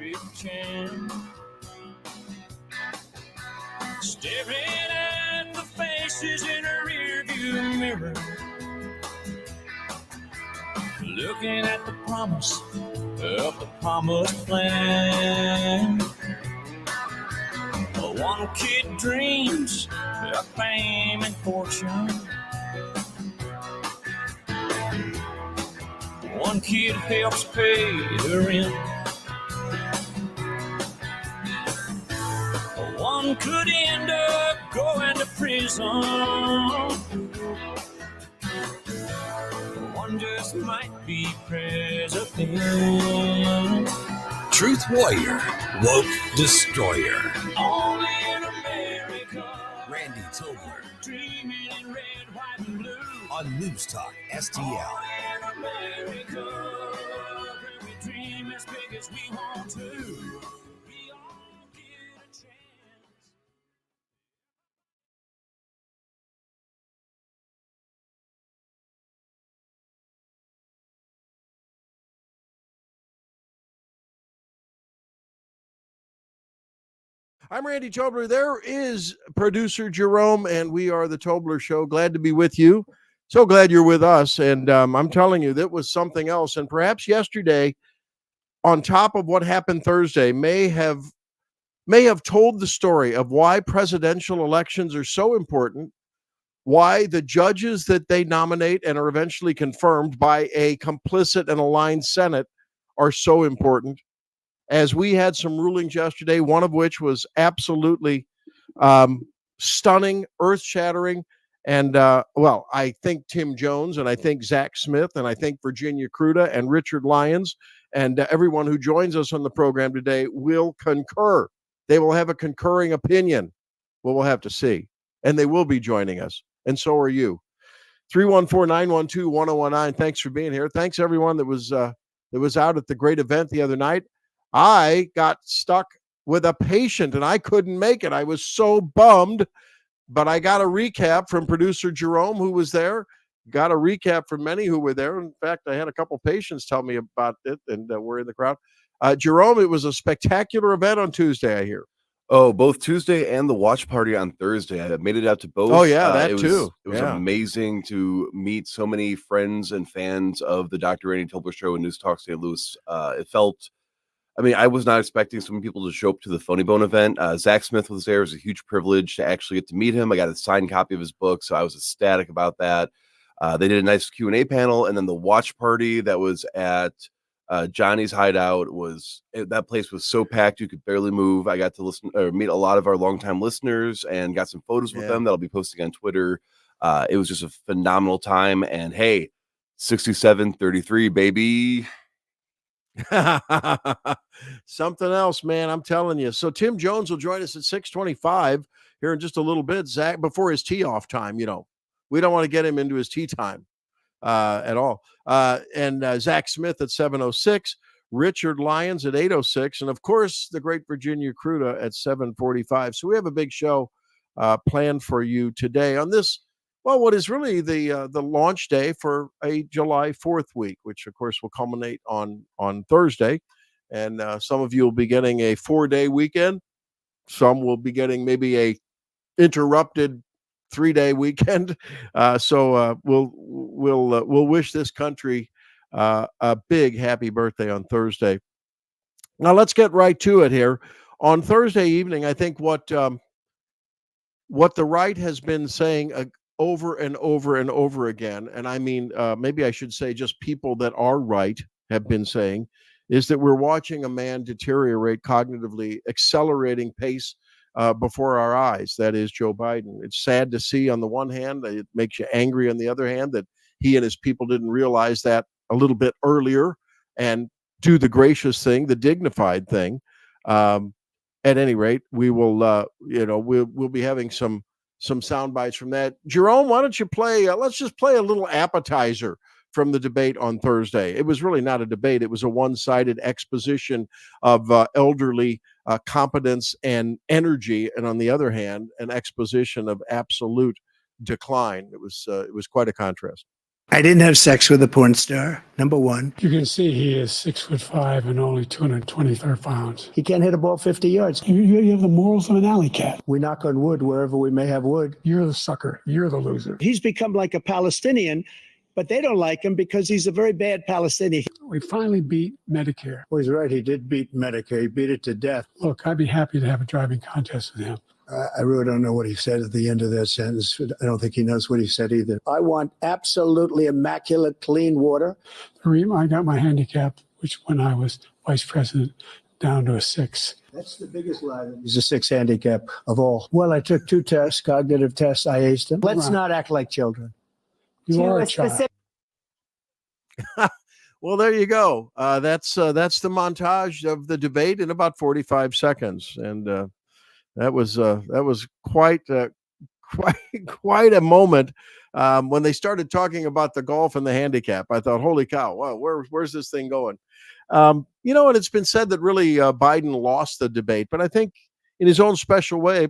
perfect chin, staring at the faces in a rearview mirror, looking at the promise of the promised land. One kid dreams of fame and fortune. One kid helps pay the rent. One could end up going to prison. One just might be president. Truth warrior, woke destroyer. Only in America. Randy Tobler. Dreaming in red, white, and blue. On News Talk STL. Only in America. Where we dream as big as we want to. We all get a chance. I'm Randy Tobler. There is producer Jerome, and we are the Tobler Show. Glad to be with you. So glad you're with us. And I'm telling you, that was something else. And perhaps yesterday, on top of what happened Thursday, may have told the story of why presidential elections are so important, why the judges that they nominate and are eventually confirmed by a complicit and aligned Senate are so important. As we had some rulings yesterday, one of which was absolutely stunning, earth-shattering. And, I think Tim Jones, and I think Zack Smith, and I think Virginia Kruta and Richard Lyons, and everyone who joins us on the program today will concur. They will have a concurring opinion. Well, we'll have to see. And they will be joining us. And so are you. 314-912-1019. Thanks for being here. Thanks, everyone that was out at the great event the other night. I got stuck with a patient and I couldn't make it. I was so bummed, but I got a recap from producer Jerome, who was there. Got a recap from many who were there. In fact, I had a couple patients tell me about it, and we're in the crowd. Jerome, it was a spectacular event on Tuesday, I hear. Oh, both Tuesday and the watch party on Thursday. I made it out to both. Oh, yeah, that too. It was amazing to meet so many friends and fans of the Dr. Randy Tobler Show and News Talk St. Louis. It felt... I was not expecting so many people to show up to the Phony Bone event. Zack Smith was there. It was a huge privilege to actually get to meet him. I got a signed copy of his book, so I was ecstatic about that. They did a nice Q&A panel, and then the watch party that was at Johnny's Hideout that place was so packed you could barely move. I got to meet a lot of our longtime listeners and got some photos with them that I'll be posting on Twitter. It was just a phenomenal time, and hey, 67-33, baby. Something else, man, I'm telling you. So Tim Jones will join us at 6:25 here in just a little bit, Zach, before his tee off time. We don't want to get him into his tee time at all. And Zack Smith at 7:06, Richard Lyons at 8:06, and of course the great Virginia Kruta at 7:45. So we have a big show planned for you today on this. Well, what is really the launch day for a July 4th week, which, of course, will culminate on Thursday. And some of you will be getting a 4-day weekend. Some will be getting maybe a interrupted 3-day weekend. So we'll wish this country a big happy birthday on Thursday. Now, let's get right to it here. On Thursday evening, I think what the right has been saying over and over and over again, and I mean, maybe I should say just people that are right have been saying, is that we're watching a man deteriorate cognitively, accelerating pace before our eyes. That is Joe Biden. It's sad to see on the one hand. It makes you angry on the other hand that he and his people didn't realize that a little bit earlier and do the gracious thing, the dignified thing. At any rate, we will, we'll be having some sound bites from that. Jerome, why don't you play? Let's just play a little appetizer from the debate on Thursday. It was really not a debate. It was a one-sided exposition of elderly competence and energy, and on the other hand, an exposition of absolute decline. It was quite a contrast. I didn't have sex with a porn star, number one. You can see he is 6'5" and only 223 pounds. He can't hit a ball 50 yards. You have the morals of an alley cat. We knock on wood wherever we may have wood. You're the sucker. You're the loser. He's become like a Palestinian, but they don't like him because he's a very bad Palestinian. We finally beat Medicare. Well, he's right. He did beat Medicare. He beat it to death. Look, I'd be happy to have a driving contest with him. I really don't know what he said at the end of that sentence. I don't think he knows what he said either. I want absolutely immaculate, clean water. I got my handicap, which when I was vice president, down to a 6. That's the biggest lie. He's a 6 handicap of all. Well, I took 2 tests, cognitive tests. I aced them. Let's not act like children. You are a child. Well, there you go. That's the montage of the debate in about 45 seconds, and that was quite quite a moment. When they started talking about the golf and the handicap, I thought, "Holy cow! Wow, where's this thing going?" And it's been said that really Biden lost the debate, but I think in his own special way,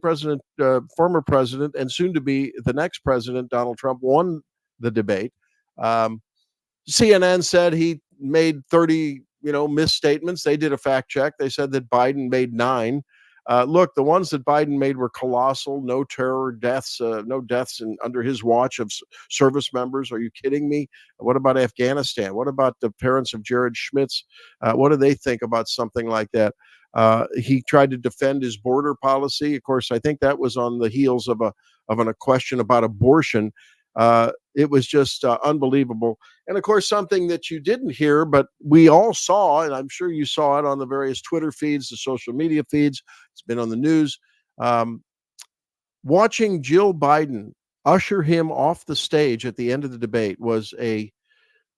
former president, and soon to be the next president, Donald Trump, won the debate. CNN said he made 30, misstatements. They did a fact check. They said that Biden made 9. Look, the ones that Biden made were colossal. No terror deaths, no deaths under his watch of service members. Are you kidding me? What about Afghanistan? What about the parents of Jared Schmitz? What do they think about something like that? He tried to defend his border policy. Of course, I think that was on the heels of a question about abortion. It was just unbelievable. And of course, something that you didn't hear, but we all saw, and I'm sure you saw it on the various Twitter feeds, the social media feeds. It's been on the news. Watching Jill Biden usher him off the stage at the end of the debate was a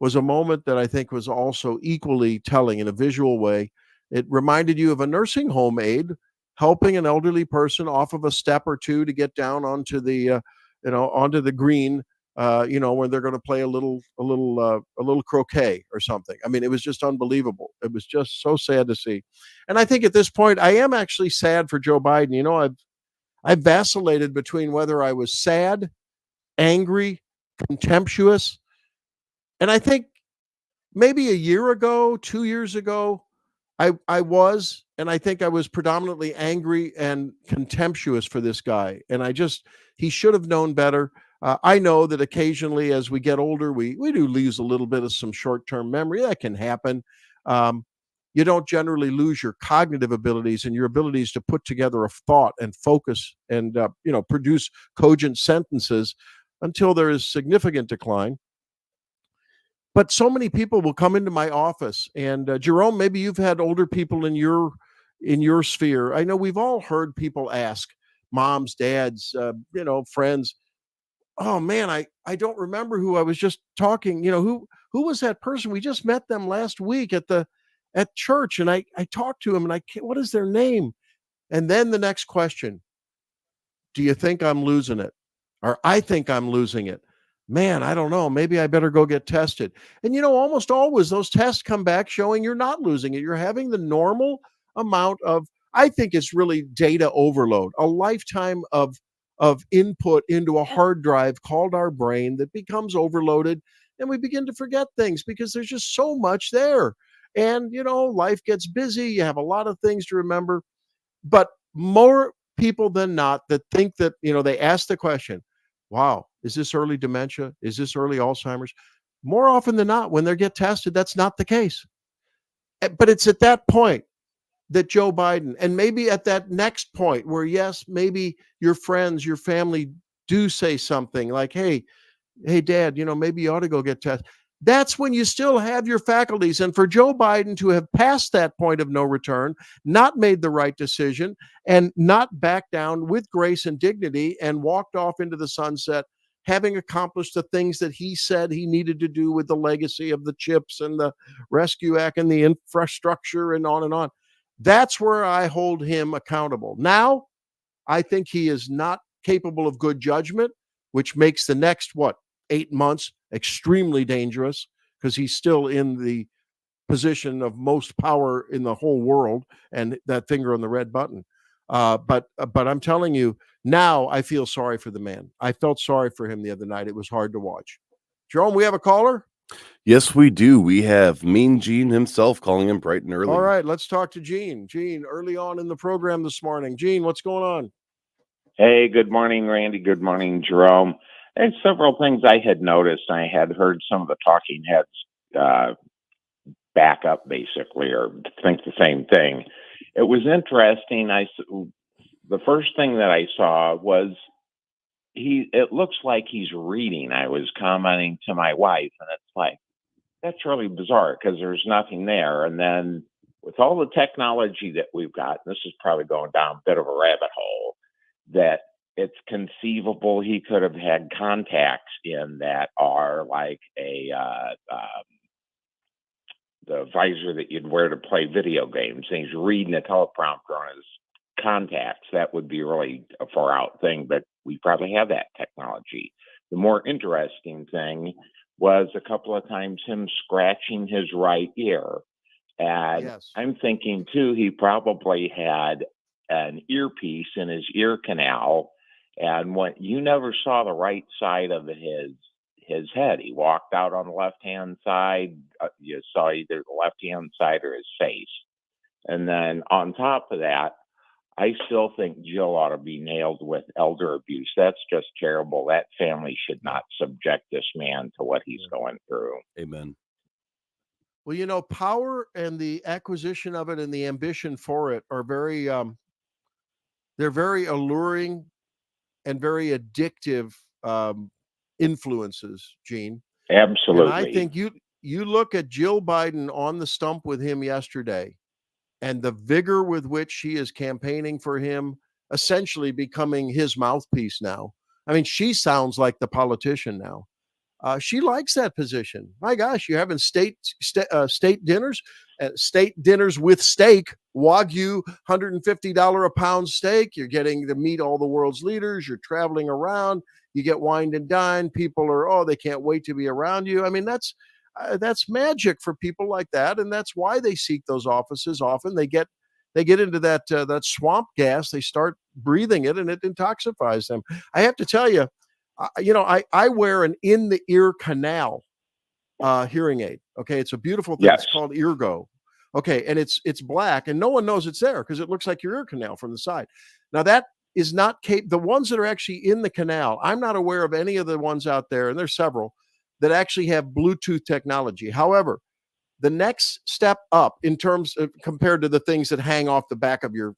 moment that I think was also equally telling in a visual way. It reminded you of a nursing home aide helping an elderly person off of a step or two to get down onto the green, when they're going to play a little croquet or something. I mean, it was just unbelievable. It was just so sad to see. And I think at this point, I am actually sad for Joe Biden. I've vacillated between whether I was sad, angry, contemptuous. And I think maybe a year ago, 2 years ago, I was, and I think I was predominantly angry and contemptuous for this guy. And he should have known better. I know that occasionally as we get older, we do lose a little bit of some short-term memory. That can happen. You don't generally lose your cognitive abilities and your abilities to put together a thought and focus and, produce cogent sentences until there is significant decline. But so many people will come into my office, and Jerome, maybe you've had older people in your sphere. I know we've all heard people ask, moms, dads, friends, "Oh man, I don't remember who I was just talking. Who was that person? We just met them last week at church, and I talked to him, and what is their name?" And then the next question: "Do you think I'm losing it?" Or "I think I'm losing it. Man, I don't know. Maybe I better go get tested." And almost always those tests come back showing you're not losing it. You're having the normal amount of, I think it's really data overload, a lifetime of input into a hard drive called our brain that becomes overloaded, and we begin to forget things because there's just so much there. And life gets busy. You have a lot of things to remember, but more people than not that think that, they ask the question, "Wow, is this early dementia? Is this early Alzheimer's?" More often than not, when they get tested, that's not the case. But it's at that point that Joe Biden, and maybe at that next point where, yes, maybe your friends, your family do say something like, hey, Dad, maybe you ought to go get tested. That's when you still have your faculties. And for Joe Biden to have passed that point of no return, not made the right decision, and not backed down with grace and dignity and walked off into the sunset, having accomplished the things that he said he needed to do with the legacy of the chips and the Rescue Act and the infrastructure and on and on. That's where I hold him accountable. Now, I think he is not capable of good judgment, which makes the next, 8 months extremely dangerous, because he's still in the position of most power in the whole world and that finger on the red button. But I'm telling you, now I feel sorry for the man. I felt sorry for him the other night. It was hard to watch. Jerome, we have a caller? Yes, we do. We have Mean Gene himself calling in bright and early. All right, let's talk to Gene. Gene, early on in the program this morning. Gene, what's going on? Hey, good morning, Randy. Good morning, Jerome. There's several things I had noticed. I had heard some of the talking heads back up, basically, or think the same thing. It was interesting. The first thing that I saw was it looks like he's reading. I was commenting to my wife, and it's like, that's really bizarre because there's nothing there. And then with all the technology that we've got, and this is probably going down a bit of a rabbit hole, that it's conceivable he could have had contacts in that are like the visor that you'd wear to play video games, and he's reading a teleprompter on his contacts. That would be really a far out thing, but we probably have that technology. The more interesting thing was a couple of times him scratching his right ear. And Yes. I'm thinking too, he probably had an earpiece in his ear canal, and when you never saw the right side of his head. He walked out on the left-hand side. You saw either the left-hand side or his face. And then on top of that, I still think Jill ought to be nailed with elder abuse. That's just terrible. That family should not subject this man to what he's going through. Amen. Well, you know, power and the acquisition of it and the ambition for it are very, they're very alluring and very addictive influences, Gene. Absolutely. And I think you look at Jill Biden on the stump with him yesterday, and the vigor with which she is campaigning for him, essentially becoming his mouthpiece now. I mean, she sounds like the politician now. She likes that position. My gosh, you're having state dinners, state dinners with steak, Wagyu, $150 a pound steak. You're getting to meet all the world's leaders. You're traveling around. You get wined and dined. People are, they can't wait to be around you. I mean, that's magic for people like that, and that's why they seek those offices. Often they get into that swamp gas. They start breathing it, and it intoxifies them. I have to tell you, I wear an in the ear canal hearing aid. Okay, it's a beautiful thing. Yes. It's called Eargo. Okay, and it's black, and no one knows it's there because it looks like your ear canal from the side. Now that is not the ones that are actually in the canal. I'm not aware of any of the ones out there, and there's several that actually have Bluetooth technology. However, the next step up in terms of compared to the things that hang off the back of your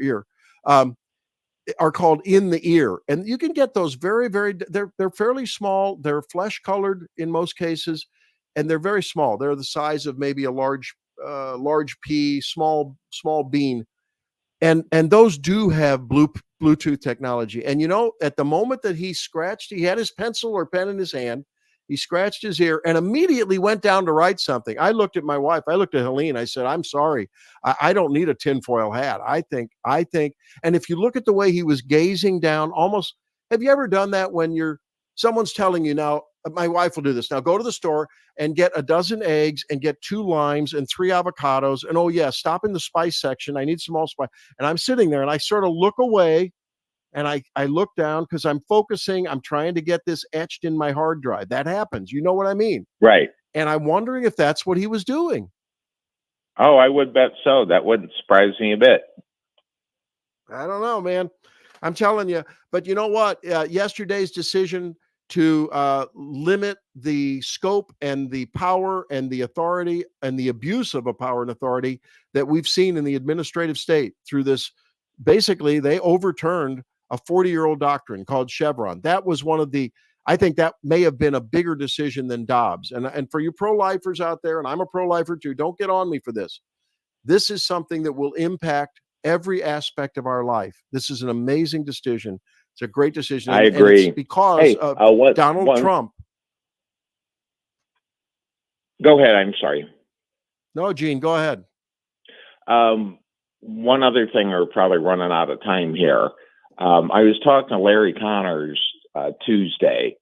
ear are called in the ear, and you can get those they're fairly small. They're flesh colored in most cases, and they're very small. They're the size of maybe a large pea, small bean, and those do have Bluetooth technology. And at the moment that he had his pencil or pen in his hand. He scratched his ear and immediately went down to write something. I looked at my wife. I looked at Helene. I said, I'm sorry. I don't need a tinfoil hat. I think, and if you look at the way he was gazing down, almost, have you ever done that when someone's telling you now, my wife will do this. Now go to the store and get a dozen eggs and get 2 limes and 3 avocados. And stop in the spice section. I need some allspice. And I'm sitting there and I sort of look away. And I look down because I'm focusing. I'm trying to get this etched in my hard drive. That happens. You know what I mean? Right. And I'm wondering if that's what he was doing. Oh, I would bet so. That wouldn't surprise me a bit. I don't know, man. I'm telling you. But you know what? Yesterday's decision to limit the scope and the power and the authority and the abuse of a power and authority that we've seen in the administrative state through this, basically, they overturned a 40-year-old doctrine called Chevron. That was I think that may have been a bigger decision than Dobbs. And for you pro-lifers out there, and I'm a pro-lifer too, don't get on me for this. This is something that will impact every aspect of our life. This is an amazing decision. It's a great decision. I agree. And it's because of Donald Trump. Go ahead. I'm sorry. No, Gene, go ahead. One other thing, we're probably running out of time here. I was talking to Larry Connors Tuesday.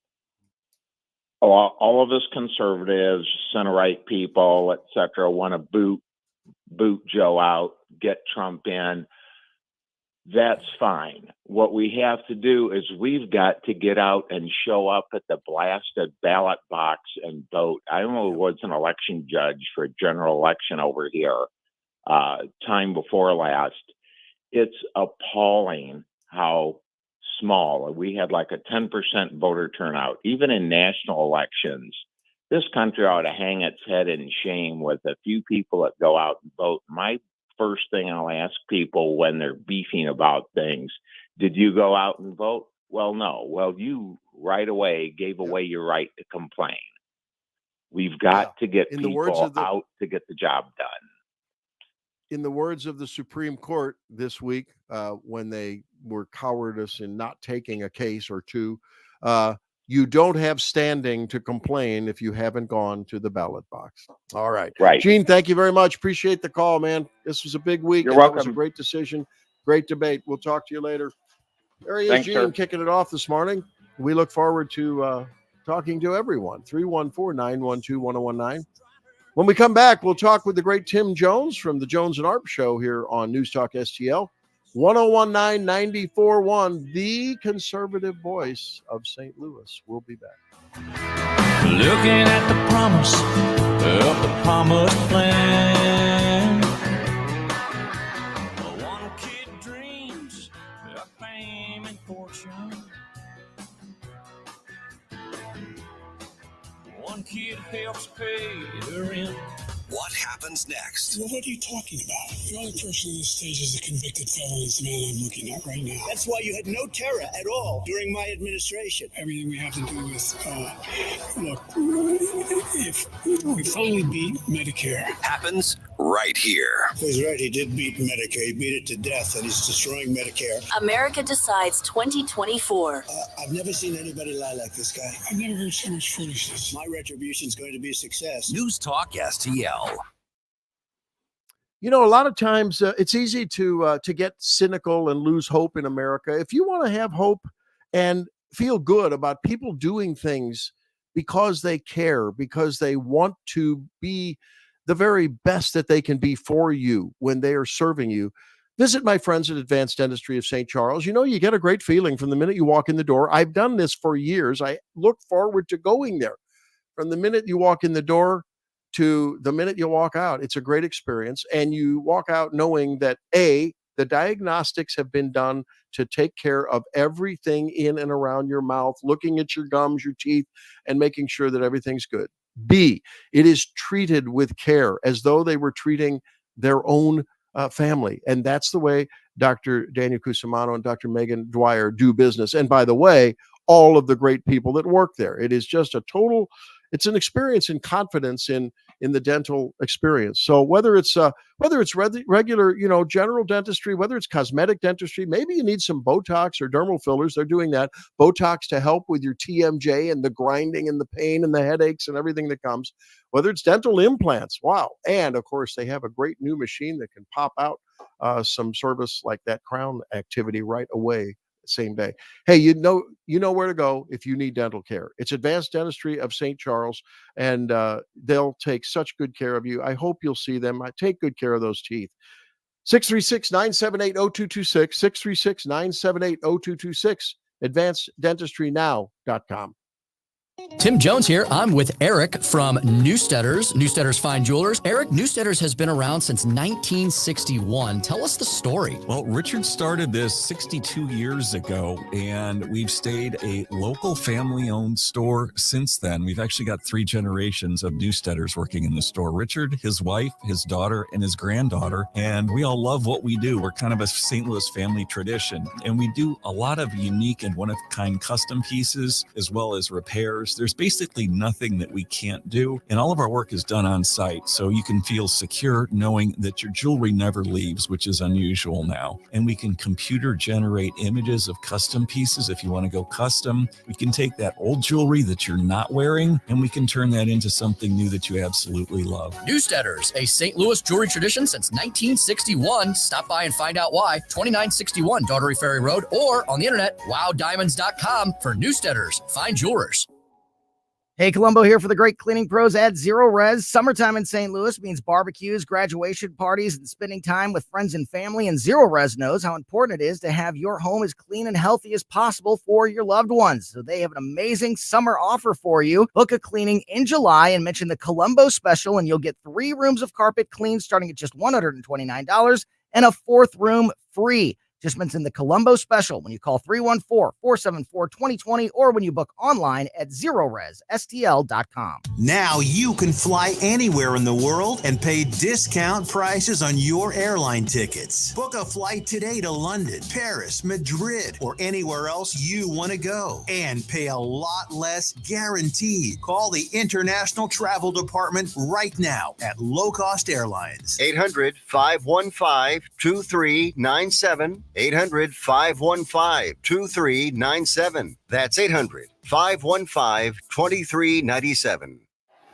All of us conservatives, center-right people, etc., want to boot Joe out, get Trump in. that's fine. What we have to do is we've got to get out and show up at the blasted ballot box and vote. I was an election judge for a general election over here time before last. It's appalling how small. We had like a 10% voter turnout. Even in national elections, this country ought to hang its head in shame with a few people that go out and vote. My first thing I'll ask people when they're beefing about things, did you go out and vote? Well, no. Well, you right away gave away your right to complain. We've got to get people out to get the job done. In the words of the Supreme Court this week, when they were cowardice in not taking a case or two, you don't have standing to complain if you haven't gone to the ballot box. All right. Right. Gene, thank you very much. Appreciate the call, man. This was a big week. You're and welcome. That was a great decision. Great debate. We'll talk to you later. There he is, Thanks, Gene, sir. kicking it off this morning. We look forward to talking to everyone. 314-912-1019. When we come back, we'll talk with the great Tim Jones from the Jones and Arp Show here on News Talk STL. 1019-94.1, the conservative voice of St. Louis. We'll be back. Looking at the promise of the promised land. One kid dreams of fame and fortune. One kid helps pay the rent. What happens next? Well, what are you talking about? The only person on the stage is a convicted felon is the man I'm looking at right now. That's why you had no terror at all during my administration. Everything we have to do with, look, if we finally beat Medicare. Happens right here. He's right. He did beat Medicare. He beat it to death, and he's destroying Medicare. America Decides 2024. I've never seen anybody lie like this guy. I've never heard so much foolishness. My retribution is going to be a success. News Talk STL. You know, a lot of times it's easy to get cynical and lose hope in America. If you want to have hope and feel good about people doing things because they care, because they want to be the very best that they can be for you when they are serving you, visit my friends at Advanced Dentistry of St. Charles. You know, you get a great feeling from the minute you walk in the door. I've done this for years. I look forward to going there. From the minute you walk in the door to the minute you walk out, it's a great experience. And you walk out knowing that A, the diagnostics have been done to take care of everything in and around your mouth, looking at your gums, your teeth, and making sure that everything's good. B, it is treated with care as though they were treating their own family. And that's the way Dr. Daniel Cusimano and Dr. Megan Dwyer do business. And by the way, all of the great people that work there. It is just it's an experience in confidence in the dental experience. So whether it's regular, general dentistry, whether it's cosmetic dentistry, maybe you need some Botox or dermal fillers. They're doing that. Botox to help with your TMJ and the grinding and the pain and the headaches and everything that comes. Whether it's dental implants, wow. And of course, they have a great new machine that can pop out some service like that crown activity right away. Same day. Hey, you know where to go if you need dental care. It's Advanced Dentistry of St. Charles, and they'll take such good care of you. I hope you'll see them. Take good care of those teeth. 636-978-0226, 636-978-0226, advanceddentistrynow.com. Tim Jones here. I'm with Eric from Newsteaders, Newsteaders Fine Jewelers. Eric, Newsteaders has been around since 1961. Tell us the story. Well, Richard started this 62 years ago, and we've stayed a local family-owned store since then. We've actually got 3 generations of Newsteaders working in the store. Richard, his wife, his daughter, and his granddaughter, and we all love what we do. We're kind of a St. Louis family tradition, and we do a lot of unique and one-of-a-kind custom pieces, as well as repairs. There's basically nothing that we can't do, and all of our work is done on site, so you can feel secure knowing that your jewelry never leaves, which is unusual now. And we can computer generate images of custom pieces if you want to go custom. We can take that old jewelry that you're not wearing, and we can turn that into something new that you absolutely love. Newsteaders, a St. Louis jewelry tradition since 1961. Stop by and find out why. 2961 Daughtery Ferry Road, or on the internet, wowdiamonds.com for Newsteaders Fine Jewelers. Hey, Columbo here for the great cleaning pros at Zero Res. Summertime in St. Louis means barbecues, graduation parties, and spending time with friends and family. And Zero Res knows how important it is to have your home as clean and healthy as possible for your loved ones. So they have an amazing summer offer for you. Book a cleaning in July and mention the Columbo special, and you'll get 3 rooms of carpet cleaned starting at just $129 and a 4th room free. Just mention the Columbo special when you call 314-474-2020 or when you book online at ZeroResSTL.com. Now you can fly anywhere in the world and pay discount prices on your airline tickets. Book a flight today to London, Paris, Madrid, or anywhere else you want to go and pay a lot less guaranteed. Call the International Travel Department right now at Low Cost Airlines. 800-515-2397. 800-515-2397. That's 800-515-2397.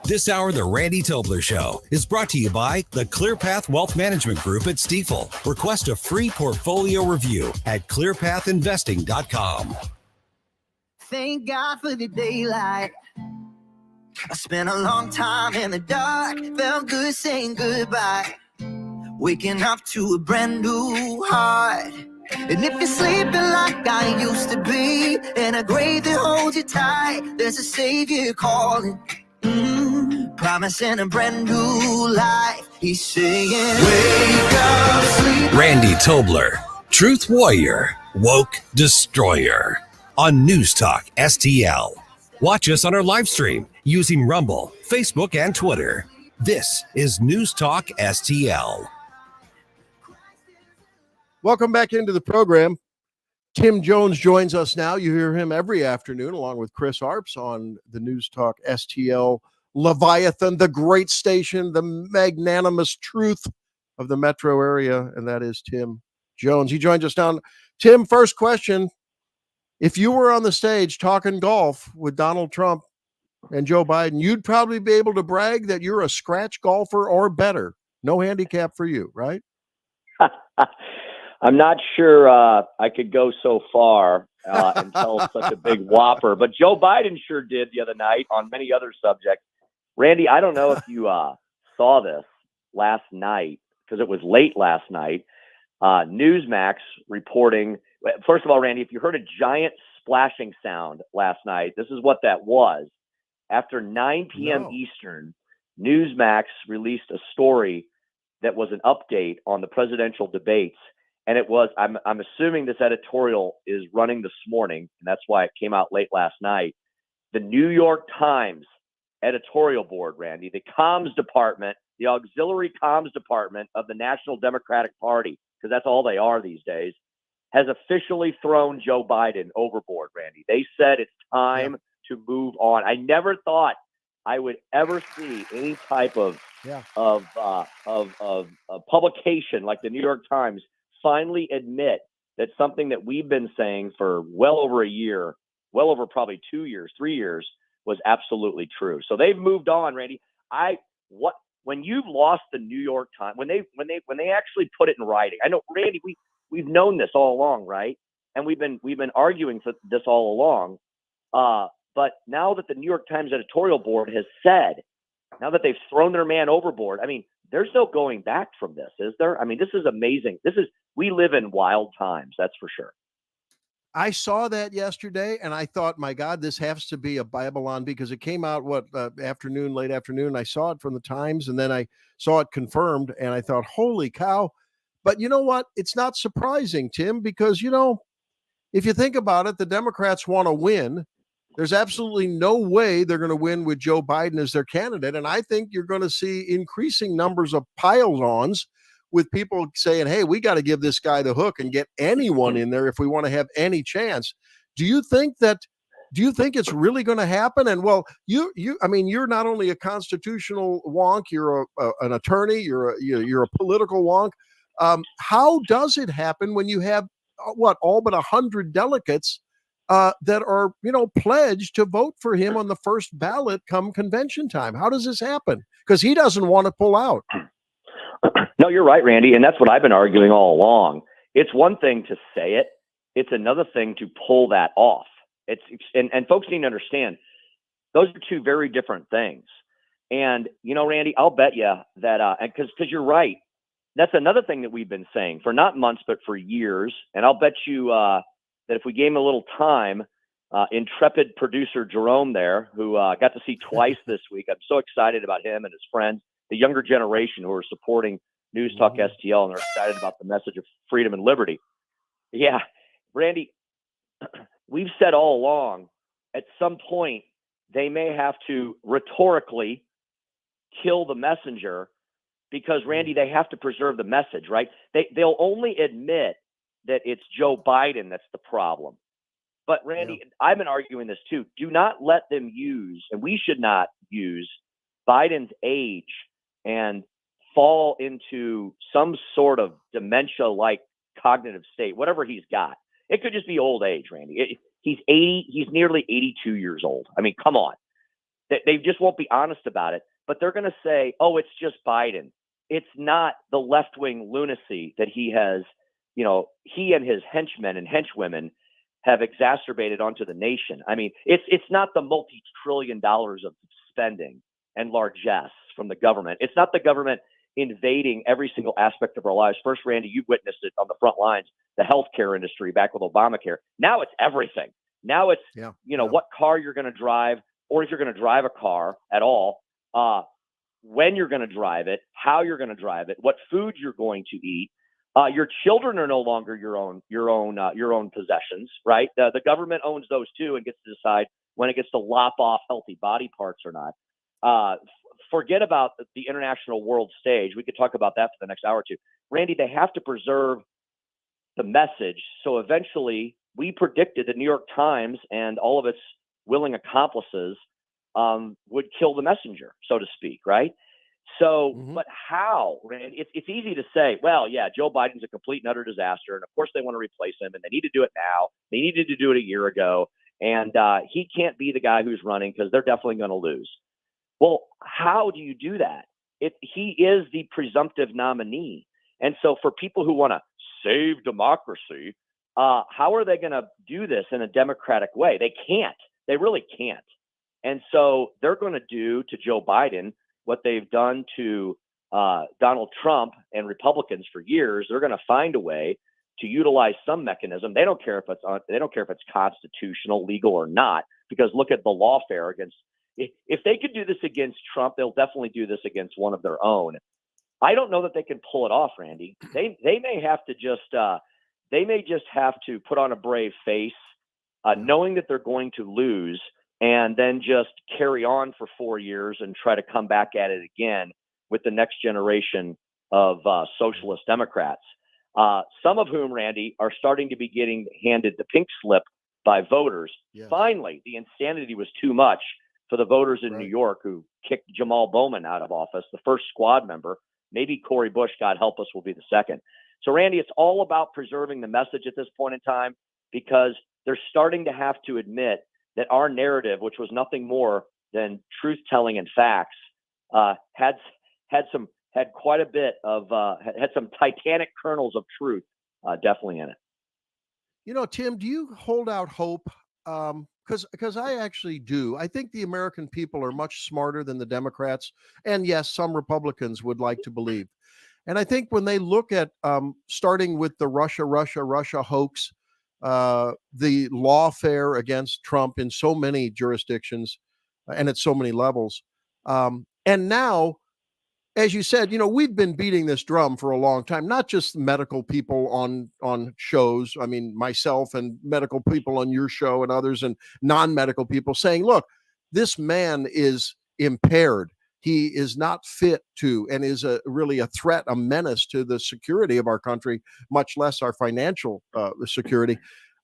This hour of the Randy Tobler Show is brought to you by the ClearPath Wealth Management Group at Stifel. Request a free portfolio review at clearpathinvesting.com. Thank God for the daylight. I spent a long time in the dark, felt good saying goodbye. Waking up to a brand new heart. And if you're sleeping like I used to be, in a grave that holds you tight, there's a savior calling, promising a brand new life. He's saying, wake up, sleep. Randy Tobler, Truth Warrior, Woke Destroyer on News Talk STL. Watch us on our live stream using Rumble, Facebook, and Twitter. This is News Talk STL. Welcome back into the program. Tim Jones joins us now. You hear him every afternoon along with Chris Arps on the News Talk STL Leviathan, the great station, the magnanimous truth of the metro area, and that is Tim Jones. He joins us now. Tim, first question. If you were on the stage talking golf with Donald Trump and Joe Biden, you'd probably be able to brag that you're a scratch golfer or better. No handicap for you, right? I'm not sure I could go so far and tell such a big whopper, but Joe Biden sure did the other night on many other subjects. Randy, I don't know if you saw this last night, because it was late last night. Newsmax reporting, first of all, Randy, if you heard a giant splashing sound last night, this is what that was. After 9 p.m. Eastern, Newsmax released a story that was an update on the presidential debates. And it was, I'm assuming this editorial is running this morning, and that's why it came out late last night. The New York Times editorial board, Randy, the comms department, the auxiliary comms department of the National Democratic Party, because that's all they are these days, has officially thrown Joe Biden overboard, Randy. They said it's time to move on. I never thought I would ever see any type of publication like the New York Times finally admit that something that we've been saying for well over a year, well over probably 2 years, 3 years, was absolutely true. So they've moved on, Randy. When you've lost the New York Times, when they actually put it in writing, I know, Randy, we've known this all along, right? And we've been arguing for this all along. But now that the New York Times editorial board has said, now that they've thrown their man overboard, I mean, there's no going back from this, is there? I mean, this is amazing. We live in wild times, that's for sure. I saw that yesterday, and I thought, my God, this has to be a Babylon, because it came out, late afternoon. I saw it from the Times, and then I saw it confirmed, and I thought, holy cow. But you know what? It's not surprising, Tim, because, if you think about it, the Democrats want to win. There's absolutely no way they're going to win with Joe Biden as their candidate. And I think you're going to see increasing numbers of pile-ons with people saying, hey, we got to give this guy the hook and get anyone in there if we want to have any chance. Do you think it's really going to happen? And well, you're not only a constitutional wonk, you're an attorney, you're a political wonk. How does it happen when you have all but 100 delegates that are, pledged to vote for him on the first ballot come convention time? How does this happen? Because he doesn't want to pull out. No, you're right, Randy. And that's what I've been arguing all along. It's one thing to say it. It's another thing to pull that off. And folks need to understand, Those are two very different things. And, Randy, I'll bet you that, because you're right. That's another thing that we've been saying for not months, but for years. And I'll bet you that if we gave him a little time, intrepid producer Jerome there, who got to see twice this week, I'm so excited about him and his friends, the younger generation who are supporting News Talk STL, and they're excited about the message of freedom and liberty. Yeah, Randy, we've said all along, at some point, they may have to rhetorically kill the messenger because, Randy, they have to preserve the message, right? They'll only admit that it's Joe Biden that's the problem. But, Randy, I've been arguing this too. Do not let them use, and we should not use, Biden's age and fall into some sort of dementia-like cognitive state, whatever he's got. It could just be old age, Randy. He's 80. He's nearly 82 years old. I mean, come on. They just won't be honest about it. But they're going to say, oh, it's just Biden. It's not the left-wing lunacy that he has, he and his henchmen and henchwomen have exacerbated onto the nation. I mean, it's not the multi-trillion dollars of spending and largesse from the government. It's not the government invading every single aspect of our lives. First, Randy, you witnessed it on the front lines, the healthcare industry back with Obamacare. Now it's everything. Now it's, what car you're going to drive, or if you're going to drive a car at all, when you're going to drive it, how you're going to drive it, what food you're going to eat. Your children are no longer your own possessions, right? The government owns those too and gets to decide when it gets to lop off healthy body parts or not. Forget about the international world stage. We could talk about that for the next hour or two. Randy, they have to preserve the message. So eventually, we predicted the New York Times and all of its willing accomplices would kill the messenger, so to speak, right? So, but how? Randy? It's easy to say, well, yeah, Joe Biden's a complete and utter disaster, and of course they want to replace him, and they need to do it now. They needed to do it a year ago, and he can't be the guy who's running because they're definitely going to lose. Well, how do you do that? He is the presumptive nominee. And so for people who want to save democracy, how are they going to do this in a democratic way? They can't. They really can't. And so they're going to do to Joe Biden what they've done to Donald Trump and Republicans for years. They're going to find a way to utilize some mechanism. They don't care if it's constitutional, legal, or not, because look at the lawfare against. If they could do this against Trump, they'll definitely do this against one of their own. I don't know that they can pull it off, Randy. They may have to just have to put on a brave face, knowing that they're going to lose, and then just carry on for 4 years and try to come back at it again with the next generation of socialist Democrats, some of whom, Randy, are starting to be getting handed the pink slip by voters. Yes. Finally, the insanity was too much for the voters in New York who kicked Jamal Bowman out of office, the first squad member. Maybe Cori Bush, God help us, will be the second. So, Randy, it's all about preserving the message at this point in time, because they're starting to have to admit that our narrative, which was nothing more than truth-telling and facts, had quite a bit of had some titanic kernels of truth definitely in it. Tim, do you hold out hope? Because I actually do. I think the American people are much smarter than the Democrats, and yes, some Republicans would like to believe. And I think when they look at starting with the Russia hoax, the lawfare against Trump in so many jurisdictions and at so many levels, and now, as you said, we've been beating this drum for a long time, not just medical people on shows. I mean, myself and medical people on your show and others and non-medical people saying, look, this man is impaired. He is not fit to, and is really a threat, a menace to the security of our country, much less our financial security.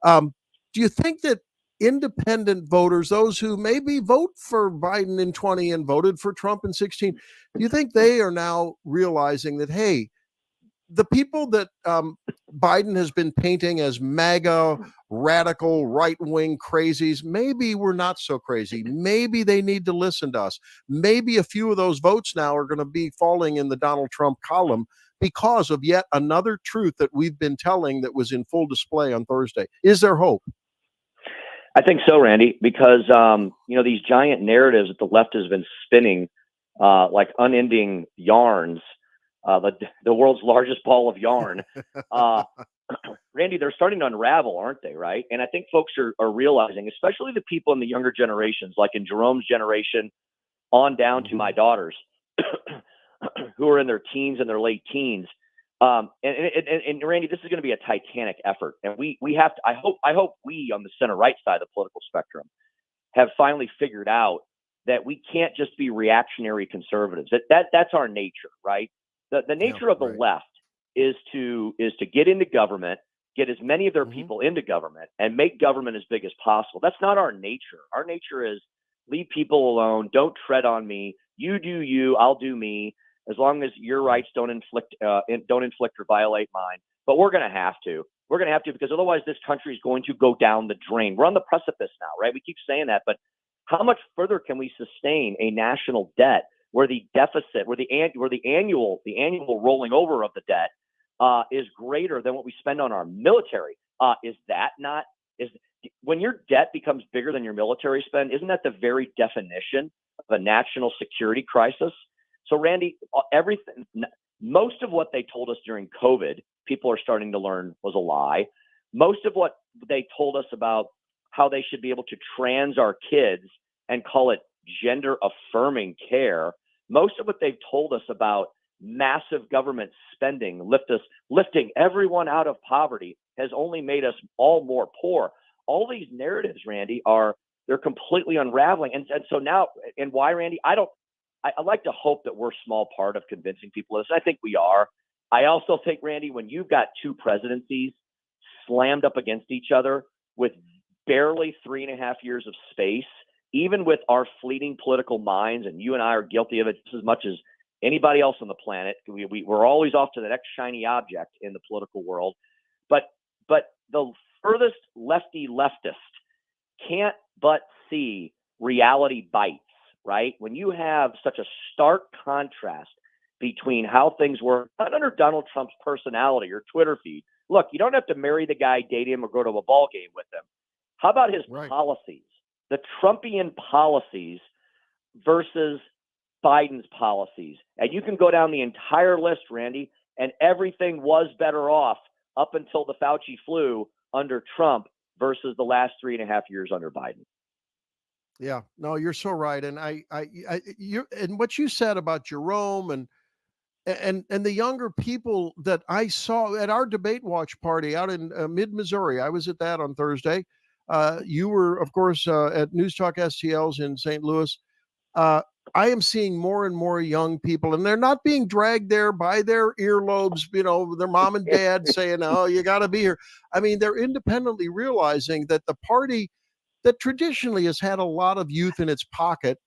Do you think that independent voters, those who maybe vote for Biden in 20 and voted for Trump in 16, do you think they are now realizing that, hey, the people that Biden has been painting as MAGA, radical, right-wing crazies, maybe we're not so crazy. Maybe they need to listen to us. Maybe a few of those votes now are going to be falling in the Donald Trump column because of yet another truth that we've been telling that was in full display on Thursday. Is there hope? I think so, Randy, because these giant narratives that the left has been spinning, like unending yarns, the world's largest ball of yarn. Randy, they're starting to unravel, aren't they? Right. And I think folks are realizing, especially the people in the younger generations, like in Jerome's generation on down to my daughters, who are in their teens and their late teens. And Randy, this is going to be a titanic effort. And we have to, I hope we on the center right side of the political spectrum have finally figured out that we can't just be reactionary conservatives. That's our nature, right? The nature of the left is to get into government, get as many of their people into government, and make government as big as possible. That's not our nature. Our nature is leave people alone. Don't tread on me. You do you. I'll do me. As long as your rights don't inflict or violate mine. But we're going to have to. We're going to have to, because otherwise this country is going to go down the drain. We're on the precipice now, right? We keep saying that, but how much further can we sustain a national debt where the deficit, where the annual rolling over of the debt is greater than what we spend on our military? When your debt becomes bigger than your military spend, isn't that the very definition of a national security crisis? So, Randy, most of what they told us during COVID, people are starting to learn was a lie. Most of what they told us about how they should be able to trans our kids and call it gender affirming care, most of what they've told us about massive government spending, lifting everyone out of poverty, has only made us all more poor. All these narratives, Randy, they're completely unraveling. And so now, and why, Randy? I like to hope that we're a small part of convincing people of this. I think we are. I also think, Randy, when you've got two presidencies slammed up against each other with barely 3.5 years of space, even with our fleeting political minds, and you and I are guilty of it just as much as anybody else on the planet. We're always off to the next shiny object in the political world. But the furthest lefty leftist can't but see reality bites. Right? When you have such a stark contrast between how things were, not under Donald Trump's personality or Twitter feed. Look, you don't have to marry the guy, date him, or go to a ball game with him. How about his policies? The Trumpian policies versus Biden's policies. And you can go down the entire list, Randy, and everything was better off up until the Fauci flu under Trump versus the last 3.5 years under Biden. Yeah, no, you're so right. And and what you said about Jerome and the younger people that I saw at our debate watch party out in mid-Missouri, I was at that on Thursday. You were, of course, at News Talk STL's in St. Louis. I am seeing more and more young people, and they're not being dragged there by their earlobes, their mom and dad saying, oh, you got to be here. I mean, they're independently realizing that the party that traditionally has had a lot of youth in its pocket,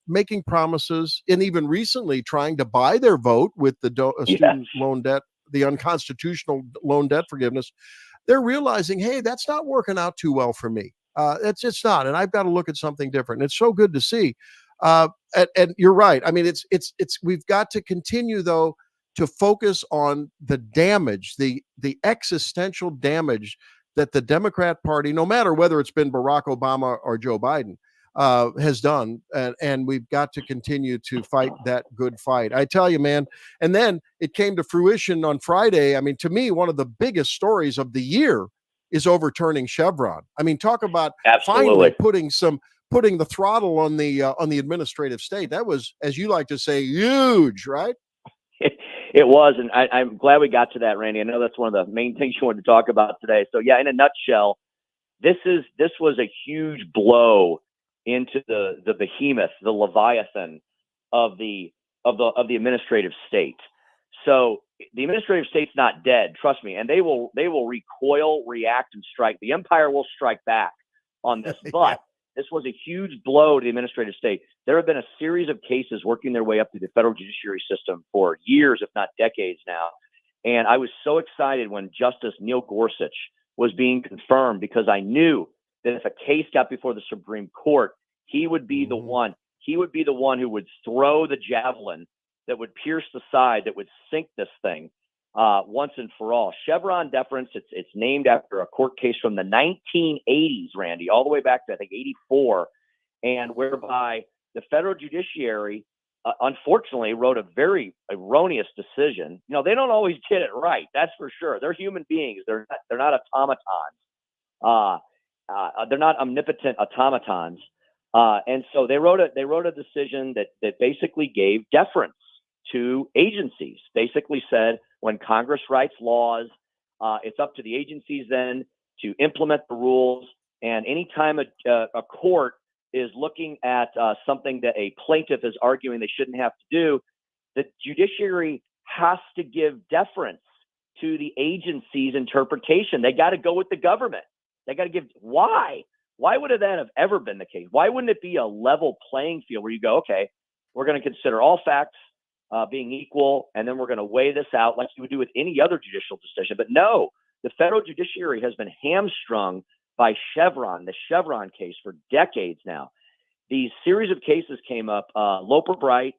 making promises, and even recently trying to buy their vote with the student loan debt, the unconstitutional loan debt forgiveness. They're realizing, hey, that's not working out too well for me. It's not, and I've got to look at something different. It's so good to see. And you're right. I mean, we've got to continue though to focus on the damage, the existential damage that the Democrat Party, no matter whether it's been Barack Obama or Joe Biden, has done. And we've got to continue to fight that good fight. I tell you, man. And then it came to fruition on Friday. I mean, to me, one of the biggest stories of the year is overturning Chevron. I mean, talk about finally putting the throttle on the administrative state. That was, as you like to say, huge, right? It was, and I'm glad we got to that, Randy. I know that's one of the main things you wanted to talk about today. So yeah, in a nutshell, this was a huge blow into the behemoth, the leviathan of the administrative state. So the administrative state's not dead, trust me, and they will recoil, react, and strike. The empire will strike back on this, but this was a huge blow to the administrative state. There have been a series of cases working their way up through the federal judiciary system for years, if not decades now. And I was so excited when Justice Neil Gorsuch was being confirmed, because I knew that if a case got before the Supreme Court, he would be the one. He would be the one who would throw the javelin that would pierce the side, that would sink this thing. once and for all. Chevron deference, it's named after a court case from the 1980s, Randy, all the way back to, I think, 84, and whereby the federal judiciary, unfortunately, wrote a very erroneous decision. You know, they don't always get it right, that's for sure. They're human beings. They're not automatons. They're not omnipotent automatons. And so they wrote a decision that basically gave deference to agencies. Basically said when Congress writes laws, it's up to the agencies then to implement the rules. And anytime a court is looking at something that a plaintiff is arguing they shouldn't have to do, the judiciary has to give deference to the agency's interpretation. They got to go with the government. They got to give. Why? Why would that have ever been the case? Why wouldn't it be a level playing field where you go, okay, we're going to consider all facts being equal, and then we're going to weigh this out like you would do with any other judicial decision? But no, the federal judiciary has been hamstrung by Chevron, the Chevron case, for decades now. These series of cases came up, Loper Bright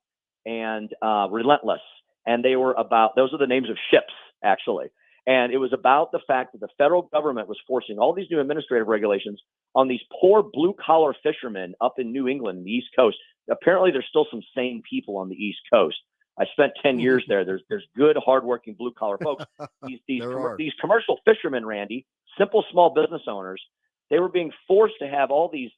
and Relentless, and they were about, those are the names of ships, actually. And it was about the fact that the federal government was forcing all these new administrative regulations on these poor blue-collar fishermen up in New England, the East Coast. Apparently, there's still some sane people on the East Coast. I spent 10 years there. There's good, hardworking blue-collar folks. These commercial fishermen, Randy, simple small business owners, they were being forced to have all these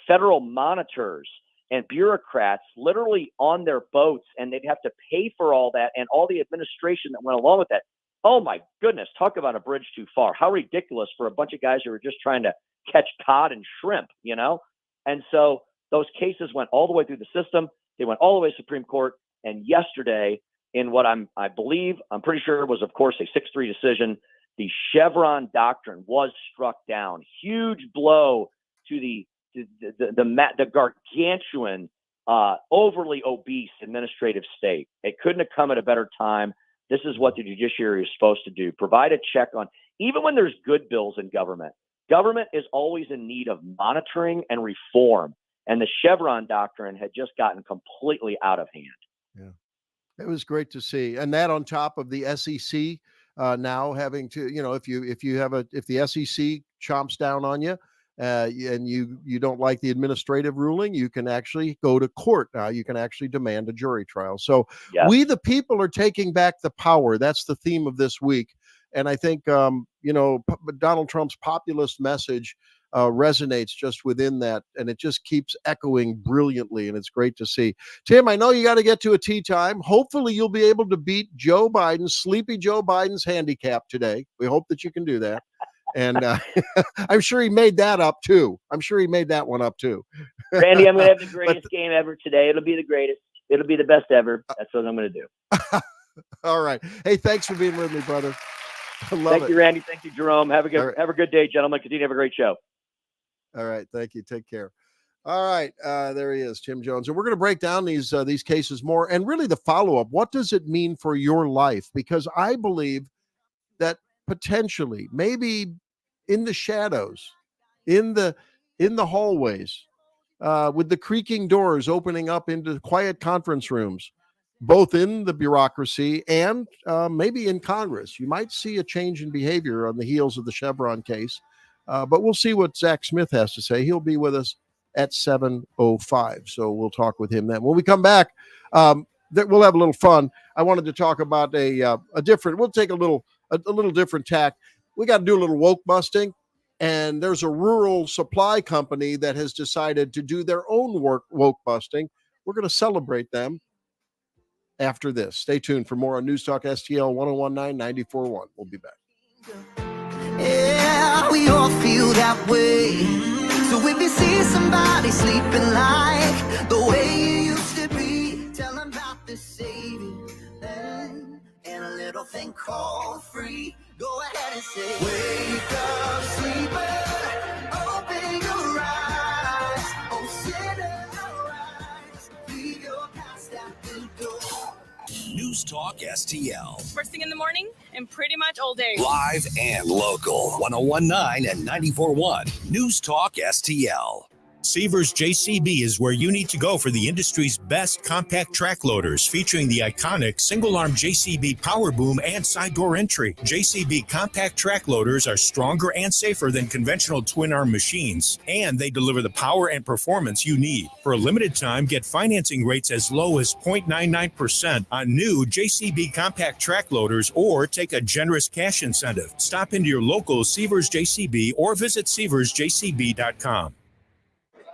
federal monitors and bureaucrats literally on their boats, and they'd have to pay for all that and all the administration that went along with that. Oh my goodness, talk about a bridge too far. How ridiculous for a bunch of guys who were just trying to catch cod and shrimp, you know? And so those cases went all the way through the system. They went all the way to Supreme Court. And yesterday, in what I'm pretty sure was, of course, a 6-3 decision, the Chevron doctrine was struck down. Huge blow to the gargantuan, overly obese administrative state. It couldn't have come at a better time. This is what the judiciary is supposed to do. Provide a check on, even when there's good bills in government, government is always in need of monitoring and reform. And the Chevron doctrine had just gotten completely out of hand. Yeah, it was great to see. And that on top of the SEC now having to, you know, if the SEC chomps down on you, and you don't like the administrative ruling, you can actually go to court now. You can actually demand a jury trial. So we, the people, are taking back the power. That's the theme of this week. And I think, Donald Trump's populist message resonates just within that. And it just keeps echoing brilliantly. And it's great to see. Tim, I know you got to get to a tea time. Hopefully you'll be able to beat Sleepy Joe Biden's handicap today. We hope that you can do that. And I'm sure he made that up too. I'm sure he made that one up too. Randy, I'm going to have the greatest game ever today. It'll be the greatest. It'll be the best ever. That's what I'm going to do. All right. Hey, thanks for being with me, brother. I love Thank you, Randy. Thank you, Jerome. Have a good day, gentlemen. Continue to have a great show. All right. Thank you. Take care. All right. There he is, Tim Jones. And we're going to break down these cases more, and really the follow-up. What does it mean for your life? Because I believe that potentially, maybe in the shadows, in the hallways, with the creaking doors opening up into quiet conference rooms, both in the bureaucracy and maybe in Congress, you might see a change in behavior on the heels of the Chevron case. But we'll see what Zack Smith has to say. He'll be with us at 7:05. So we'll talk with him then. When we come back, we'll have a little fun. I wanted to talk about we'll take a little different tack. We got to do a little woke busting. And there's a rural supply company that has decided to do their own woke busting. We're going to celebrate them after this. Stay tuned for more on News Talk STL 1019 94.1. We'll be back. Yeah, we all feel that way. So if you see somebody sleeping like the way you used to be, tell them about the Savior and a little thing called free. Go ahead and say, wake up, sleeper, open your eyes. Oh, sinner, arise. Leave your past at the door. News Talk STL. First thing in the morning and pretty much all day. Live and local. 1019 and 94.1. News Talk STL. Severs JCB is where you need to go for the industry's best compact track loaders, featuring the iconic single-arm JCB power boom and side door entry. JCB compact track loaders are stronger and safer than conventional twin-arm machines, and they deliver the power and performance you need. For a limited time, get financing rates as low as 0.99% on new JCB compact track loaders, or take a generous cash incentive. Stop into your local Severs JCB or visit seversjcb.com.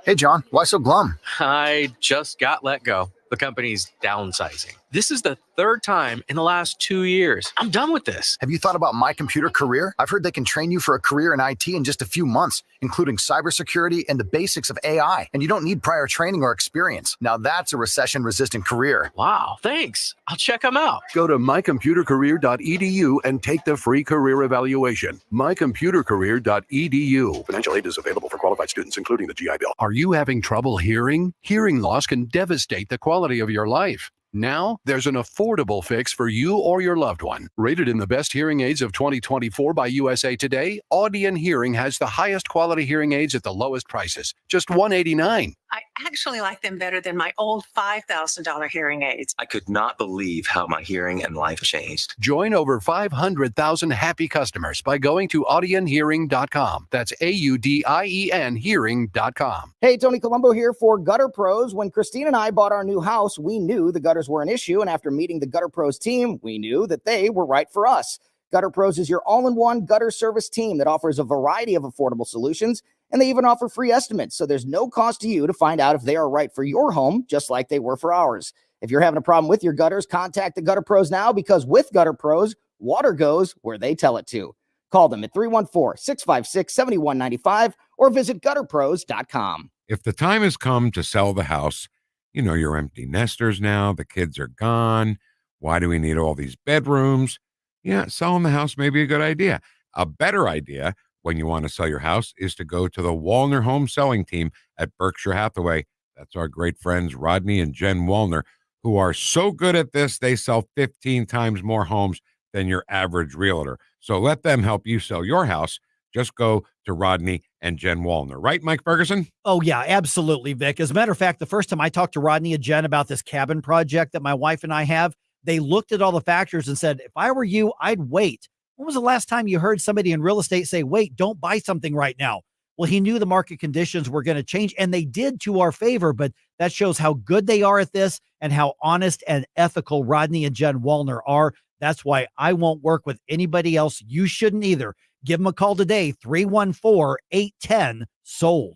Hey, John, why so glum? I just got let go. The company's downsizing. This is the third time in the last 2 years. I'm done with this. Have you thought about My Computer Career? I've heard they can train you for a career in IT in just a few months, including cybersecurity and the basics of AI. And you don't need prior training or experience. Now that's a recession-resistant career. Wow, thanks. I'll check them out. Go to mycomputercareer.edu and take the free career evaluation. mycomputercareer.edu. Financial aid is available for qualified students, including the GI Bill. Are you having trouble hearing? Hearing loss can devastate the quality of your life. Now, there's an affordable fix for you or your loved one. Rated in the best hearing aids of 2024 by USA Today, Audion Hearing has the highest quality hearing aids at the lowest prices. Just $189. I actually like them better than my old $5,000 hearing aids. I could not believe how my hearing and life changed. Join over 500,000 happy customers by going to audionhearing.com. That's AUDIEN hearing.com. Hey, Tony Colombo here for Gutter Pros. When Christine and I bought our new house, we knew the gutters were an issue, and after meeting the Gutter Pros team, we knew that they were right for us. Gutter Pros is your all-in-one gutter service team that offers a variety of affordable solutions, and they even offer free estimates, so there's no cost to you to find out if they are right for your home, just like they were for ours. If you're having a problem with your gutters, contact the Gutter Pros now, because with Gutter Pros, water goes where they tell it to. Call them at 314-656-7195 or visit gutterpros.com. If the time has come to sell the house, you know you're empty nesters now, the kids are gone. Why do we need all these bedrooms? Yeah, selling the house may be a good idea. A better idea when you want to sell your house is to go to the Wallner Home Selling Team at Berkshire Hathaway. That's our great friends Rodney and Jen Wallner, who are so good at this, they sell 15 times more homes than your average realtor. So let them help you sell your house. Just go to Rodney and Jen Wallner. Right, Mike Ferguson? Oh, yeah, absolutely, Vic. As a matter of fact, the first time I talked to Rodney and Jen about this cabin project that my wife and I have, they looked at all the factors and said, if I were you, I'd wait. When was the last time you heard somebody in real estate say, wait, don't buy something right now? Well, he knew the market conditions were going to change, and they did to our favor, but that shows how good they are at this and how honest and ethical Rodney and Jen Wallner are. That's why I won't work with anybody else. You shouldn't either. Give them a call today, 314-810-SOLD.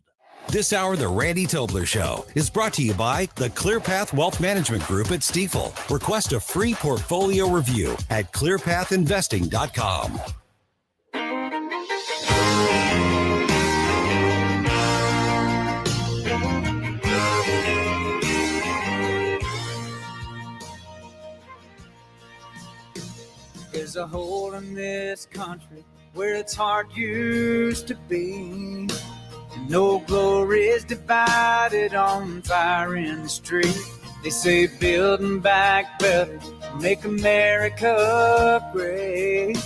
This hour, The Randy Tobler Show, is brought to you by the ClearPath Wealth Management Group at Stifel. Request a free portfolio review at clearpathinvesting.com. There's a hole in this country where its heart used to be. No glory is divided on fire in the street. They say building back better, make America great.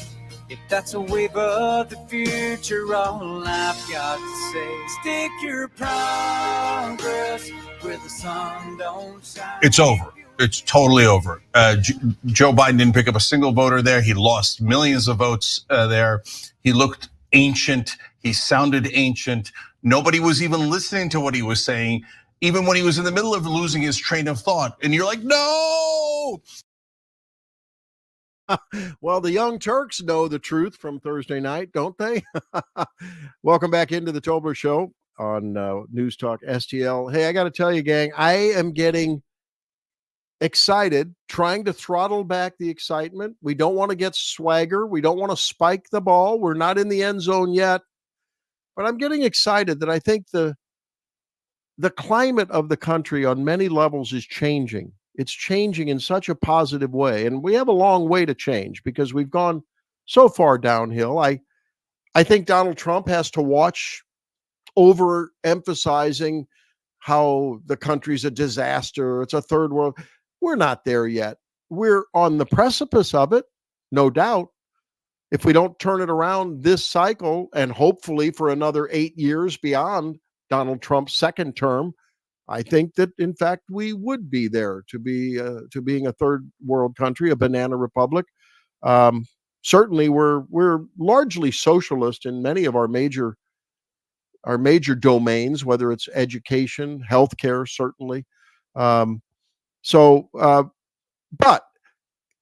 If that's a wave of the future, all I've got to say, stick your progress where the sun don't shine. It's over. It's totally over. Joe Biden didn't pick up a single voter there. He lost millions of votes there. He looked ancient. He sounded ancient. Nobody was even listening to what he was saying, even when he was in the middle of losing his train of thought. And you're like, no! Well, the Young Turks know the truth from Thursday night, don't they? Welcome back into the Tobler Show on News Talk STL. Hey, I got to tell you, gang, I am getting excited, trying to throttle back the excitement. We don't want to get swagger. We don't want to spike the ball. We're not in the end zone yet. But I'm getting excited that I think the climate of the country on many levels is changing. It's changing in such a positive way. And we have a long way to change because we've gone so far downhill. I think Donald Trump has to watch overemphasizing how the country's a disaster. It's a third world. We're not there yet. We're on the precipice of it, no doubt. If we don't turn it around this cycle and hopefully for another 8 years beyond Donald Trump's second term, I think that in fact we would be there to being a third world country, a banana republic. Certainly, we're largely socialist in many of our major domains, whether it's education, healthcare, certainly. But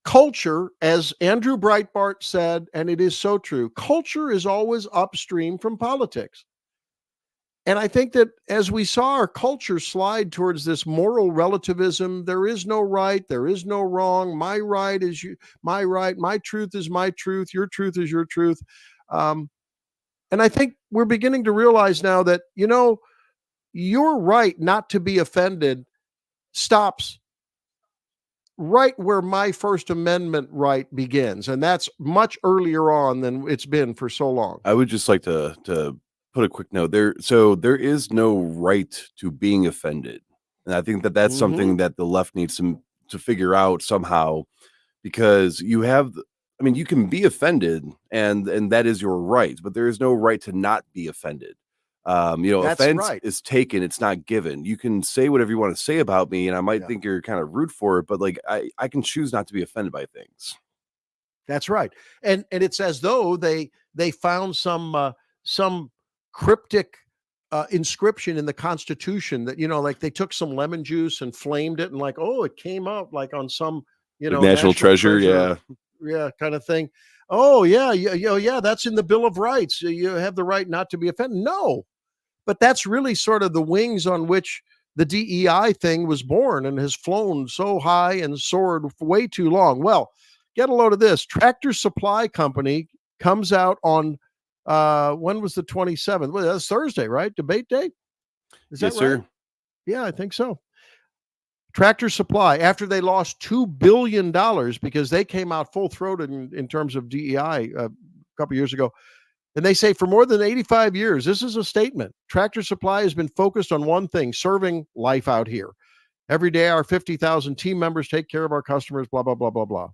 culture, as Andrew Breitbart said, and it is so true, culture is always upstream from politics. And I think that as we saw our culture slide towards this moral relativism, there is no right, there is no wrong. My right is my right. My truth is my truth. Your truth is your truth. And I think we're beginning to realize now that, your right not to be offended stops right where my First Amendment right begins. And that's much earlier on than it's been for so long. I would just like to put a quick note there. So there is no right to being offended. And I think that that's something that the left needs to figure out somehow, because you can be offended and that is your right, but there is no right to not be offended. That's offense right. is taken, it's not given. You can say whatever you want to say about me, and I might think you're kind of rude for it, but like I can choose not to be offended by things. That's right. And it's as though they found some cryptic inscription in the Constitution that, like they took some lemon juice and flamed it and like, oh, it came out like on some, Like national treasure, yeah, kind of thing. Oh yeah, that's in the Bill of Rights. You have the right not to be offended. No, but that's really sort of the wings on which the DEI thing was born and has flown so high and soared for way too long. Well, get a load of this. Tractor Supply Company comes out on when was the 27th? Well, that's Thursday, right? Debate day? Is that Yes, right? sir. Yeah, I think so. Tractor Supply, after they lost $2 billion because they came out full-throated in terms of DEI a couple years ago. And they say for more than 85 years, this is a statement. Tractor Supply has been focused on one thing, serving life out here. Every day, our 50,000 team members take care of our customers, blah, blah, blah, blah, blah.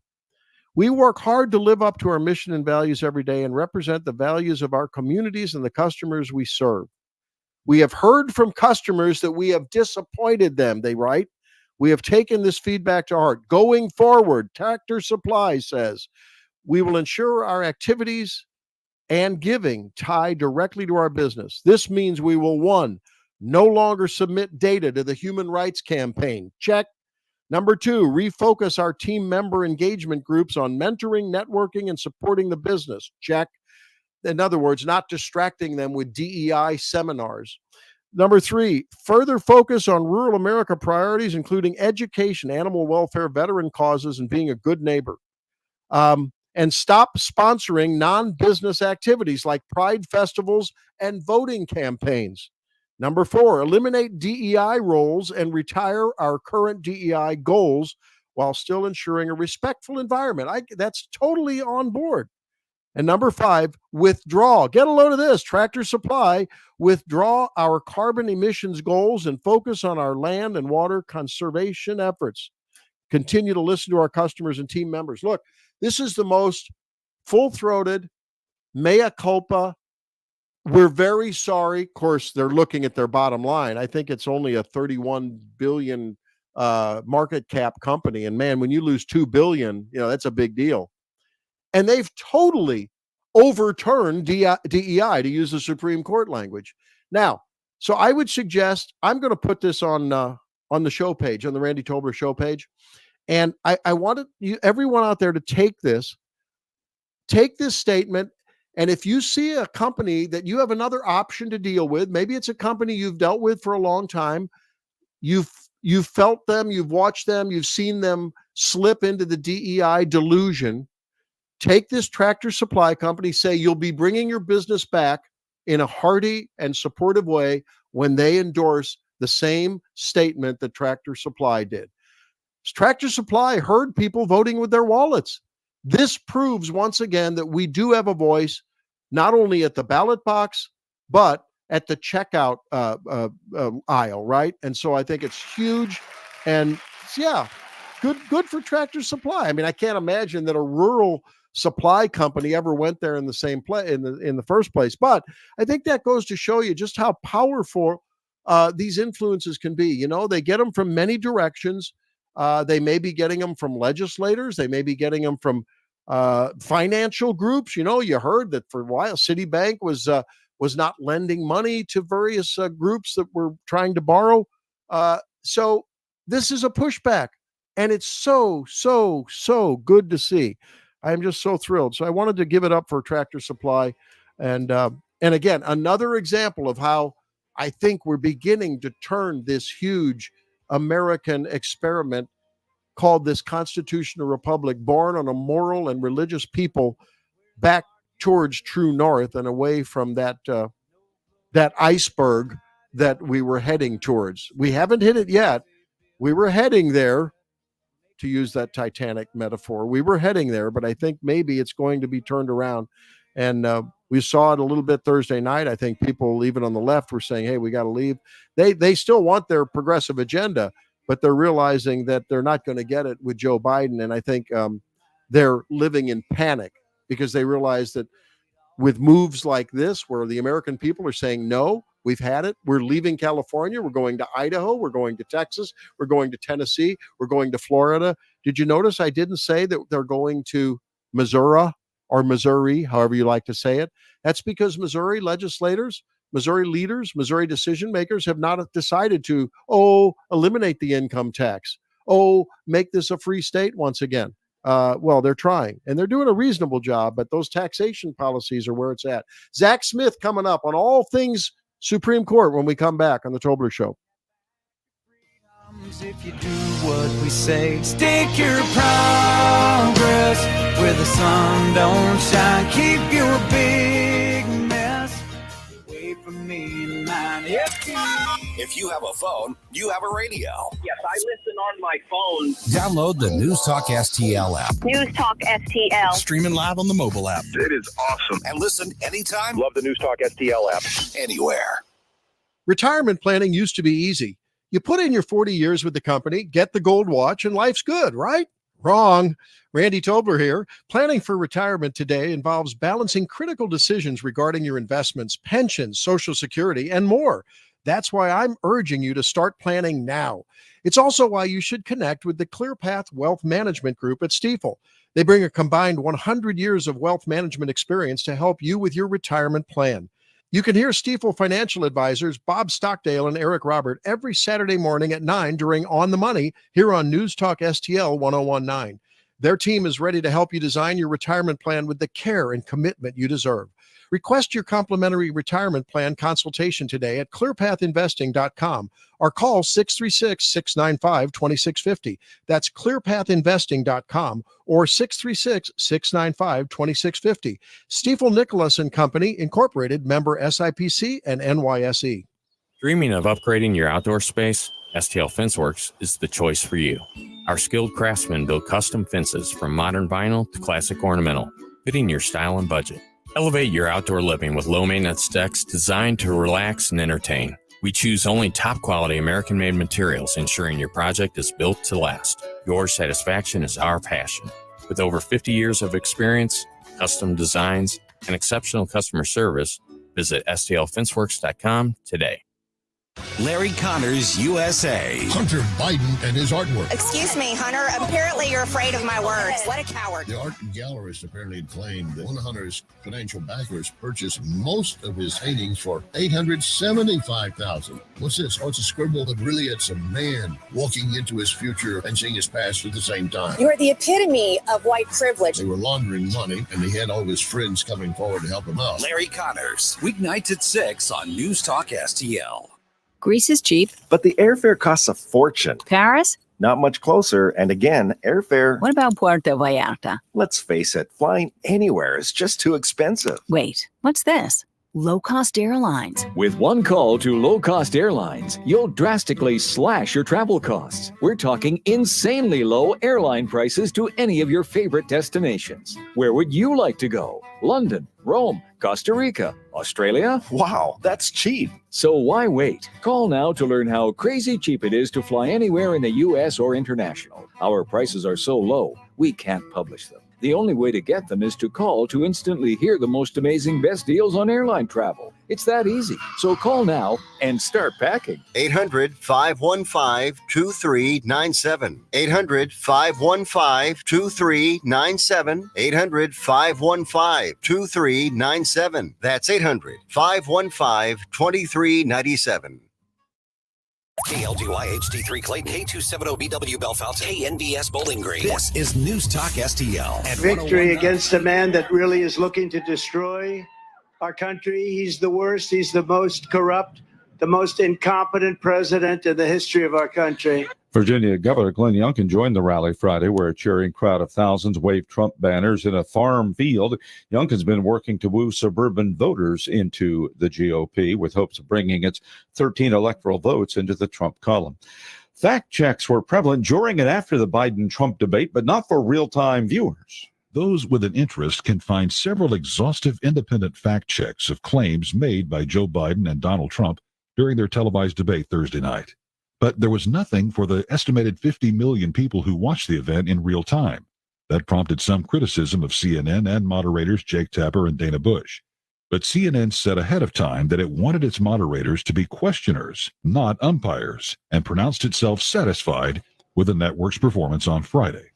We work hard to live up to our mission and values every day and represent the values of our communities and the customers we serve. We have heard from customers that we have disappointed them, they write. We have taken this feedback to heart. Going forward, Tractor Supply says, we will ensure our activities and giving tie directly to our business. This means we will, 1, no longer submit data to the Human Rights Campaign. Check. Number 2, refocus our team member engagement groups on mentoring, networking, and supporting the business. Check. In other words, not distracting them with DEI seminars. Number 3, further focus on rural America priorities, including education, animal welfare, veteran causes, and being a good neighbor. And stop sponsoring non-business activities like pride festivals and voting campaigns. Number 4, eliminate DEI roles and retire our current DEI goals while still ensuring a respectful environment. That's totally on board. And number 5, withdraw. Get a load of this. Tractor Supply, withdraw our carbon emissions goals and focus on our land and water conservation efforts. Continue to listen to our customers and team members. Look, this is the most full-throated mea culpa. We're very sorry. Of course, they're looking at their bottom line. I think it's only a 31 billion market cap company. And man, when you lose 2 billion, that's a big deal. And they've totally overturned DEI, to use the Supreme Court language. Now, so I would suggest, I'm going to put this on the show page, on the Randy Tobler show page. And I wanted everyone out there to take this statement. And if you see a company that you have another option to deal with, maybe it's a company you've dealt with for a long time, you've felt them, you've watched them, you've seen them slip into the DEI delusion. Take this Tractor Supply Company, say you'll be bringing your business back in a hearty and supportive way when they endorse the same statement that Tractor Supply did. Tractor Supply heard people voting with their wallets. This proves once again that we do have a voice, not only at the ballot box, but at the checkout aisle, right? And so I think it's huge. And yeah, good for Tractor Supply. I mean, I can't imagine that a rural supply company ever went there in the same place in the first place. But I think that goes to show you just how powerful these influences can be. You know, they get them from many directions. They may be getting them from legislators. They may be getting them from financial groups. You know, you heard that for a while Citibank was not lending money to various groups that were trying to borrow. So this is a pushback, and it's so good to see. I'm just so thrilled. So I wanted to give it up for Tractor Supply, and again, another example of how I think we're beginning to turn this huge American experiment called this constitutional republic, born on a moral and religious people, back towards true north and away from that iceberg that we were heading towards. We haven't hit it yet. We were heading there, to use that Titanic metaphor. We were heading there, but I think maybe it's going to be turned around. And we saw it a little bit Thursday night. I think people, even on the left, were saying, hey, we got to leave. They still want their progressive agenda, but they're realizing that they're not going to get it with Joe Biden. And I think they're living in panic because they realize that with moves like this, where the American people are saying, no, we've had it. We're leaving California. We're going to Idaho. We're going to Texas. We're going to Tennessee. We're going to Florida. Did you notice I didn't say that they're going to Missouri or Missouri, however you like to say it? That's because Missouri legislators, Missouri leaders, Missouri decision makers have not decided to, eliminate the income tax. Make this a free state once again. Well, they're trying, and they're doing a reasonable job, but those taxation policies are where it's at. Zack Smith coming up on all things Supreme Court when we come back on the Tobler Show. If you do what we say, stick your progress where the sun don't shine. Keep your big mess away from me and mine. If you have a phone, you have a radio. Yes, I listen on my phone. Download the News Talk STL app. News Talk STL. Streaming live on the mobile app. It is awesome. And listen anytime. Love the News Talk STL app. Anywhere. Retirement planning used to be easy. You put in your 40 years with the company, get the gold watch, and life's good, right? Wrong. Randy Tobler here. Planning for retirement today involves balancing critical decisions regarding your investments, pensions, Social Security, and more. That's why I'm urging you to start planning now. It's also why you should connect with the ClearPath Wealth Management Group at Stifel. They bring a combined 100 years of wealth management experience to help you with your retirement plan. You can hear Stifel financial advisors Bob Stockdale and Eric Robert every Saturday morning at 9 during On the Money here on News Talk STL 1019. Their team is ready to help you design your retirement plan with the care and commitment you deserve. Request your complimentary retirement plan consultation today at clearpathinvesting.com or call 636-695-2650. That's clearpathinvesting.com or 636-695-2650. Stifel Nicholas and Company, Incorporated, member SIPC and NYSE. Dreaming of upgrading your outdoor space? STL Fenceworks is the choice for you. Our skilled craftsmen build custom fences from modern vinyl to classic ornamental, fitting your style and budget. Elevate your outdoor living with low-maintenance decks designed to relax and entertain. We choose only top-quality American-made materials, ensuring your project is built to last. Your satisfaction is our passion. With over 50 years of experience, custom designs, and exceptional customer service, visit stlfenceworks.com today. Larry Connors, USA. Hunter Biden and his artwork. Excuse me, Hunter. Apparently you're afraid of my words. What a coward. The art gallerist apparently claimed that one of Hunter's financial backers purchased most of his paintings for $875,000. What's this? Oh, it's a scribble, but really it's a man walking into his future and seeing his past at the same time. You're the epitome of white privilege. They were laundering money, and he had all of his friends coming forward to help him out. Larry Connors, weeknights at 6 on News Talk STL. Greece is cheap. But the airfare costs a fortune. Paris? Not much closer. And again, airfare... What about Puerto Vallarta? Let's face it, flying anywhere is just too expensive. Wait, what's this? Low-cost airlines. With one call to low-cost airlines, you'll drastically slash your travel costs. We're talking insanely low airline prices to any of your favorite destinations. Where would you like to go? London, Rome, Costa Rica, Australia? Wow, that's cheap. So why wait? Call now to learn how crazy cheap it is to fly anywhere in the U.S. or international. Our prices are so low, we can't publish them. The only way to get them is to call to instantly hear the most amazing best deals on airline travel. It's that easy. So call now and start packing. 800-515-2397. 800-515-2397. 800-515-2397. That's 800-515-2397. KLGY HD3 Clayton, K270BW Belfast, KNBS Bowling Green. This is News Talk STL. At Victory 101.9. against a man that really is looking to destroy our country. He's the worst. He's the most corrupt, the most incompetent president in the history of our country. Virginia Governor Glenn Youngkin joined the rally Friday, where a cheering crowd of thousands waved Trump banners in a farm field. Youngkin's been working to woo suburban voters into the GOP with hopes of bringing its 13 electoral votes into the Trump column. Fact checks were prevalent during and after the Biden-Trump debate, but not for real-time viewers. Those with an interest can find several exhaustive independent fact checks of claims made by Joe Biden and Donald Trump during their televised debate Thursday night. But there was nothing for the estimated 50 million people who watched the event in real time. That prompted some criticism of CNN and moderators Jake Tapper and Dana Bush. But CNN said ahead of time that it wanted its moderators to be questioners, not umpires, and pronounced itself satisfied with the network's performance on Friday.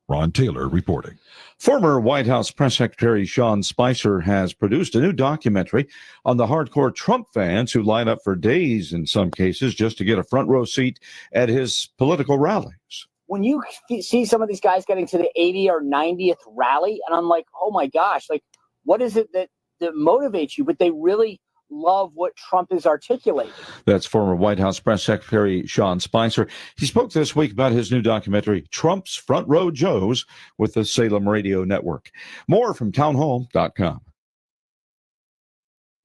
Ron Taylor reporting. Former White House Press Secretary Sean Spicer has produced a new documentary on the hardcore Trump fans who line up for days in some cases just to get a front row seat at his political rallies. When you see some of these guys getting to the 80th or 90th rally, and I'm like, oh my gosh, like, what is it that motivates you? But they really love what Trump is articulating. That's former White House Press Secretary Sean Spicer. He spoke this week about his new documentary, Trump's Front Row Joes, with the Salem Radio Network. More from townhall.com.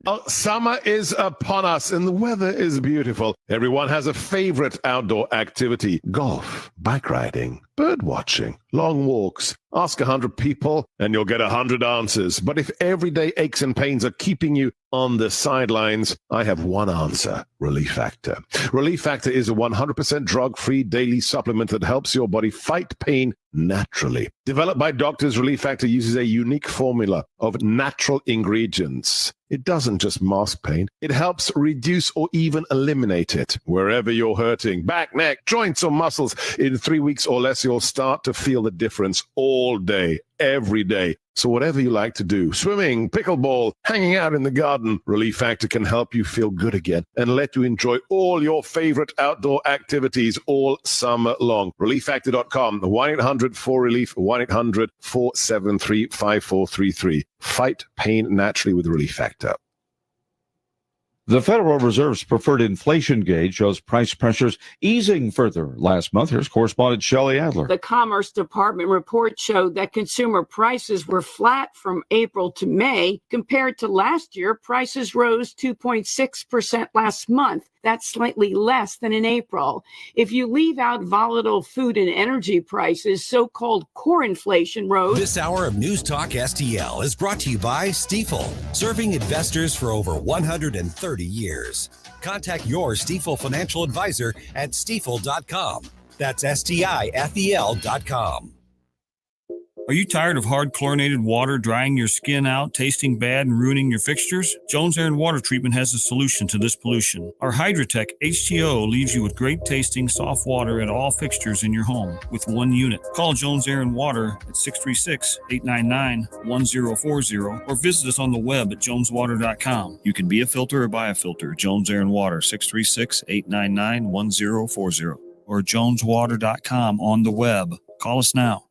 Oh, summer is upon us and the weather is beautiful. Everyone has a favorite outdoor activity: golf, bike riding, bird watching, long walks. Ask 100 people and you'll get 100 answers. But if everyday aches and pains are keeping you on the sidelines, I have one answer: Relief Factor. Relief Factor is a 100% drug-free daily supplement that helps your body fight pain naturally. Developed by doctors, Relief Factor uses a unique formula of natural ingredients. It doesn't just mask pain. It helps reduce or even eliminate it. Wherever you're hurting, back, neck, joints, or muscles, in 3 weeks or less, you'll start to feel the difference all day, every day. So whatever you like to do, swimming, pickleball, hanging out in the garden, Relief Factor can help you feel good again and let you enjoy all your favorite outdoor activities all summer long. ReliefFactor.com, 1-800-4RELIEF, 1-800-473-5433. Fight pain naturally with Relief Factor. The Federal Reserve's preferred inflation gauge shows price pressures easing further last month. Here's correspondent Shelley Adler. The Commerce Department report showed that consumer prices were flat from April to May. Compared to last year, prices rose 2.6% last month. That's slightly less than in April. If you leave out volatile food and energy prices, so-called core inflation rose. This hour of News Talk STL is brought to you by Stifel, serving investors for over 130 years. Contact your Stifel financial advisor at stifel.com. That's STIFEL.com. Are you tired of hard chlorinated water drying your skin out, tasting bad, and ruining your fixtures? Jones Air and Water Treatment has a solution to this pollution. Our Hydratech H2O leaves you with great tasting soft water at all fixtures in your home with one unit. Call Jones Air and Water at 636-899-1040 or visit us on the web at joneswater.com. You can be a filter or buy a filter. Jones Air and Water, 636-899-1040 or joneswater.com on the web. Call us now.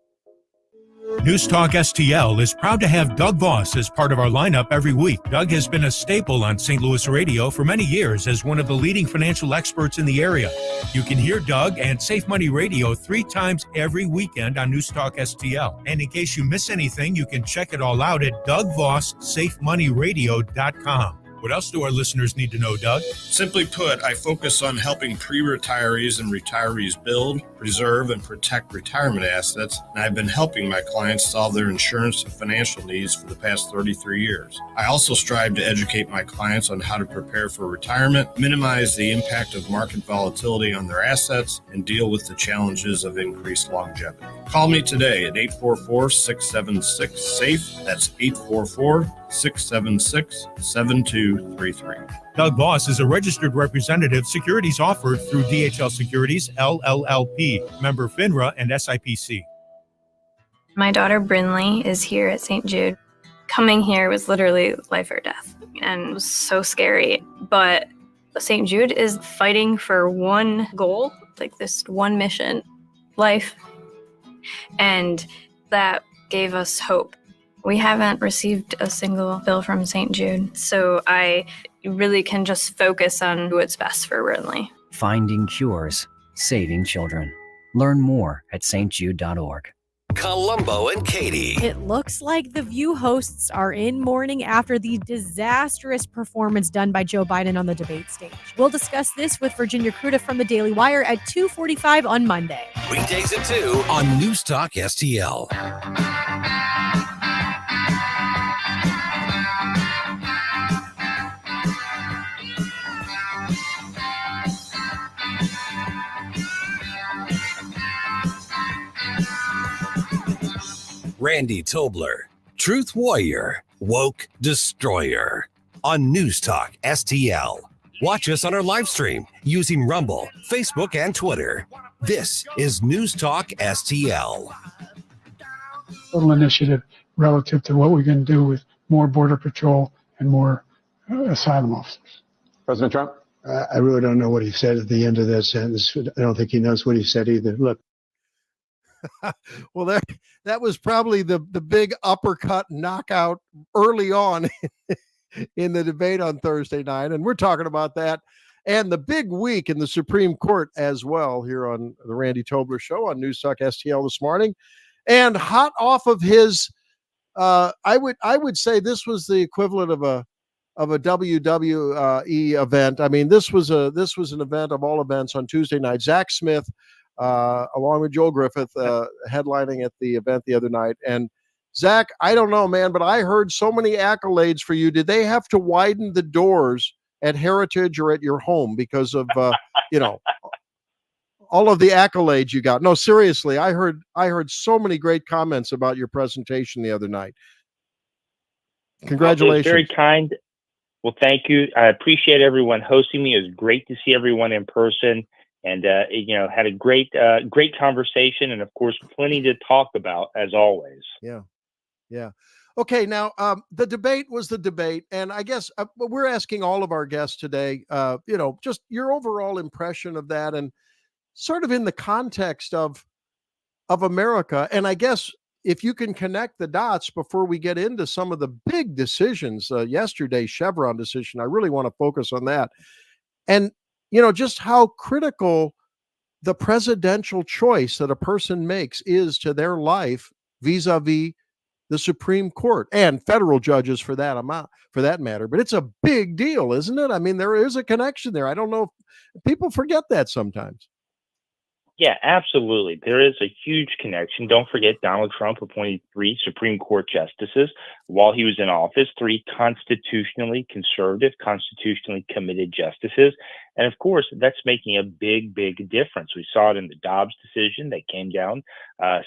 News Talk STL is proud to have Doug Voss as part of our lineup every week. Doug has been a staple on St. Louis radio for many years as one of the leading financial experts in the area. You can hear Doug and Safe Money Radio 3 times every weekend on News Talk STL. And in case you miss anything, you can check it all out at DougVossSafeMoneyRadio.com. What else do our listeners need to know, Doug? Simply put, I focus on helping pre-retirees and retirees build, preserve, and protect retirement assets, and I've been helping my clients solve their insurance and financial needs for the past 33 years. I also strive to educate my clients on how to prepare for retirement, minimize the impact of market volatility on their assets, and deal with the challenges of increased longevity. Call me today at 844-676-SAFE. That's 844 888-676-7233. Doug Voss is a registered representative. Securities offered through DHL Securities, LLLP, member FINRA and SIPC. My daughter Brinley is here at St. Jude. Coming here was literally life or death, and it was so scary. But St. Jude is fighting for one goal, like this one mission, life. And that gave us hope. We haven't received a single bill from St. Jude, so I really can just focus on what's best for Brinley. Finding cures, saving children. Learn more at stjude.org. Columbo and Katie. It looks like the View hosts are in mourning after the disastrous performance done by Joe Biden on the debate stage. We'll discuss this with Virginia Kruta from the Daily Wire at 2:45 on Monday. Weekdays at 2 on News Talk STL. Randy Tobler, Truth Warrior, Woke Destroyer on News Talk STL. Watch us on our live stream using Rumble, Facebook, and Twitter. This is News Talk STL. Total initiative relative to what we're going to do with more Border Patrol and more asylum officers. President Trump? I really don't know what he said at the end of that sentence. I don't think he knows what he said either. Look. Well, that was probably the big uppercut knockout early on in the debate on Thursday night. And we're talking about that and the big week in the Supreme Court as well here on the Randy Tobler Show on News Talk STL this morning. And hot off of his, I would say this was the equivalent of a WWE event. I mean, this was an event of all events on Tuesday night. Zack Smith, along with Joel Griffith, headlining at the event the other night. And Zach, I don't know, man, but I heard so many accolades for you. Did they have to widen the doors at Heritage or at your home because of, all of the accolades you got? No, seriously, I heard so many great comments about your presentation the other night. Congratulations. Very kind. Well, thank you. I appreciate everyone hosting me. It was great to see everyone in person. And, had a great conversation and, of course, plenty to talk about, as always. Yeah. Okay, now, the debate was the debate. And I guess we're asking all of our guests today, just your overall impression of that and sort of in the context of America. And I guess if you can connect the dots before we get into some of the big decisions, yesterday's Chevron decision, I really want to focus on that. And just how critical the presidential choice that a person makes is to their life vis-a-vis the Supreme Court and federal judges for that matter. But it's a big deal, isn't it? I mean, there is a connection there. I don't know if people forget that sometimes. Yeah, absolutely. There is a huge connection. Don't forget, Donald Trump appointed 3 Supreme Court justices while he was in office, 3 constitutionally conservative, constitutionally committed justices. And of course, that's making a big, big difference. We saw it in the Dobbs decision that came down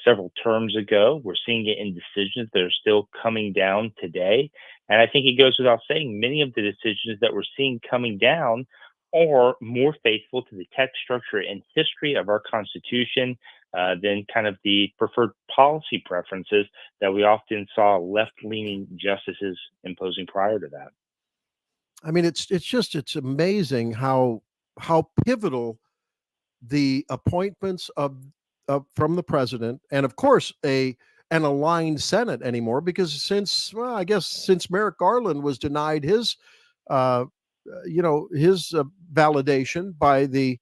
several terms ago. We're seeing it in decisions that are still coming down today. And I think it goes without saying, many of the decisions that we're seeing coming down are more faithful to the text, structure, and history of our Constitution than kind of the preferred policy preferences that we often saw left-leaning justices imposing prior to that. I mean, it's amazing how pivotal the appointments from the president and, of course, an aligned Senate anymore, because since Merrick Garland was denied his validation by the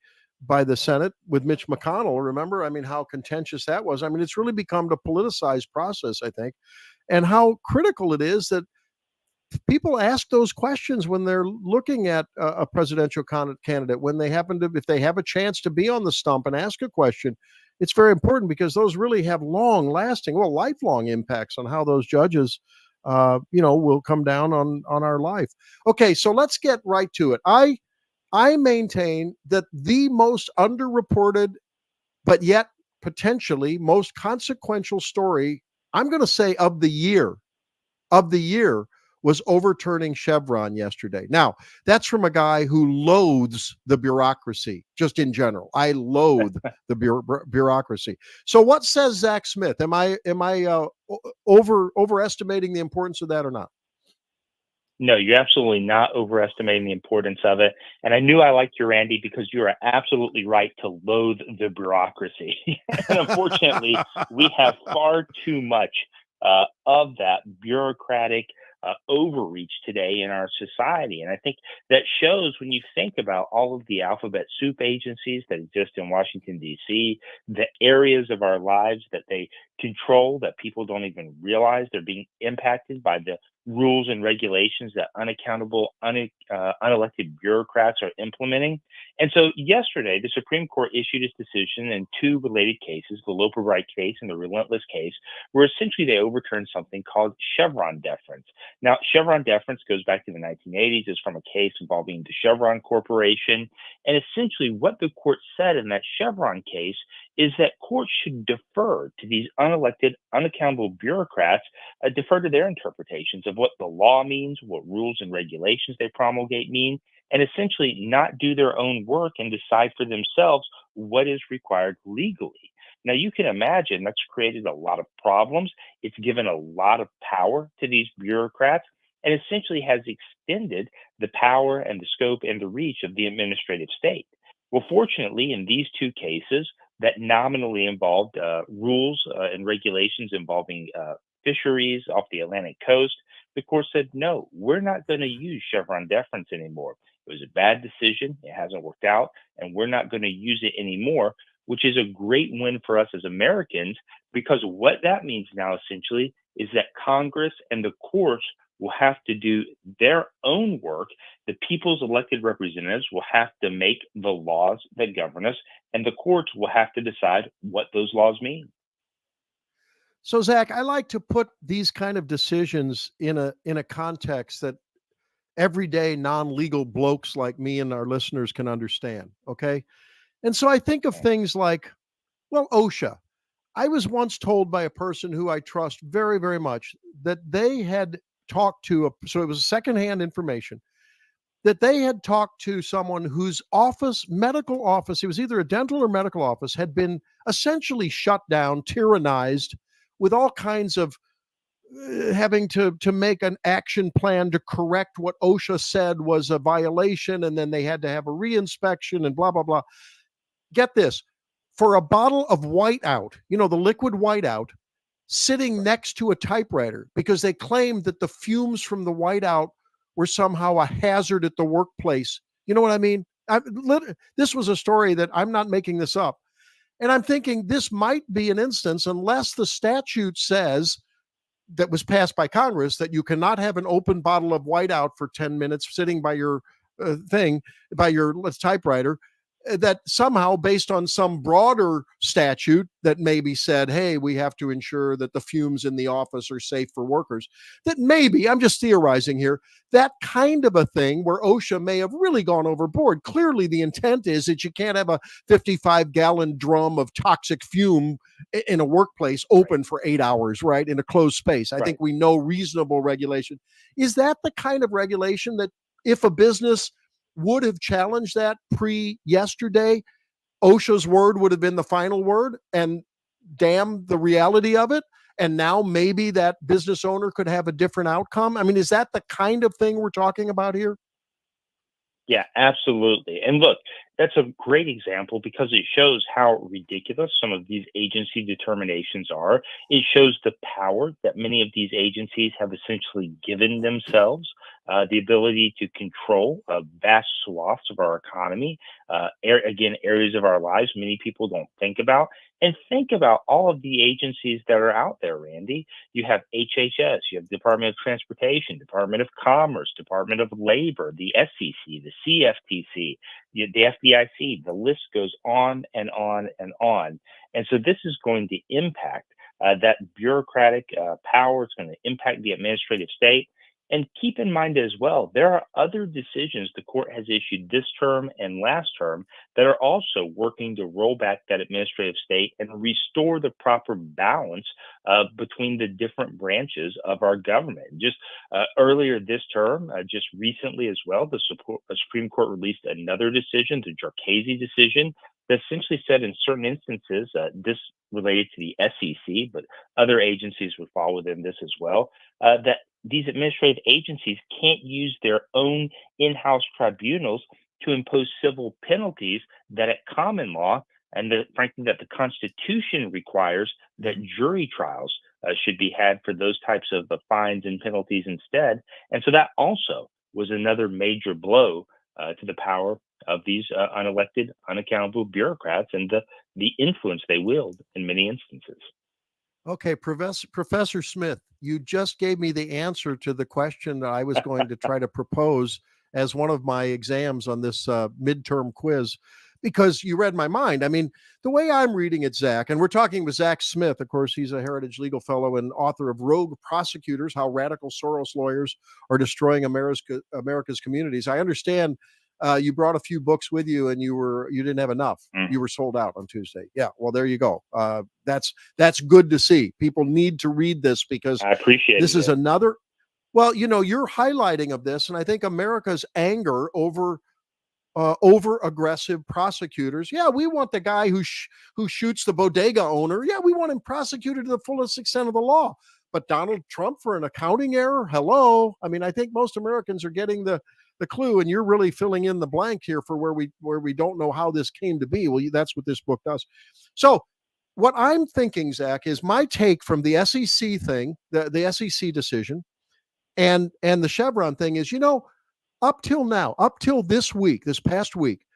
Senate with Mitch McConnell. Remember, I mean, how contentious that was. I mean, it's really become a politicized process, I think, and how critical it is that people ask those questions when they're looking at a presidential candidate, when if they have a chance to be on the stump and ask a question. It's very important because those really have lifelong impacts on how those judges will come down on our life. Okay, so let's get right to it. I maintain that the most underreported, but yet potentially most consequential story, I'm going to say of the year, was overturning Chevron yesterday. Now, that's from a guy who loathes the bureaucracy, just in general. I loathe the bureaucracy. So, what says Zack Smith? Am I overestimating the importance of that or not? No, you're absolutely not overestimating the importance of it. And I knew I liked you, Randy, because you are absolutely right to loathe the bureaucracy. And unfortunately, we have far too much of that bureaucratic overreach today in our society. And I think that shows when you think about all of the alphabet soup agencies that exist in Washington, D.C., the areas of our lives that they control that people don't even realize they're being impacted by the rules and regulations that unaccountable, unelected bureaucrats are implementing. And so yesterday, the Supreme Court issued its decision in two related cases, the Loper Bright case and the Relentless case, where essentially they overturned something called Chevron deference. Now, Chevron deference goes back to the 1980s. It's from a case involving the Chevron Corporation. And essentially what the court said in that Chevron case is that courts should defer to these unelected, unaccountable bureaucrats, defer to their interpretations of what the law means, what rules and regulations they promulgate mean, and essentially not do their own work and decide for themselves what is required legally. Now, you can imagine that's created a lot of problems. It's given a lot of power to these bureaucrats and essentially has extended the power and the scope and the reach of the administrative state. Well, fortunately, in these two cases that nominally involved rules and regulations involving fisheries off the Atlantic coast, the court said, no, we're not going to use Chevron deference anymore. It was a bad decision. It hasn't worked out, and we're not going to use it anymore, which is a great win for us as Americans, because what that means now essentially is that Congress and the courts will have to do their own work. The people's elected representatives will have to make the laws that govern us, and the courts will have to decide what those laws mean. So, Zach, I like to put these kind of decisions in a context that everyday non-legal blokes like me and our listeners can understand. Okay. And so I think of things like, well, OSHA. I was once told by a person who I trust very, very much that they had talked to, so it was secondhand information, that they had talked to someone whose medical office, it was either a dental or medical office, had been essentially shut down, tyrannized with all kinds of having to make an action plan to correct what OSHA said was a violation, and then they had to have a reinspection and blah, blah, blah. Get this, for a bottle of whiteout, the liquid whiteout, sitting next to a typewriter, because they claimed that the fumes from the whiteout were somehow a hazard at the workplace. You know what I mean? This was a story that I'm not making this up. And I'm thinking this might be an instance, unless the statute says that was passed by Congress that you cannot have an open bottle of whiteout for 10 minutes sitting by your typewriter, that somehow based on some broader statute that maybe said, hey, we have to ensure that the fumes in the office are safe for workers, that maybe, I'm just theorizing here, that kind of a thing where OSHA may have really gone overboard. Clearly the intent is that you can't have a 55-gallon drum of toxic fume in a workplace open for 8 hours, right, in a closed space. I think we know reasonable regulation. Is that the kind of regulation that if a business would have challenged that yesterday, OSHA's word would have been the final word, and damn the reality of it, and now maybe that business owner could have a different outcome? I mean, is that the kind of thing we're talking about here? Yeah, absolutely. And look, that's a great example because it shows how ridiculous some of these agency determinations are. It shows the power that many of these agencies have essentially given themselves, the ability to control vast swaths of our economy, areas of our lives many people don't think about. And think about all of the agencies that are out there, Randy. You have HHS, you have Department of Transportation, Department of Commerce, Department of Labor, the SEC, the CFTC, the FDIC. The list goes on and on and on. And so this is going to impact that bureaucratic power. It's going to impact the administrative state. And keep in mind as well, there are other decisions the court has issued this term and last term that are also working to roll back that administrative state and restore the proper balance between the different branches of our government. Just earlier this term, just recently as well, the Supreme Court released another decision, the Jarchese decision, that essentially said in certain instances, this related to the SEC, but other agencies would fall within this as well, that these administrative agencies can't use their own in-house tribunals to impose civil penalties that at common law and frankly that the Constitution requires that jury trials should be had for those types of fines and penalties instead. And so that also was another major blow to the power of these unelected, unaccountable bureaucrats and the influence they wield in many instances. Okay, Professor Smith, you just gave me the answer to the question that I was going to try to propose as one of my exams on this midterm quiz, because you read my mind. I mean, the way I'm reading it, Zach, and we're talking with Zack Smith, of course, he's a Heritage Legal Fellow and author of Rogue Prosecutors, How Radical Soros Lawyers Are Destroying America's Communities. I understand you brought a few books with you and you didn't have enough. You were sold out on Tuesday. Yeah. Well, there you go. That's good to see. People need to read this because I appreciate this it. is another, well, you're highlighting of this. And I think America's anger over aggressive prosecutors. Yeah. We want the guy who shoots the bodega owner. Yeah. We want him prosecuted to the fullest extent of the law, but Donald Trump for an accounting error. Hello. I mean, I think most Americans are getting the clue, and you're really filling in the blank here for where we don't know how this came to be. Well, that's what this book does. So what I'm thinking, Zach, is my take from the SEC thing, the SEC decision, and the Chevron thing is, up till now, up till this past week,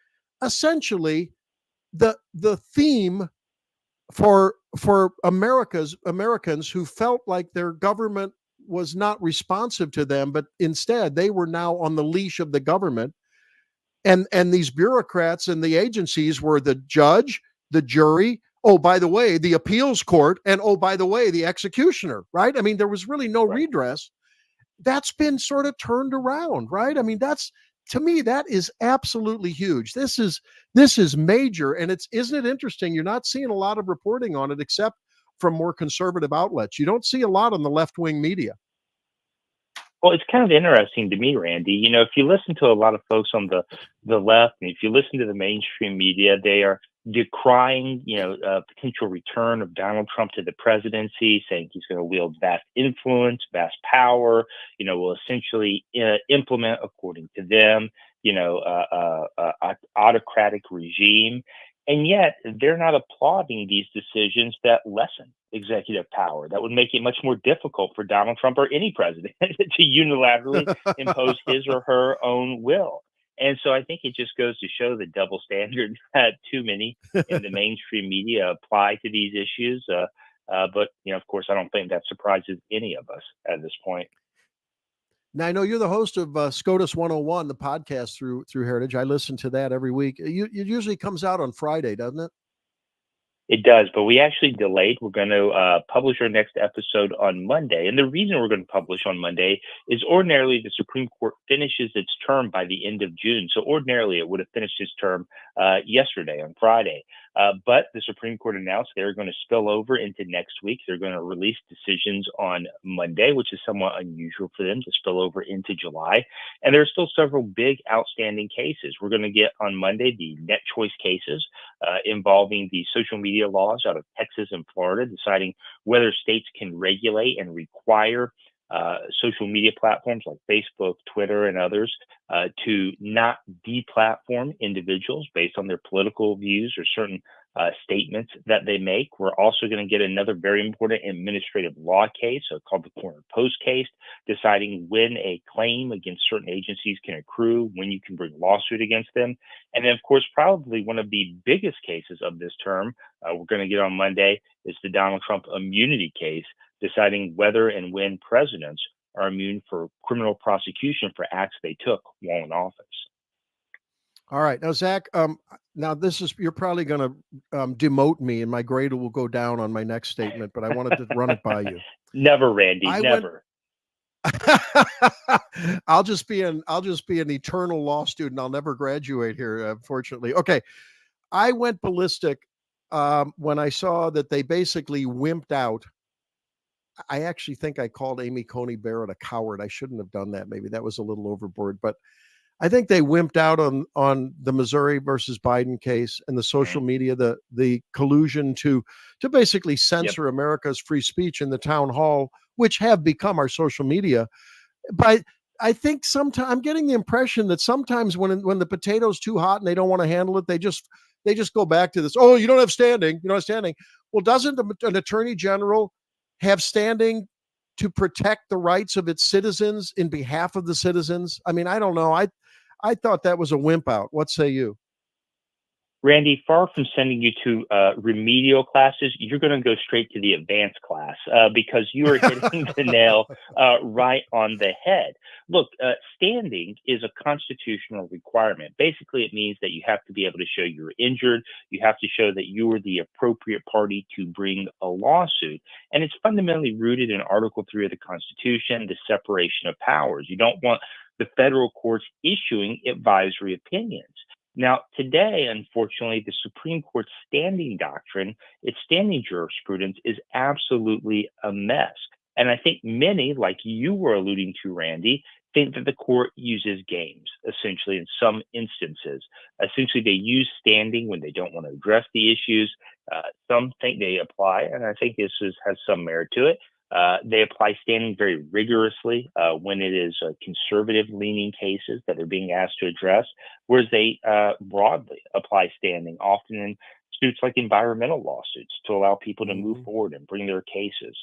essentially the theme for Americans who felt like their government was not responsive to them, but instead they were now on the leash of the government. And these bureaucrats and the agencies were the judge, the jury, oh, by the way, the appeals court, and oh, by the way, the executioner, right? I mean, there was really no redress. That's been sort of turned around, right? I mean, to me, that is absolutely huge. This is major. And isn't it interesting? You're not seeing a lot of reporting on it, except from more conservative outlets. You don't see a lot on the left-wing media. Well, it's kind of interesting to me, Randy. If you listen to a lot of folks on the left, and if you listen to the mainstream media, they are decrying, potential return of Donald Trump to the presidency, saying he's going to wield vast influence, vast power, will essentially implement, according to them, autocratic regime. And yet they're not applauding these decisions that lessen executive power, that would make it much more difficult for Donald Trump or any president to unilaterally impose his or her own will. And so I think it just goes to show the double standard that too many in the mainstream media apply to these issues. But, of course, I don't think that surprises any of us at this point. Now, I know you're the host of SCOTUS 101, the podcast through Heritage. I listen to that every week. It usually comes out on Friday, doesn't it? It does, but we actually delayed. We're going to publish our next episode on Monday. And the reason we're going to publish on Monday is ordinarily the Supreme Court finishes its term by the end of June. So ordinarily it would have finished its term yesterday on Friday. But the Supreme Court announced they're going to spill over into next week. They're going to release decisions on Monday, which is somewhat unusual for them to spill over into July. And there are still several big outstanding cases. We're going to get on Monday the net choice cases involving the social media laws out of Texas and Florida, deciding whether states can regulate and require social media platforms like Facebook, Twitter, and others to not deplatform individuals based on their political views or certain statements that they make. We're also going to get another very important administrative law case called the Corner Post case, deciding when a claim against certain agencies can accrue, when you can bring lawsuit against them. And then, of course, probably one of the biggest cases of this term we're going to get on Monday is the Donald Trump immunity case, deciding whether and when presidents are immune for criminal prosecution for acts they took while in office. All right. Now, Zach, now you're probably going to demote me and my grade will go down on my next statement, but I wanted to run it by you. Never, Randy, never. I'll just be an eternal law student. I'll never graduate here, unfortunately. Okay, I went ballistic when I saw that they basically wimped out. I actually think I called Amy Coney Barrett a coward. I shouldn't have done that. Maybe that was a little overboard, but I think they wimped out on the Missouri versus Biden case and the social media, the collusion to basically censor America's free speech in the town hall, which have become our social media. But I think sometimes I'm getting the impression that sometimes when the potato's too hot and they don't want to handle it, they just go back to this. Oh, you don't have standing. You don't have standing. Well, doesn't an attorney general have standing to protect the rights of its citizens in behalf of the citizens? I mean, I don't know. I thought that was a wimp out. What say you? Randy, far from sending you to remedial classes, you're going to go straight to the advanced class because you are hitting the nail right on the head. Look, standing is a constitutional requirement. Basically, it means that you have to be able to show you were injured. You have to show that you were the appropriate party to bring a lawsuit. And it's fundamentally rooted in Article 3 of the Constitution, the separation of powers. You don't want the federal courts issuing advisory opinions. Now, today, unfortunately, the Supreme Court's standing doctrine, its standing jurisprudence, is absolutely a mess. And I think many, like you were alluding to, Randy, think that the court uses games, essentially, in some instances. Essentially, they use standing when they don't want to address the issues. Some think they apply, and I think this has some merit to it. They apply standing very rigorously when it is conservative-leaning cases that are being asked to address, whereas they broadly apply standing, often in suits like environmental lawsuits, to allow people to move forward and bring their cases,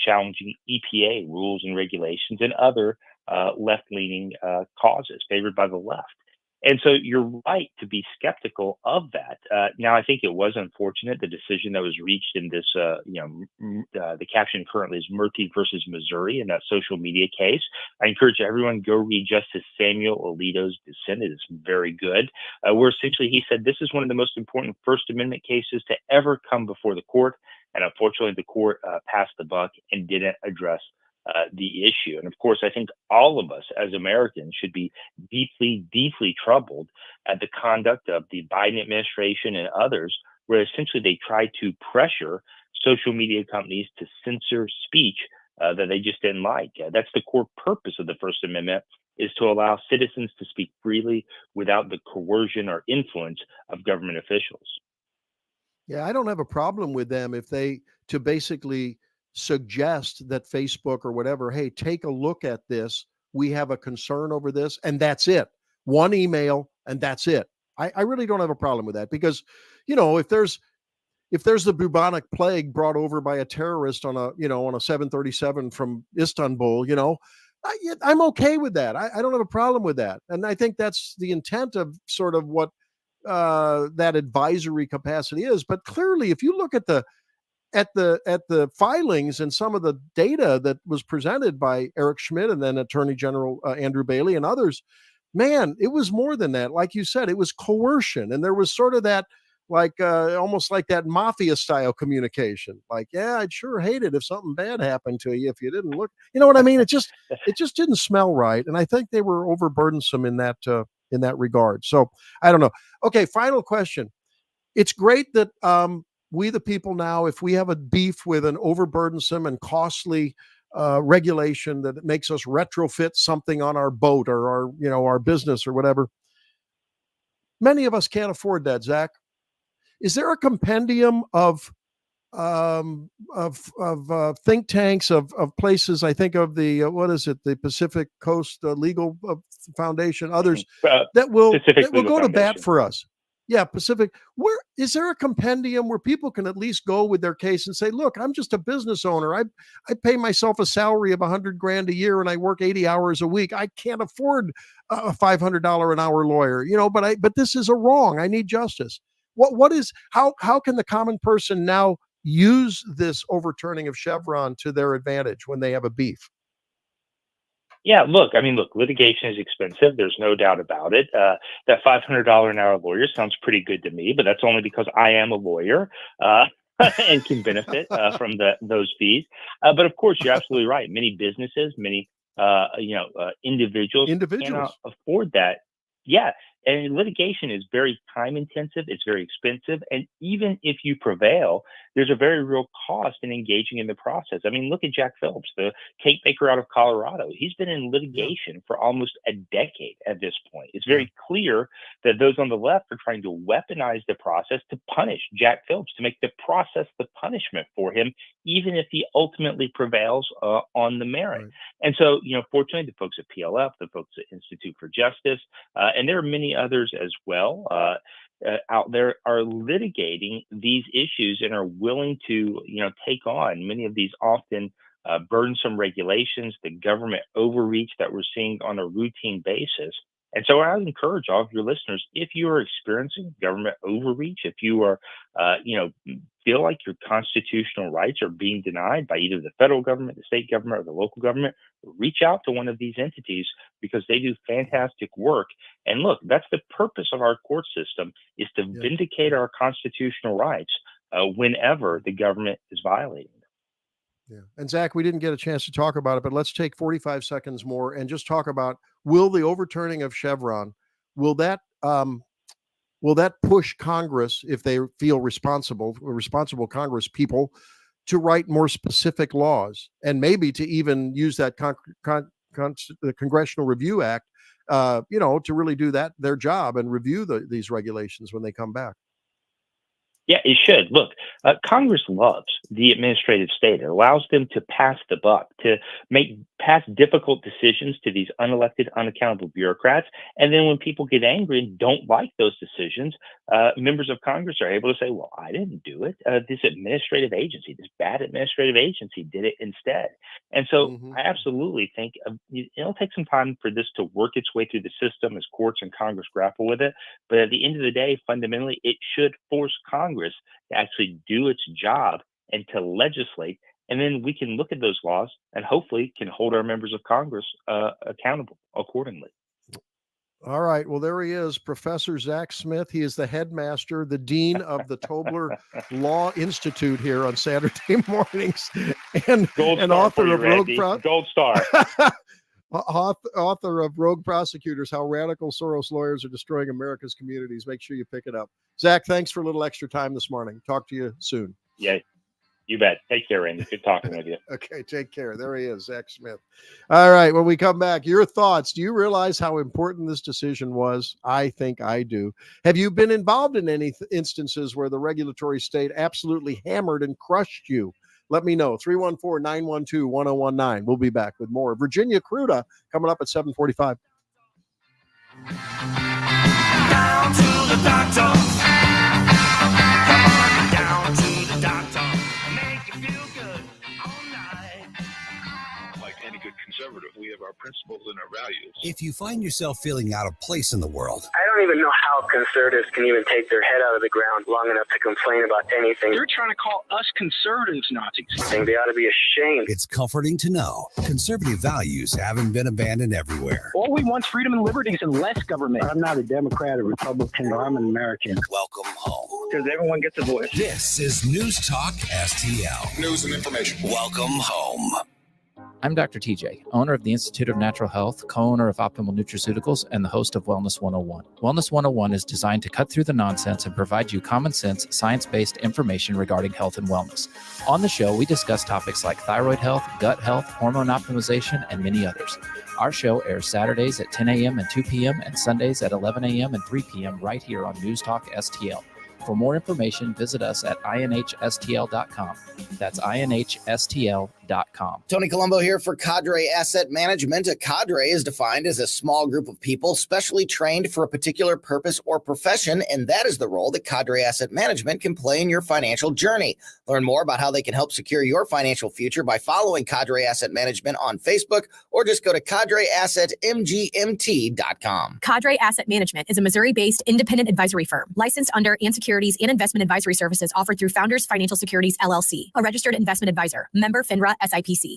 challenging EPA rules and regulations and other left-leaning causes favored by the left. And so you're right to be skeptical of that. Now, I think it was unfortunate, the decision that was reached in this, the caption currently is Murphy versus Missouri in that social media case. I encourage everyone to go read Justice Samuel Alito's dissent. It is very good, where essentially he said this is one of the most important First Amendment cases to ever come before the court. And unfortunately, the court passed the buck and didn't address the issue. And of course, I think all of us as Americans should be deeply, deeply troubled at the conduct of the Biden administration and others, where essentially they try to pressure social media companies to censor speech that they just didn't like. That's the core purpose of the First Amendment, is to allow citizens to speak freely without the coercion or influence of government officials. Yeah, I don't have a problem with them if they to basically suggest that Facebook or whatever, hey, take a look at this. We have a concern over this, and that's it. One email, and that's it. I really don't have a problem with that because, if there's the bubonic plague brought over by a terrorist on a 737 from Istanbul, I'm okay with that. I don't have a problem with that, and I think that's the intent of sort of what that advisory capacity is. But clearly, if you look at the filings and some of the data that was presented by Eric Schmidt and then Attorney General Andrew Bailey and others, man, it was more than that. Like you said, it was coercion. And there was sort of that, almost like that mafia style communication. Like, yeah, I'd sure hate it if something bad happened to you if you didn't look. You know what I mean? It just didn't smell right. And I think they were overburdensome in that regard. So I don't know. Okay, final question. It's great that we the people now, if we have a beef with an overburdensome and costly regulation that makes us retrofit something on our boat or our business or whatever, many of us can't afford that, Zach. Is there a compendium of think tanks of places? I think of the the Pacific Coast Legal Foundation, others that will go to bat for us. Yeah, Pacific. Where is there a compendium where people can at least go with their case and say, "Look, I'm just a business owner. I pay myself a salary of $100,000 a year, and I work 80 hours a week. I can't afford a $500 an hour lawyer, But this is a wrong. I need justice." How can the common person now use this overturning of Chevron to their advantage when they have a beef? Yeah, look, litigation is expensive. There's no doubt about it. That $500 an hour lawyer sounds pretty good to me, but that's only because I am a lawyer and can benefit from those fees. But of course, you're absolutely right. Many businesses, many Individuals cannot afford that. Yeah. And litigation is very time intensive. It's very expensive. And even if you prevail, there's a very real cost in engaging in the process. I mean, look at Jack Phillips, the cake baker out of Colorado. He's been in litigation for almost a decade at this point. It's very clear that those on the left are trying to weaponize the process to punish Jack Phillips, to make the process the punishment for him, even if he ultimately prevails on the merit. Right. And so, fortunately, the folks at PLF, the folks at Institute for Justice, and there are many others as well out there are litigating these issues and are willing to, take on many of these often burdensome regulations, the government overreach that we're seeing on a routine basis. And so I would encourage all of your listeners, if you are experiencing government overreach, if you are, feel like your constitutional rights are being denied by either the federal government, the state government, or the local government, reach out to one of these entities because they do fantastic work. And look, that's the purpose of our court system, is to vindicate our constitutional rights whenever the government is violating them. Yeah. And Zach, we didn't get a chance to talk about it, but let's take 45 seconds more and just talk about, will the overturning of Chevron, will that push Congress, if they feel responsible Congress people, to write more specific laws and maybe to even use that the Congressional Review Act, to really do their job and review these regulations when they come back? Yeah, it should. Look, Congress loves the administrative state. It allows them to pass the buck, to pass difficult decisions to these unelected, unaccountable bureaucrats. And then when people get angry and don't like those decisions, members of Congress are able to say, well, I didn't do it. This administrative agency, this bad administrative agency did it instead. And so I absolutely think it'll take some time for this to work its way through the system as courts and Congress grapple with it. But at the end of the day, fundamentally, it should force Congress to actually do its job and to legislate. And then we can look at those laws and hopefully can hold our members of Congress accountable accordingly. All right. Well, there he is, Professor Zack Smith. He is the headmaster, the dean of the Tobler Law Institute here on Saturday mornings, and author of Gold Star. Author of Rogue Prosecutors, How Radical Soros Lawyers Are Destroying America's Communities. Make sure you pick it up. Zach, thanks for a little extra time this morning. Talk to you soon. Yeah, you bet. Take care, Randy. Good talking with you. Okay, take care. There he is, Zack Smith. All right, when we come back, your thoughts. Do you realize how important this decision was? I think I do. Have you been involved in any instances where the regulatory state absolutely hammered and crushed you? Let me know. 314-912-1019. We'll be back with more. Virginia Kruta coming up at 7:45. Down to the doctor. Come on, down to the doctor. Make you feel good all night. Like any good conservative, we have our principles and our values. If you find yourself feeling out of place in the world, I don't even know how conservatives can even take their head out of the ground long enough to complain about anything. They're trying to call us conservatives Nazis. I think they ought to be ashamed. It's comforting to know conservative values haven't been abandoned everywhere. All we want is freedom and liberties and less government. I'm not a Democrat or Republican. I'm an American. Welcome home. Because everyone gets a voice. This is News Talk STL. News and information. Welcome home. I'm Dr. TJ, owner of the Institute of Natural Health, co-owner of Optimal Nutraceuticals, and the host of Wellness 101. Wellness 101 is designed to cut through the nonsense and provide you common sense, science-based information regarding health and wellness. On the show, we discuss topics like thyroid health, gut health, hormone optimization, and many others. Our show airs Saturdays at 10 a.m. and 2 p.m. and Sundays at 11 a.m. and 3 p.m. right here on News Talk STL. For more information, visit us at inhstl.com. That's inhstl.com. Tony Colombo here for Cadre Asset Management. A cadre is defined as a small group of people specially trained for a particular purpose or profession, and that is the role that Cadre Asset Management can play in your financial journey. Learn more about how they can help secure your financial future by following Cadre Asset Management on Facebook, or just go to cadreassetmgmt.com. Cadre Asset Management is a Missouri-based independent advisory firm licensed under and securities and investment advisory services offered through Founders Financial Securities, LLC, a registered investment advisor, member FINRA Cardinals.SIPC.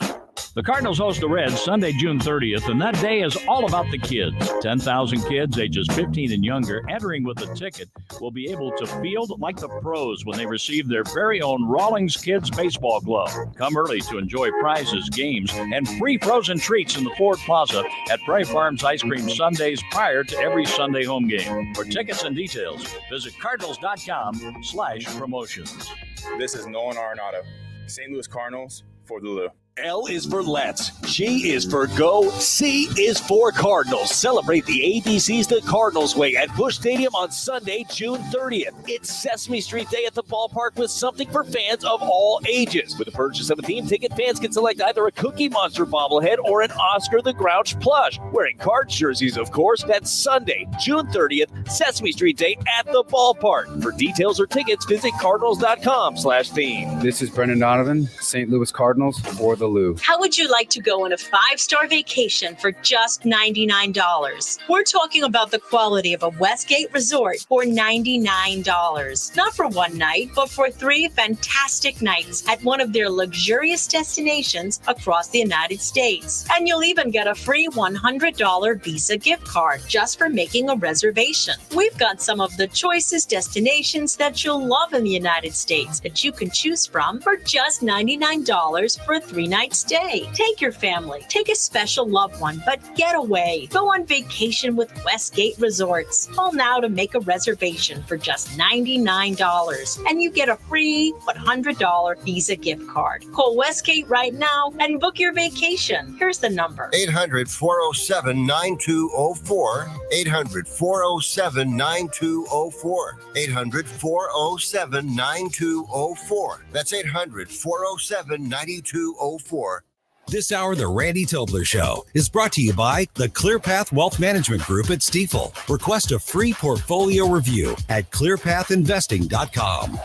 The Cardinals host the Reds Sunday, June 30th, and that day is all about the kids. 10,000 kids ages 15 and younger entering with a ticket will be able to field like the pros when they receive their very own Rawlings Kids baseball glove. Come early to enjoy prizes, games, and free frozen treats in the Ford Plaza at Prairie Farms Ice Cream Sundays prior to every Sunday home game. For tickets and details, visit cardinals.com/promotions. This is Nolan Arenado, St. Louis Cardinals for the Lou. L is for Let's, G is for Go, C is for Cardinals. Celebrate the ABCs the Cardinals way at Busch Stadium on Sunday, June 30th. It's Sesame Street Day at the ballpark with something for fans of all ages. With the purchase of a team ticket, fans can select either a Cookie Monster bobblehead or an Oscar the Grouch plush. Wearing Cards jerseys, of course. That's Sunday, June 30th, Sesame Street Day at the ballpark. For details or tickets, visit cardinals.com/theme. This is Brendan Donovan, St. Louis Cardinals for the Lou. How would you like to go on a 5-star vacation for just $99? We're talking about the quality of a Westgate resort for $99. Not for one night, but for 3 fantastic nights at one of their luxurious destinations across the United States. And you'll even get a free $100 Visa gift card just for making a reservation. We've got some of the choicest destinations that you'll love in the United States that you can choose from for just $99 for a 3-night stay. Take your family, take a special loved one, but get away. Go on vacation with Westgate Resorts. Call now to make a reservation for just $99, and you get a free $100 Visa gift card. Call Westgate right now and book your vacation. Here's the number: 800-407-9204. 800-407-9204. 800-407-9204. That's 800-407-9204. This hour, The Randy Tobler Show, is brought to you by the ClearPath Wealth Management Group at Stifel. Request a free portfolio review at clearpathinvesting.com.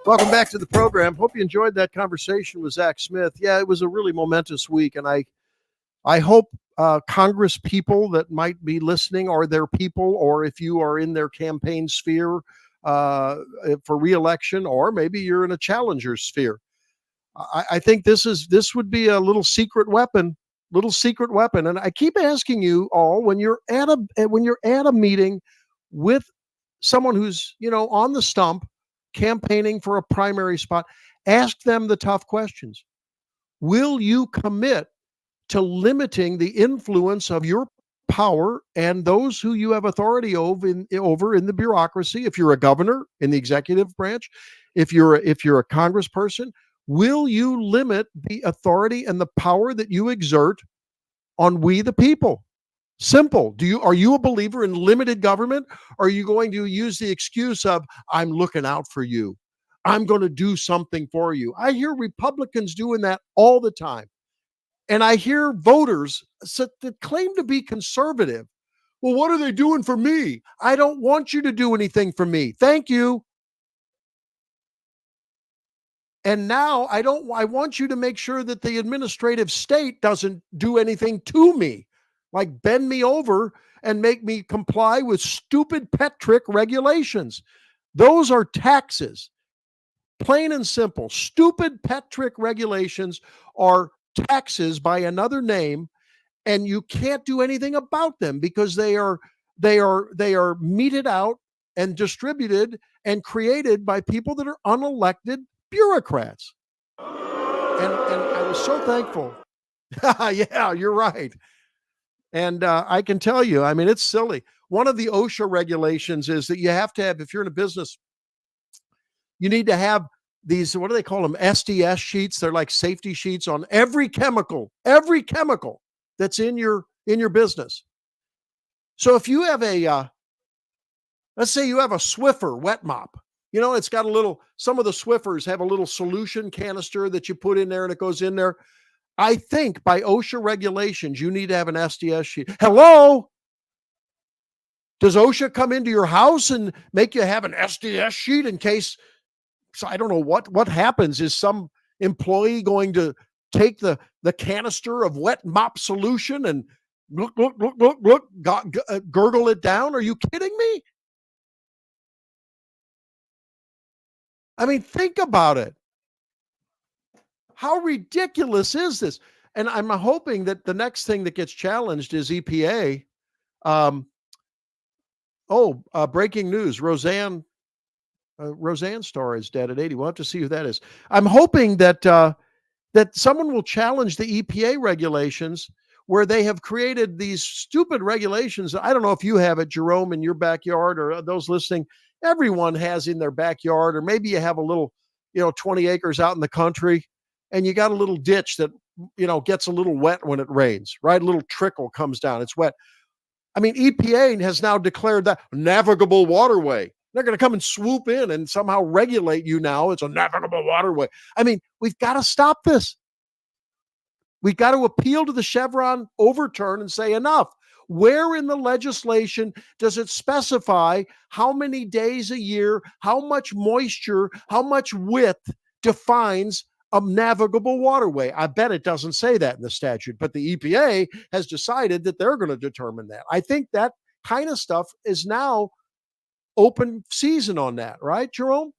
Welcome back to the program. Hope you enjoyed that conversation with Zack Smith. Yeah, it was a really momentous week, and I hope Congress people that might be listening, or their people, or if you are in their campaign sphere for re-election, or maybe you're in a challenger sphere, I think this would be a little secret weapon. And I keep asking you all, when you're at a meeting with someone who's on the stump, campaigning for a primary spot, ask them the tough questions. Will you commit to limiting the influence of your power and those who you have authority over in the bureaucracy? If you're a governor in the executive branch, if you're a congressperson, will you limit the authority and the power that you exert on we the people? Simple. Are you a believer in limited government? Or are you going to use the excuse of, I'm looking out for you, I'm going to do something for you? I hear Republicans doing that all the time. And I hear voters that claim to be conservative. Well, what are they doing for me? I don't want you to do anything for me. Thank you. And now I want you to make sure that the administrative state doesn't do anything to me, like bend me over and make me comply with stupid pet trick regulations. Those are taxes. Plain and simple. Stupid pet trick regulations are taxes by another name, and you can't do anything about them because they are meted out and distributed and created by people that are unelected bureaucrats. And I was so thankful. Yeah, you're right. And I can tell you, I mean, it's silly. One of the OSHA regulations is that you have to have, if you're in a business, you need to have these, what do they call them? SDS sheets. They're like safety sheets on every chemical that's in your business. So if you have let's say you have a Swiffer wet mop, it's got some of the Swiffers have a little solution canister that you put in there and it goes in there. I think by OSHA regulations, you need to have an SDS sheet. Hello? Does OSHA come into your house and make you have an SDS sheet in case? So I don't know what happens. Is some employee going to take the canister of wet mop solution and look, gurgle it down? Are you kidding me? I mean, think about it. How ridiculous is this? And I'm hoping that the next thing that gets challenged is EPA. Breaking news. Roseanne Starr is dead at 80. We'll have to see who that is. I'm hoping that that someone will challenge the EPA regulations where they have created these stupid regulations. I don't know if you have it, Jerome, in your backyard, or those listening. Everyone has in their backyard, or maybe you have a little, 20 acres out in the country, and you got a little ditch that, gets a little wet when it rains, right? A little trickle comes down. It's wet. I mean, EPA has now declared that navigable waterway. They're going to come and swoop in and somehow regulate you now. It's a navigable waterway. I mean, we've got to stop this. We've got to appeal to the Chevron overturn and say enough. Where in the legislation does it specify how many days a year, how much moisture, how much width defines a navigable waterway? I bet it doesn't say that in the statute, but the EPA has decided that they're going to determine that. I think that kind of stuff is now open season on that, right, Jerome?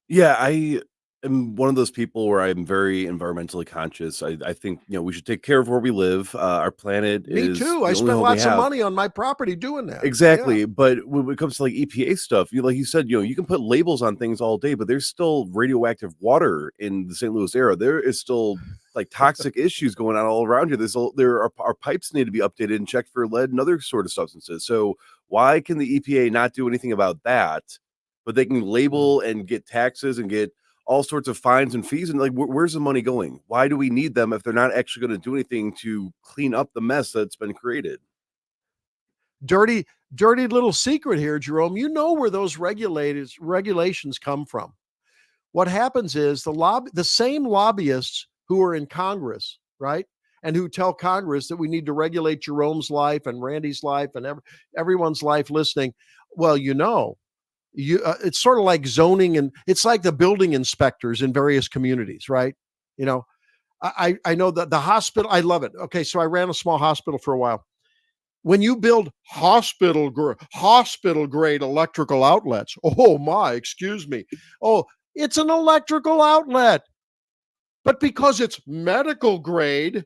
Yeah, I am one of those people where I'm very environmentally conscious. I think, we should take care of where we live. Our planet Me is too. the I only spent home we lots of have. money on my property doing that. Exactly. Yeah. But when it comes to like EPA stuff, like you said, you can put labels on things all day, but there's still radioactive water in the St. Louis area. There is still like toxic issues going on all around here. Our pipes need to be updated and checked for lead and other sort of substances. So why can the EPA not do anything about that? But they can label and get taxes and get all sorts of fines and fees. And like, where's the money going? Why do we need them if they're not actually going to do anything to clean up the mess that's been created? Dirty little secret here, Jerome. You know where those regulations come from. What happens is the same lobbyists who are in Congress, right? And who tell Congress that we need to regulate Jerome's life and Randy's life and everyone's life listening. Well, it's sort of like zoning, and it's like the building inspectors in various communities, right? I know that the hospital, I love it. Okay, so I ran a small hospital for a while. When you build hospital grade electrical outlets, excuse me. Oh, it's an electrical outlet. But because it's medical grade,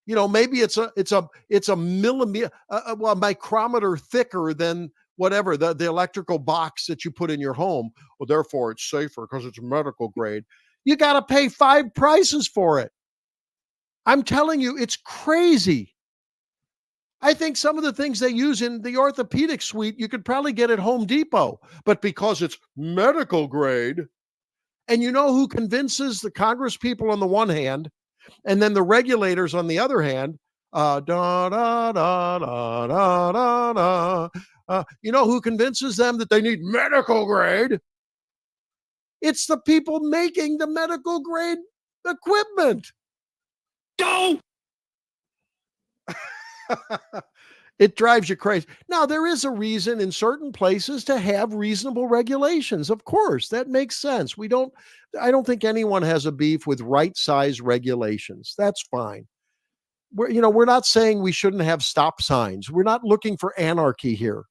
maybe it's a millimeter, a micrometer thicker than whatever the electrical box that you put in your home. Well, therefore it's safer because it's medical grade. You got to pay 5 prices for it. I'm telling you, it's crazy. I think some of the things they use in the orthopedic suite, you could probably get at Home Depot, but because it's medical grade, and you know who convinces the Congress people on the one hand, and then the regulators on the other hand, you know who convinces them that they need medical grade? It's the people making the medical grade equipment. Go! It drives you crazy. Now, there is a reason in certain places to have reasonable regulations. Of course, that makes sense. I don't think anyone has a beef with right size regulations. That's fine. We're not saying we shouldn't have stop signs. We're not looking for anarchy here.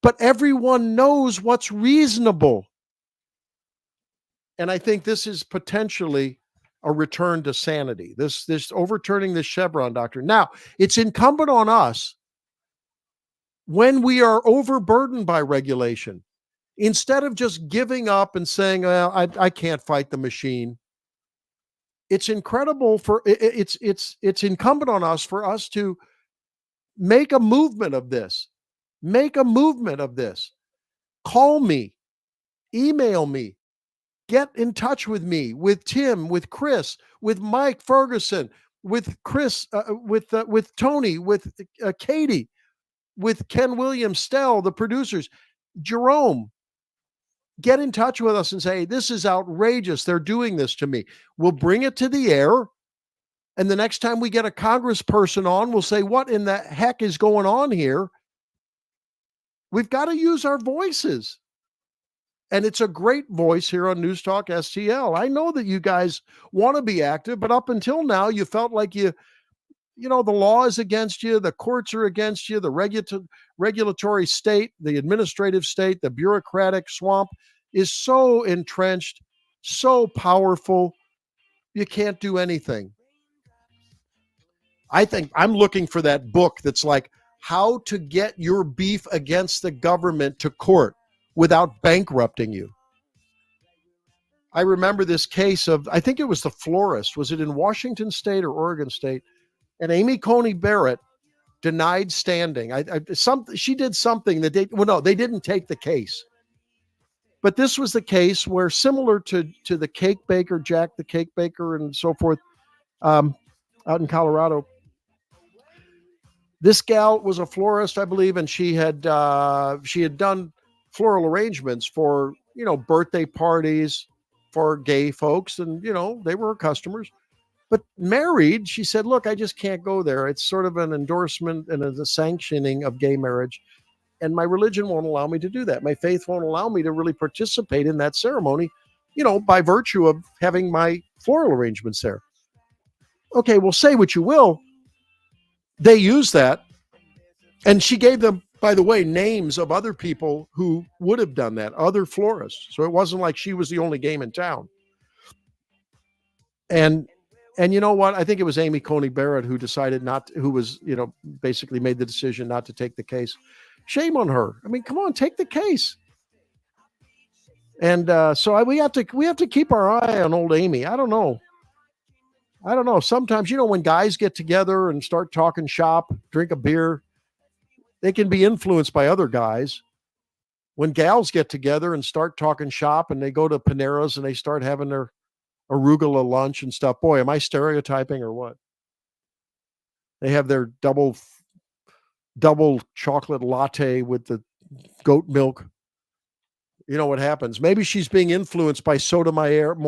But everyone knows what's reasonable. And I think this is potentially a return to sanity, this overturning the Chevron doctrine. Now, it's incumbent on us, when we are overburdened by regulation, instead of just giving up and saying, well, I can't fight the machine, it's incumbent on us for us to make a movement of this. Call me, email me, get in touch with me, with Tim, with Chris, with Mike Ferguson, with Chris, with Tony, with Katie, with Ken Williams, Stell, the producers, Jerome. Get in touch with us and say, this is outrageous. They're doing this to me. We'll bring it to the air. And the next time we get a congressperson on, we'll say, what in the heck is going on here? We've got to use our voices. And it's a great voice here on News Talk STL. I know that you guys want to be active, but up until now, you felt like the law is against you, the courts are against you, the regulatory state, the administrative state, the bureaucratic swamp is so entrenched, so powerful, you can't do anything. I think I'm looking for that book that's like how to get your beef against the government to court without bankrupting you. I remember this case of, I think it was the florist. Was it in Washington State or Oregon State? And Amy Coney Barrett denied standing. She did something that they didn't take the case. But this was the case where, similar to the cake baker, Jack the Cake Baker and so forth, out in Colorado, this gal was a florist, I believe, and she had done floral arrangements for, birthday parties for gay folks, and, they were her customers. But married, she said, look, I just can't go there. It's sort of an endorsement and a sanctioning of gay marriage. And my religion won't allow me to do that. My faith won't allow me to really participate in that ceremony, by virtue of having my floral arrangements there. Okay, well, say what you will. They use that. And she gave them, by the way, names of other people who would have done that, other florists. So it wasn't like she was the only game in town. And you know what? I think it was Amy Coney Barrett who decided basically made the decision not to take the case. Shame on her. I mean, come on, take the case. And so we have to keep our eye on old Amy. I don't know. Sometimes, when guys get together and start talking shop, drink a beer, they can be influenced by other guys. When gals get together and start talking shop and they go to Panera's and they start having their arugula lunch and stuff. Boy, am I stereotyping or what? They have their double chocolate latte with the goat milk. You know what happens? Maybe she's being influenced by Sotomayor and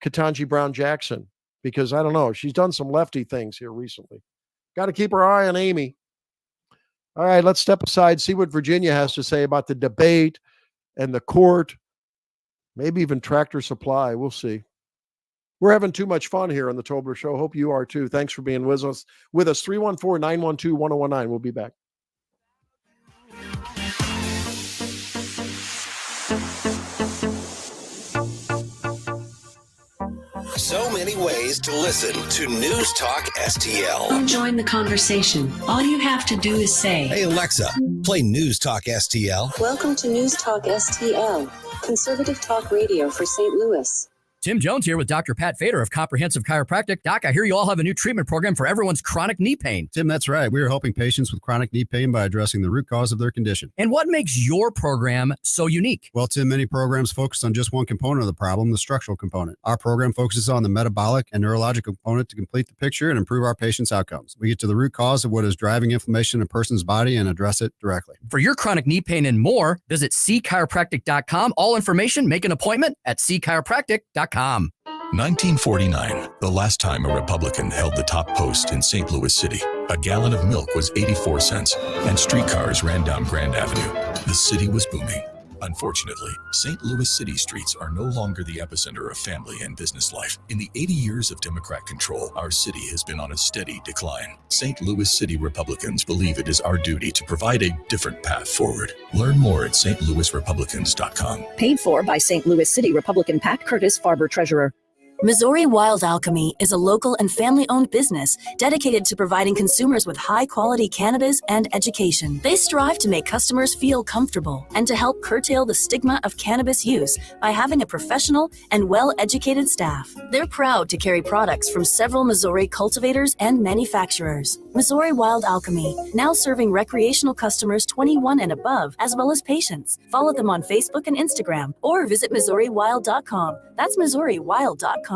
Ketanji Brown Jackson, because I don't know. She's done some lefty things here recently. Got to keep our eye on Amy. All right, let's step aside, see what Virginia has to say about the debate and the court. Maybe even Tractor Supply. We'll see. We're having too much fun here on the Tobler Show. Hope you are too. Thanks for being with us. 314-912-1019. We'll be back. So many ways to listen to News Talk STL. Join the conversation. All you have to do is say, Hey Alexa, play News Talk STL. Welcome to News Talk STL, conservative talk radio for St. Louis. Tim Jones here with Dr. Pat Fader of Comprehensive Chiropractic. Doc, I hear you all have a new treatment program for everyone's chronic knee pain. Tim, that's right. We are helping patients with chronic knee pain by addressing the root cause of their condition. And what makes your program so unique? Well, Tim, many programs focus on just one component of the problem, the structural component. Our program focuses on the metabolic and neurological component to complete the picture and improve our patients' outcomes. We get to the root cause of what is driving inflammation in a person's body and address it directly. For your chronic knee pain and more, visit cchiropractic.com. All information, make an appointment at cchiropractic.com. 1949, the last time a Republican held the top post in St. Louis City. A gallon of milk was 84 cents, and streetcars ran down Grand Avenue. The city was booming. Unfortunately, St. Louis city streets are no longer the epicenter of family and business life. In the 80 years of Democrat control, our city has been on a steady decline. St. Louis City Republicans believe it is our duty to provide a different path forward. Learn more at stlouisrepublicans.com. Paid for by St. Louis City Republican Pat Curtis, Farber Treasurer. Missouri Wild Alchemy is a local and family-owned business dedicated to providing consumers with high-quality cannabis and education. They strive to make customers feel comfortable and to help curtail the stigma of cannabis use by having a professional and well-educated staff. They're proud to carry products from several Missouri cultivators and manufacturers. Missouri Wild Alchemy, now serving recreational customers 21 and above, as well as patients. Follow them on Facebook and Instagram, or visit MissouriWild.com. That's MissouriWild.com.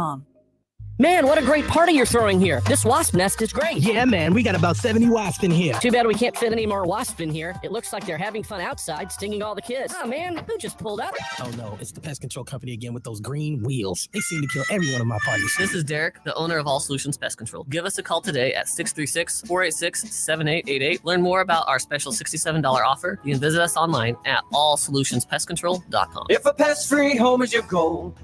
Man, what a great party you're throwing here. This wasp nest is great. Yeah, man, we got about 70 wasps in here. Too bad we can't fit any more wasps in here. It looks like they're having fun outside, stinging all the kids. Oh, man, who just pulled up? Oh, no, it's the pest control company again with those green wheels. They seem to kill every one of my parties. This is Derek, the owner of All Solutions Pest Control. Give us a call today at 636-486-7888. Learn more about our special $67 offer. You can visit us online at allsolutionspestcontrol.com. If a pest-free home is your goal,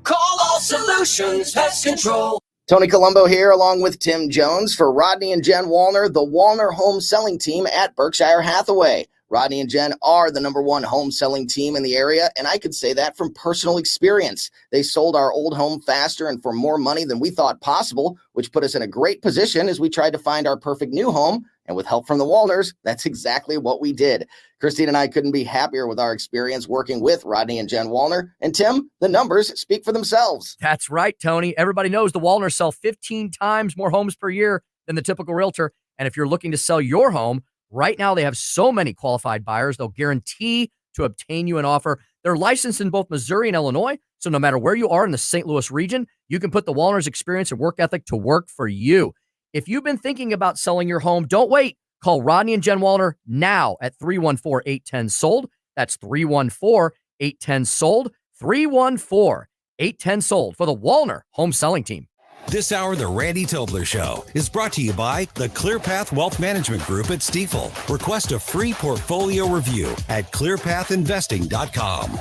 call All Solutions Pest Control. Tony Colombo here, along with Tim Jones for Rodney and Jen Wallner, the Wallner home selling team at Berkshire Hathaway. Rodney and Jen are the #1 home selling team in the area, and I could say that from personal experience. They sold our old home faster and for more money than we thought possible, which put us in a great position as we tried to find our perfect new home. And with help from the Wallners, that's exactly what we did. Christine and I couldn't be happier with our experience working with Rodney and Jen Wallner. And Tim, the numbers speak for themselves. That's right, Tony. Everybody knows the Wallners sell 15 times more homes per year than the typical realtor. And if you're looking to sell your home, right now they have so many qualified buyers, they'll guarantee to obtain you an offer. They're licensed in both Missouri and Illinois, so no matter where you are in the St. Louis region, you can put the Wallners experience and work ethic to work for you. If you've been thinking about selling your home, don't wait. Call Rodney and Jen Wallner now at 314-810-SOLD. That's 314-810-SOLD. 314-810-SOLD for the Wallner home selling team. This hour of the Randy Tobler Show is brought to you by the ClearPath Wealth Management Group at Stifel. Request a free portfolio review at clearpathinvesting.com.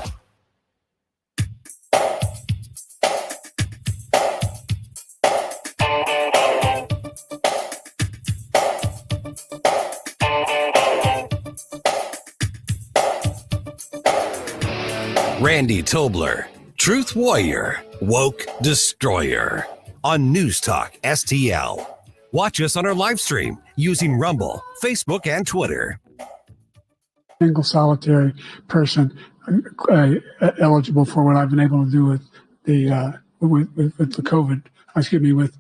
Randy Tobler, Truth Warrior, Woke Destroyer on News Talk STL. Watch us on our live stream using Rumble, Facebook, and Twitter. Single solitary person eligible for what I've been able to do with the with the COVID. With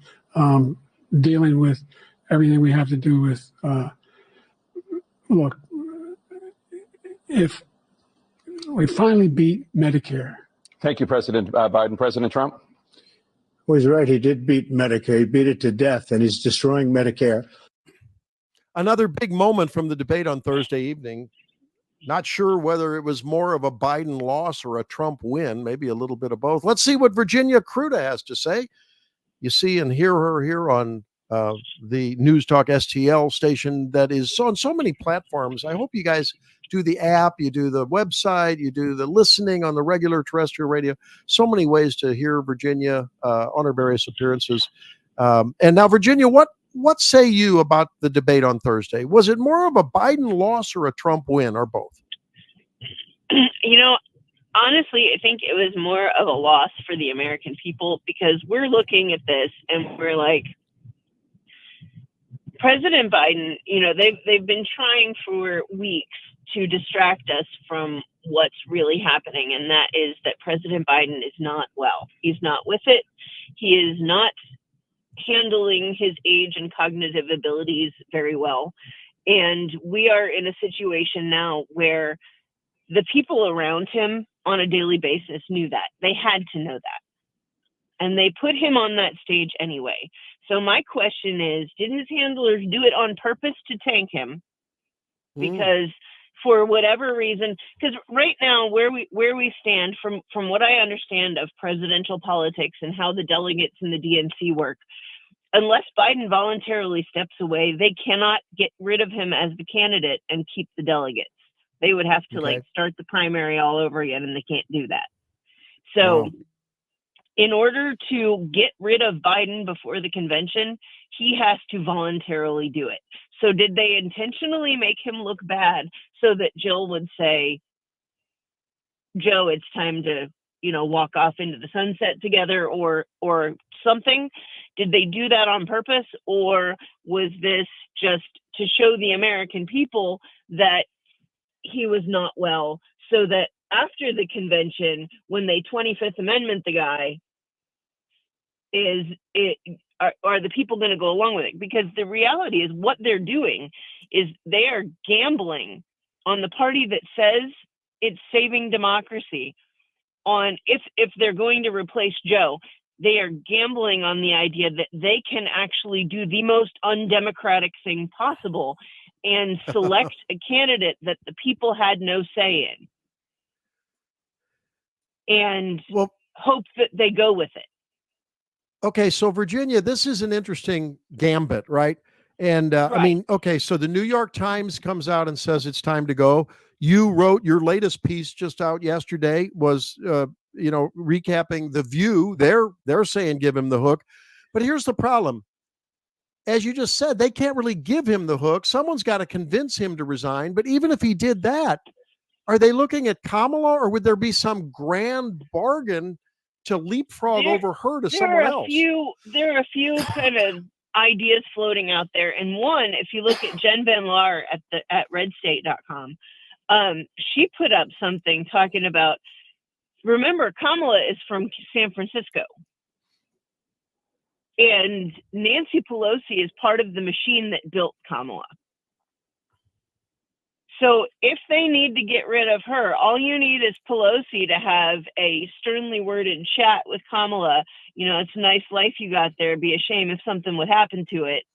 dealing with everything we have to do with. Look, if we finally beat Medicare. Thank you, President Biden. President Trump? Well, he's right. He did beat Medicare. He beat it to death, and he's destroying Medicare. Another big moment from the debate on Thursday evening. Not sure whether it was more of a Biden loss or a Trump win, maybe a little bit of both. Let's see what Virginia Kruta has to say. You see and hear her here on the News Talk STL station that is on so many platforms. I hope you guys do the app, you do the website, you do the listening on the regular terrestrial radio. So many ways to hear Virginia on her various appearances. And now, Virginia, what say you about the debate on Thursday? Was it more of a Biden loss or a Trump win, or both? You know, honestly, I think it was more of a loss for the American people, because we're looking at this and we're like, President Biden, you know, they've been trying for weeks to distract us from what's really happening, and that is that President Biden is not well. He's not with it. He is not handling his age and cognitive abilities very well. And we are in a situation now where the people around him on a daily basis knew that. They had to know that. And they put him on that stage anyway. So my question is, did his handlers do it on purpose to tank him? Because for whatever reason, because right now where we stand, from what I understand of presidential politics and how the delegates in the DNC work, unless Biden voluntarily steps away, they cannot get rid of him as the candidate and keep the delegates. They would have to start the primary all over again, and they can't do that. So in order to get rid of Biden before the convention, he has to voluntarily do it. So did they intentionally make him look bad so that Jill would say, Joe, it's time to, walk off into the sunset together or something? Did they do that on purpose, or was this just to show the American people that he was not well, so that after the convention, when they 25th Amendment the guy, are the people going to go along with it? Because the reality is what they're doing is they are gambling on the party that says it's saving democracy. On if they're going to replace Joe, they are gambling on the idea that they can actually do the most undemocratic thing possible and select a candidate that the people had no say in, and hope that they go with it. Okay, so Virginia, this is an interesting gambit, right? And I mean, okay, so the New York Times comes out and says it's time to go. You wrote your latest piece just out yesterday was, recapping The View. They're saying give him the hook, but here's the problem. As you just said, they can't really give him the hook. Someone's got to convince him to resign. But even if he did that, are they looking at Kamala, or would there be some grand bargain to leapfrog over her to someone else? There are a few kind of ideas floating out there. And one, if you look at Jen Van Laar at redstate.com, she put up something talking about, remember, Kamala is from San Francisco. And Nancy Pelosi is part of the machine that built Kamala. So if they need to get rid of her, all you need is Pelosi to have a sternly worded chat with Kamala. It's a nice life you got there. It'd be a shame if something would happen to it.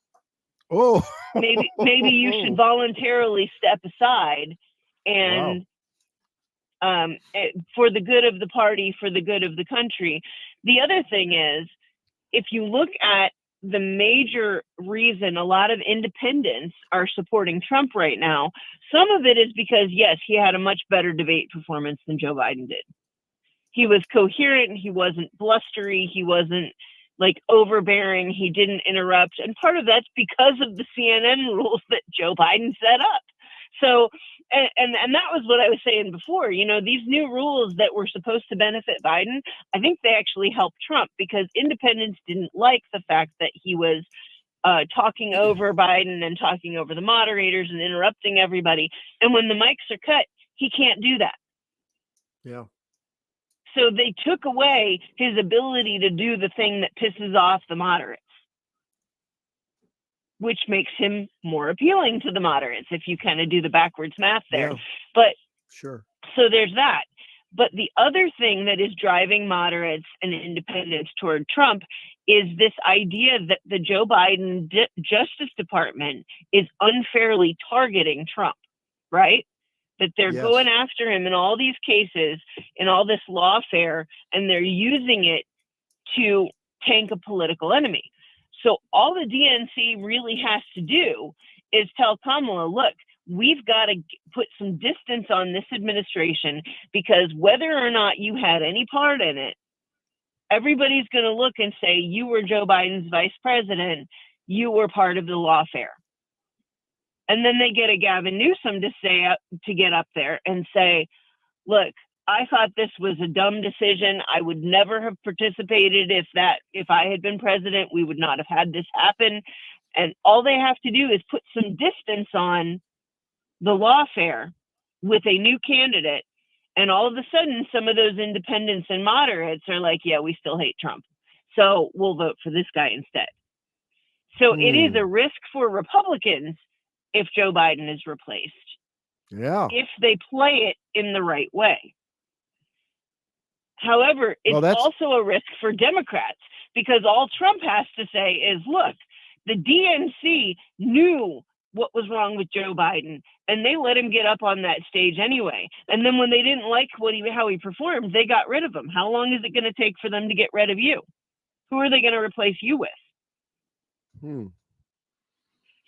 Oh, maybe you should voluntarily step aside and for the good of the party, for the good of the country. The other thing is, if you look at the major reason a lot of independents are supporting Trump right now, some of it is because, yes, he had a much better debate performance than Joe Biden did. He was coherent. He wasn't blustery. He wasn't overbearing. He didn't interrupt. And part of that's because of the CNN rules that Joe Biden set up. So, and that was what I was saying before, these new rules that were supposed to benefit Biden, I think they actually helped Trump, because independents didn't like the fact that he was talking over Biden and talking over the moderators and interrupting everybody. And when the mics are cut, he can't do that. Yeah. So they took away his ability to do the thing that pisses off the moderates, which makes him more appealing to the moderates if you kind of do the backwards math there. Yeah. But sure. So there's that. But the other thing that is driving moderates and independents toward Trump is this idea that the Joe Biden Justice Department is unfairly targeting Trump, right? That they're going after him in all these cases, in all this lawfare, and they're using it to tank a political enemy. So all the DNC really has to do is tell Kamala, look, we've got to put some distance on this administration, because whether or not you had any part in it, everybody's going to look and say, you were Joe Biden's vice president. You were part of the lawfare. And then they get a Gavin Newsom to get up there and say, look, I thought this was a dumb decision. I would never have participated if I had been president. We would not have had this happen. And all they have to do is put some distance on the lawfare with a new candidate. And all of a sudden, some of those independents and moderates are like, yeah, we still hate Trump, so we'll vote for this guy instead. So it is a risk for Republicans if Joe Biden is replaced. Yeah. If they play it in the right way. However, it's also a risk for Democrats, because all Trump has to say is, look, the DNC knew what was wrong with Joe Biden, and they let him get up on that stage anyway. And then when they didn't like how he performed, they got rid of him. How long is it going to take for them to get rid of you? Who are they going to replace you with?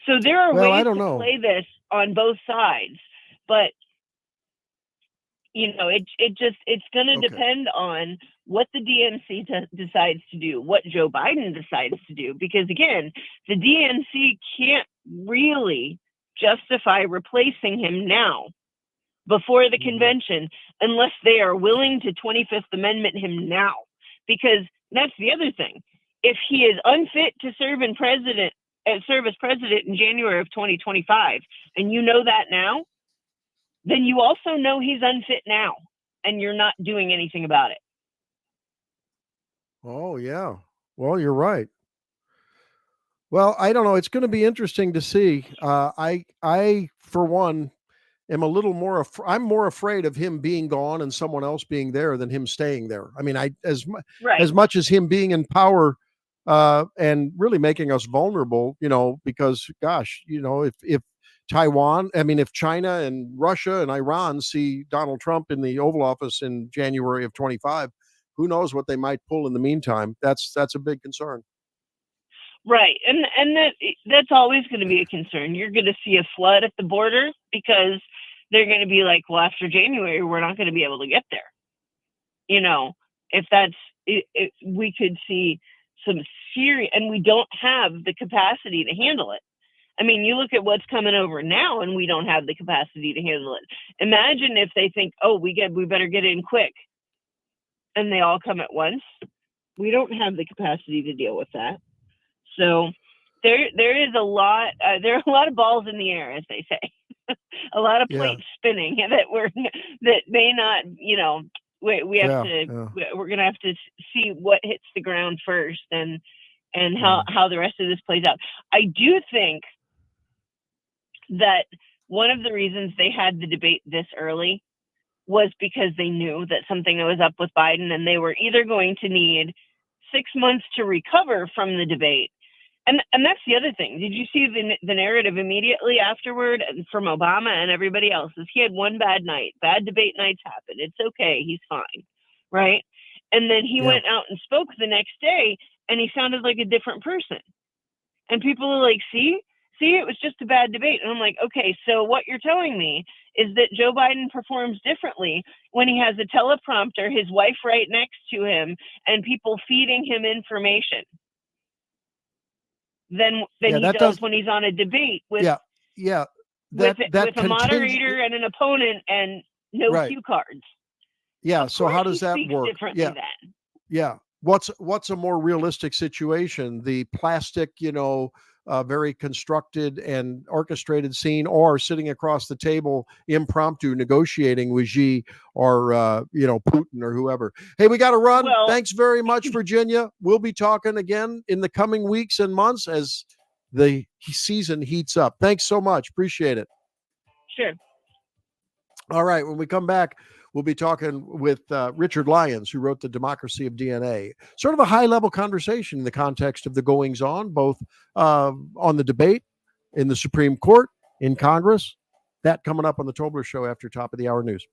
So there are ways to play this on both sides, but it's going to depend on what the DNC decides to do, what Joe Biden decides to do, because again, the DNC can't really justify replacing him now before the convention unless they are willing to 25th Amendment him now, because that's the other thing. If he is unfit to serve as president in January of 2025, and you know that now, then you also know he's unfit now, and you're not doing anything about it. Oh, yeah. Well, you're right. Well, I don't know. It's going to be interesting to see. I, for one, am a little more, I'm more afraid of him being gone and someone else being there than him staying there. I mean, as much as him being in power and really making us vulnerable, because gosh, if Taiwan, if China and Russia and Iran see Donald Trump in the Oval Office in January of 25, who knows what they might pull in the meantime. That's a big concern. Right. And that's always going to be a concern. You're going to see a flood at the border because they're going to be like, well, after January, we're not going to be able to get there. If that's it, we could see some serious, and we don't have the capacity to handle it. I mean, you look at what's coming over now and we don't have the capacity to handle it. Imagine if they think, oh, we better get in quick, and they all come at once. We don't have the capacity to deal with that. So there is a lot. There are a lot of balls in the air, as they say, a lot of plates spinning that may not. We're going to have to see what hits the ground first, and how the rest of this plays out. I do think that one of the reasons they had the debate this early was because they knew that something was up with Biden, and they were either going to need 6 months to recover from the debate. And that's the other thing. Did you see the narrative immediately afterward from Obama and everybody else? Is he had one bad night. Bad debate nights happen. It's okay. He's fine. Right? And then he went out and spoke the next day, and he sounded like a different person. And people are like, see, it was just a bad debate. And I'm like, okay, so what you're telling me is that Joe Biden performs differently when he has a teleprompter, his wife right next to him, and people feeding him information than he does when he's on a debate with a moderator and an opponent and no cue cards. Yeah. So how does that work? Then. Yeah. What's a more realistic situation? The plastic, very constructed and orchestrated scene, or sitting across the table, impromptu negotiating with Xi or, Putin or whoever. Hey, we got to run. Well, thanks very much, Virginia. We'll be talking again in the coming weeks and months as the season heats up. Thanks so much. Appreciate it. Sure. All right. When we come back, we'll be talking with Richard Lyons, who wrote The Democracy of DNA. Sort of a high-level conversation in the context of the goings-on, both on the debate, in the Supreme Court, in Congress. That coming up on the Tobler Show after top of the hour news.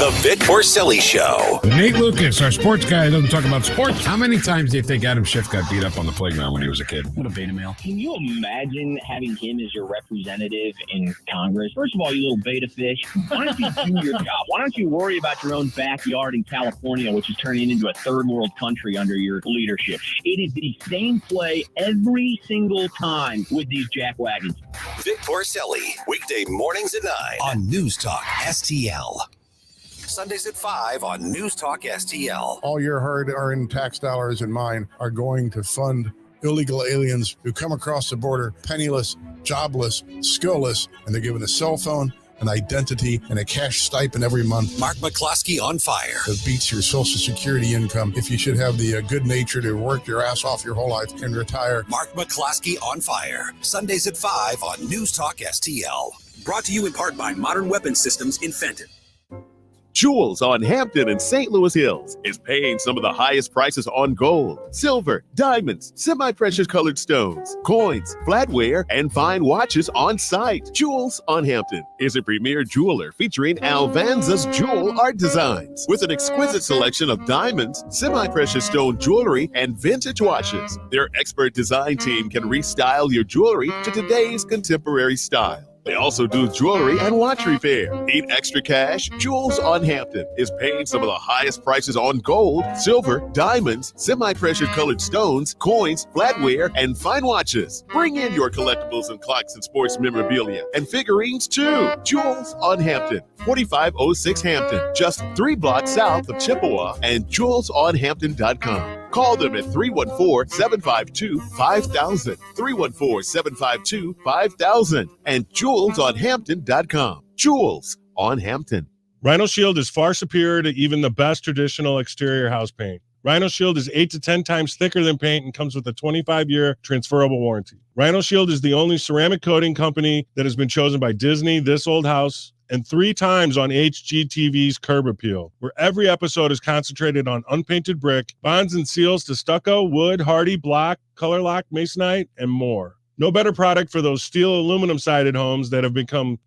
The Vic Porcelli Show. Nate Lucas, our sports guy, doesn't talk about sports. How many times do you think Adam Schiff got beat up on the playground when he was a kid? What a beta male. Can you imagine having him as your representative in Congress? First of all, you little beta fish, why don't you do your job? Why don't you worry about your own backyard in California, which is turning into a third world country under your leadership? It is the same play every single time with these jackwagons. Vic Porcelli, weekday mornings at 9 on News Talk STL. Sundays at 5 on News Talk STL. All your hard-earned tax dollars and mine are going to fund illegal aliens who come across the border penniless, jobless, skillless, and they're given a cell phone, an identity, and a cash stipend every month. Mark McCloskey on fire. That beats your Social Security income if you should have the good nature to work your ass off your whole life and retire. Mark McCloskey on fire. Sundays at 5 on News Talk STL. Brought to you in part by Modern Weapon Systems in Fenton. Jewels on Hampton and St. Louis Hills is paying some of the highest prices on gold, silver, diamonds, semi-precious colored stones, coins, flatware, and fine watches on site. Jewels on Hampton is a premier jeweler featuring Alvanza's jewel art designs with an exquisite selection of diamonds, semi-precious stone jewelry, and vintage watches. Their expert design team can restyle your jewelry to today's contemporary style. They also do jewelry and watch repair. Need extra cash? Jewels on Hampton is paying some of the highest prices on gold, silver, diamonds, semi-precious colored stones, coins, flatware, and fine watches. Bring in your collectibles and clocks and sports memorabilia and figurines too. Jewels on Hampton, 4506 Hampton, just 3 blocks south of Chippewa, and jewelsonhampton.com. Call them at 314-752-5000, 314-752-5000, and jewelsonhampton.com. Jewels on Hampton. Rhino Shield is far superior to even the best traditional exterior house paint. Rhino Shield is 8 to 10 times thicker than paint and comes with a 25-year transferable warranty. Rhino Shield is the only ceramic coating company that has been chosen by Disney, This Old House, and 3 times on HGTV's Curb Appeal, where every episode is concentrated on unpainted brick, bonds and seals to stucco, wood, hardy, block, color lock, masonite, and more. No better product for those steel aluminum-sided homes that have become,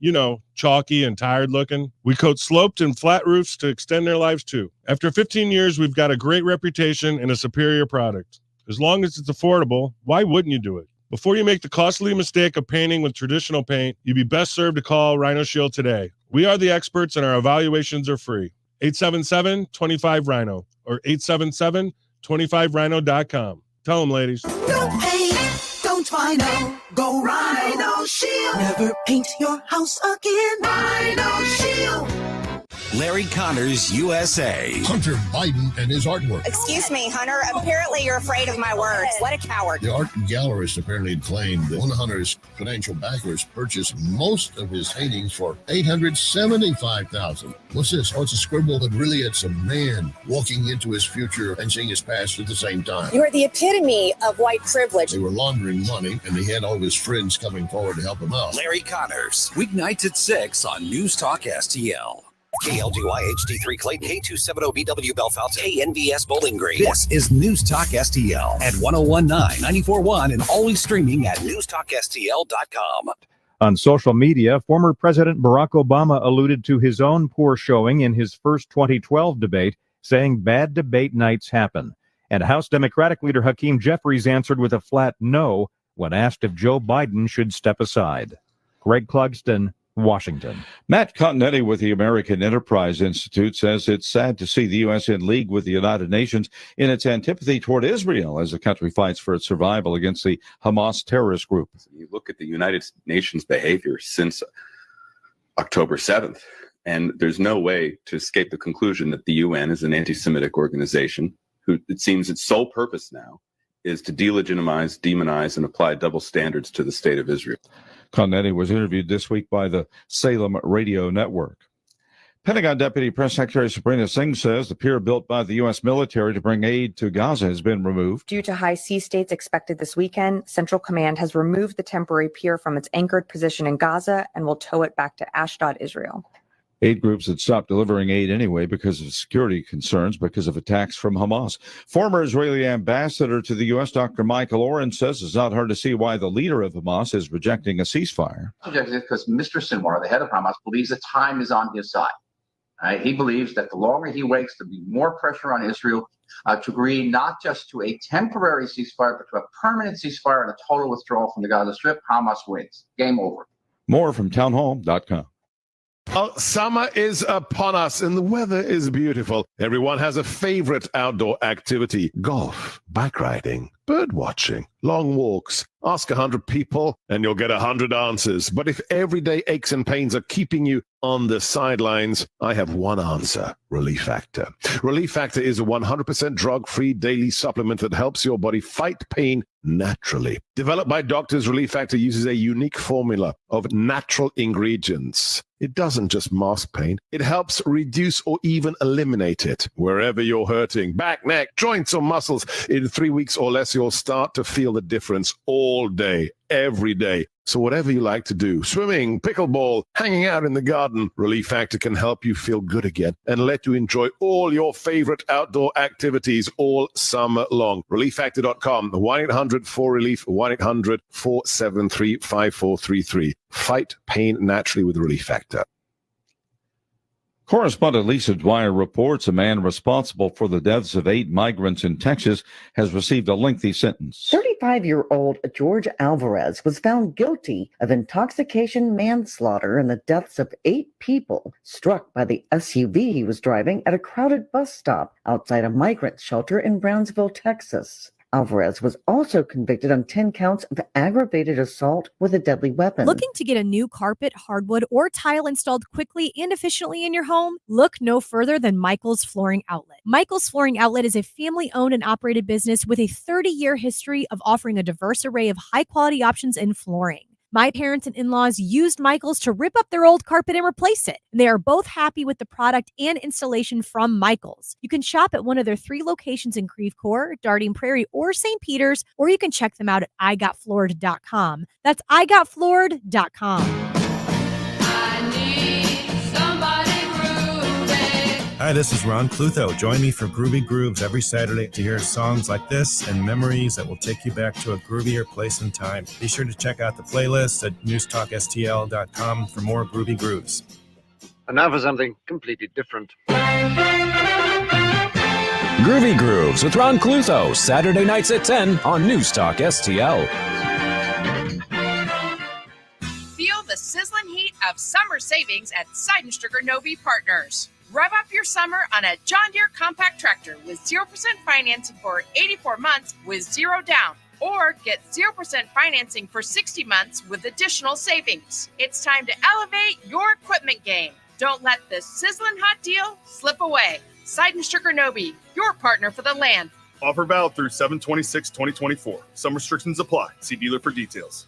chalky and tired looking. We coat sloped and flat roofs to extend their lives too. After 15 years, we've got a great reputation and a superior product. As long as it's affordable, why wouldn't you do it? Before you make the costly mistake of painting with traditional paint, you'd be best served to call Rhino Shield today. We are the experts and our evaluations are free. 877-25-RHINO or 877-25rhino.com. Tell them, ladies. Don't paint, don't Rhino, go Rhino Shield. Never paint your house again. Rhino Shield. Larry Connors, USA. Hunter Biden and his artwork. Excuse me, Hunter. Apparently you're afraid of my words. What a coward. The art gallerist apparently claimed that one of Hunter's financial backers purchased most of his paintings for $875,000. What's this? Oh, it's a scribble, but really it's a man walking into his future and seeing his past at the same time. You are the epitome of white privilege. They were laundering money, and he had all of his friends coming forward to help him out. Larry Connors, weeknights at 6 on News Talk STL. KLGY HD3 Clayton, K270BW Belfast, KNVS Bowling Green. This is News Talk STL at 1019, 94.1, and always streaming at newstalkstl.com. On social media, former President Barack Obama alluded to his own poor showing in his first 2012 debate, saying bad debate nights happen. And House Democratic leader Hakeem Jeffries answered with a flat no when asked if Joe Biden should step aside. Greg Clugston, Washington. Matt Continetti with the American Enterprise Institute says it's sad to see the U.S. in league with the United Nations in its antipathy toward Israel as the country fights for its survival against the Hamas terrorist group. You look at the United Nations behavior since October 7th, and there's no way to escape the conclusion that the UN is an anti-Semitic organization who it seems its sole purpose now is to delegitimize, demonize, and apply double standards to the state of Israel. Continetti was interviewed this week by the Salem Radio Network. Pentagon Deputy Press Secretary Sabrina Singh says the pier built by the U.S. military to bring aid to Gaza has been removed. Due to high sea states expected this weekend, Central Command has removed the temporary pier from its anchored position in Gaza and will tow it back to Ashdod, Israel. Aid groups had stopped delivering aid anyway because of security concerns because of attacks from Hamas. Former Israeli ambassador to the U.S., Dr. Michael Oren, says it's not hard to see why the leader of Hamas is rejecting a ceasefire. Because Mr. Sinwar, the head of Hamas, believes that time is on his side. He believes that the longer he waits, there'll be more pressure on Israel to agree not just to a temporary ceasefire, but to a permanent ceasefire and a total withdrawal from the Gaza Strip. Hamas wins. Game over. More from townhall.com. Well, summer is upon us and the weather is beautiful. Everyone has a favorite outdoor activity: golf, bike riding, bird watching, long walks. Ask 100 people and you'll get 100 answers. But if everyday aches and pains are keeping you on the sidelines, I have one answer: Relief Factor. Relief Factor is a 100% drug-free daily supplement that helps your body fight pain naturally. Developed by doctors, Relief Factor uses a unique formula of natural ingredients. It doesn't just mask pain, it helps reduce or even eliminate it. Wherever you're hurting, back, neck, joints, or muscles, in 3 weeks or less, you'll start to feel the difference all day, every day. So whatever you like to do, swimming, pickleball, hanging out in the garden, Relief Factor can help you feel good again and let you enjoy all your favorite outdoor activities all summer long. ReliefFactor.com, 1-800-4RELIEF, 1-800-473-5433. Fight pain naturally with Relief Factor. Correspondent Lisa Dwyer reports a man responsible for the deaths of 8 migrants in Texas has received a lengthy sentence. 35-year-old George Alvarez was found guilty of intoxication manslaughter in the deaths of 8 people struck by the SUV he was driving at a crowded bus stop outside a migrant shelter in Brownsville, Texas. Alvarez was also convicted on 10 counts of aggravated assault with a deadly weapon. Looking to get a new carpet, hardwood, or tile installed quickly and efficiently in your home? Look no further than Michael's Flooring Outlet. Michael's Flooring Outlet is a family-owned and operated business with a 30-year history of offering a diverse array of high-quality options in flooring. My parents and in-laws used Michaels to rip up their old carpet and replace it. They are both happy with the product and installation from Michaels. You can shop at one of their 3 locations in Creve Coeur, Darting Prairie, or St. Peters, or you can check them out at igotfloored.com. That's igotfloored.com. Hi, this is Ron Clutho. Join me for Groovy Grooves every Saturday to hear songs like this and memories that will take you back to a groovier place and time. Be sure to check out the playlist at newstalkstl.com for more Groovy Grooves. And now for something completely different. Groovy Grooves with Ron Clutho, Saturday nights at 10 on News Talk STL. Feel the sizzling heat of summer savings at Seidenstricker Novi Partners. Rev up your summer on a John Deere compact tractor with 0% financing for 84 months with 0 down. Or get 0% financing for 60 months with additional savings. It's time to elevate your equipment game. Don't let this sizzling hot deal slip away. Seidenstricker Novi, your partner for the land. Offer valid through 7/26/2024. Some restrictions apply. See dealer for details.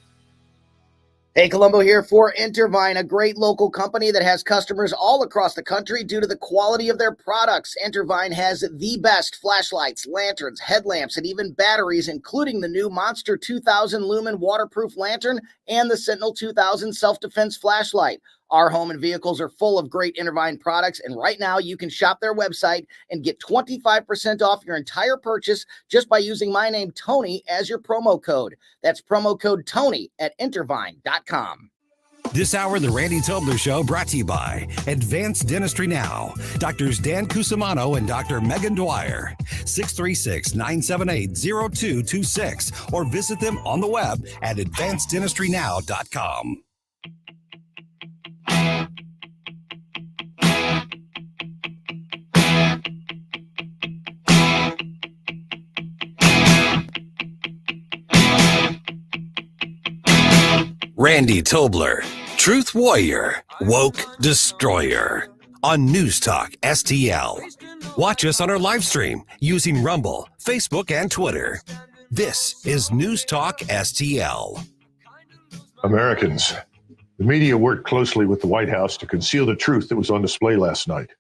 Hey, Colombo here for Intervine, a great local company that has customers all across the country due to the quality of their products. Intervine has the best flashlights, lanterns, headlamps, and even batteries, including the new Monster 2000 Lumen waterproof lantern and the Sentinel 2000 self-defense flashlight. Our home and vehicles are full of great Intervine products, and right now you can shop their website and get 25% off your entire purchase just by using my name, Tony, as your promo code. That's promo code Tony at intervine.com. This hour, the Randy Tobler Show, brought to you by Advanced Dentistry Now. Doctors Dan Cusimano and Dr. Megan Dwyer. 636-978-0226 or visit them on the web at advanceddentistrynow.com. Randy Tobler, Truth Warrior, Woke Destroyer on News Talk STL. Watch us on our live stream using Rumble, Facebook, and Twitter. This is News Talk STL. Americans, the media worked closely with the White House to conceal the truth that was on display last night.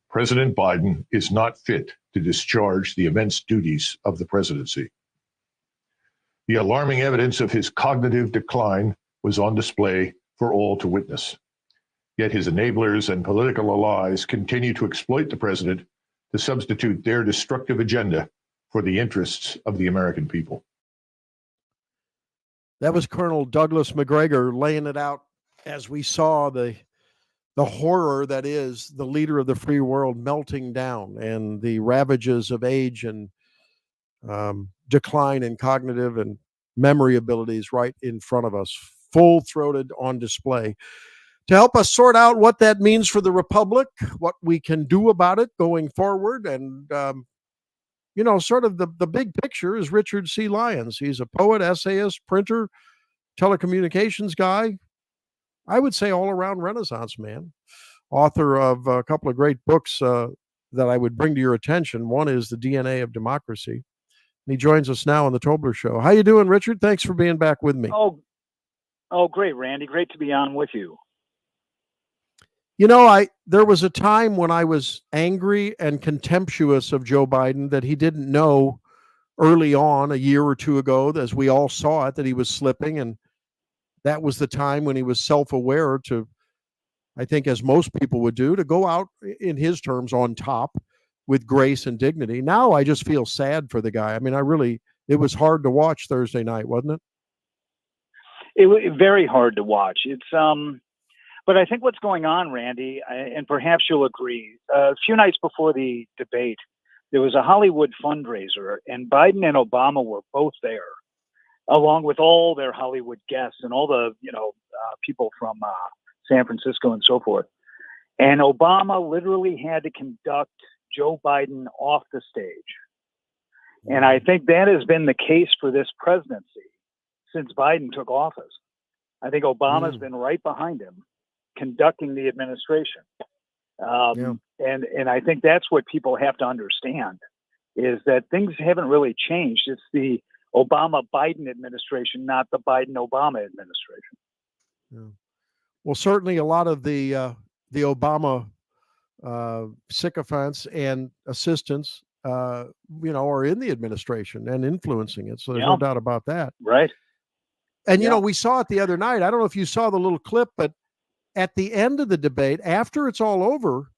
President Biden is not fit to discharge the immense duties of the presidency. The alarming evidence of his cognitive decline was on display for all to witness. Yet his enablers and political allies continue to exploit the president to substitute their destructive agenda for the interests of the American people. That was Colonel Douglas McGregor laying it out as we saw the horror that is the leader of the free world melting down and the ravages of age and decline in cognitive and memory abilities right in front of us, full-throated on display. To help us sort out what that means for the Republic, what we can do about it going forward, and, sort of the big picture is Richard C. Lyons. He's a poet, essayist, printer, telecommunications guy. I would say all-around Renaissance man. Author of a couple of great books that I would bring to your attention. One is The DNA of Democracy. And he joins us now on the Tobler Show. How you doing, Richard? Thanks for being back with me. Oh, great, Randy. Great to be on with you. There was a time when I was angry and contemptuous of Joe Biden that he didn't know early on, a year or two ago, as we all saw it, that he was slipping. And that was the time when he was self-aware to, I think, as most people would do, to go out, in his terms, on top with grace and dignity. Now I just feel sad for the guy. I mean, it was hard to watch Thursday night, wasn't it? It was very hard to watch. But I think what's going on, Randy, and perhaps you'll agree, a few nights before the debate, there was a Hollywood fundraiser, and Biden and Obama were both there, along with all their Hollywood guests and all the, people from San Francisco and so forth. And Obama literally had to conduct Joe Biden off the stage. And I think that has been the case for this presidency since Biden took office. I think Obama's been right behind him, conducting the administration. And I think that's what people have to understand, is that things haven't really changed. It's the Obama-Biden administration, not the Biden-Obama administration. Yeah. Well, certainly a lot of the Obama sycophants and assistants, are in the administration and influencing it. So there's no doubt about that. Right. And, we saw it the other night. I don't know if you saw the little clip, but at the end of the debate, after it's all over,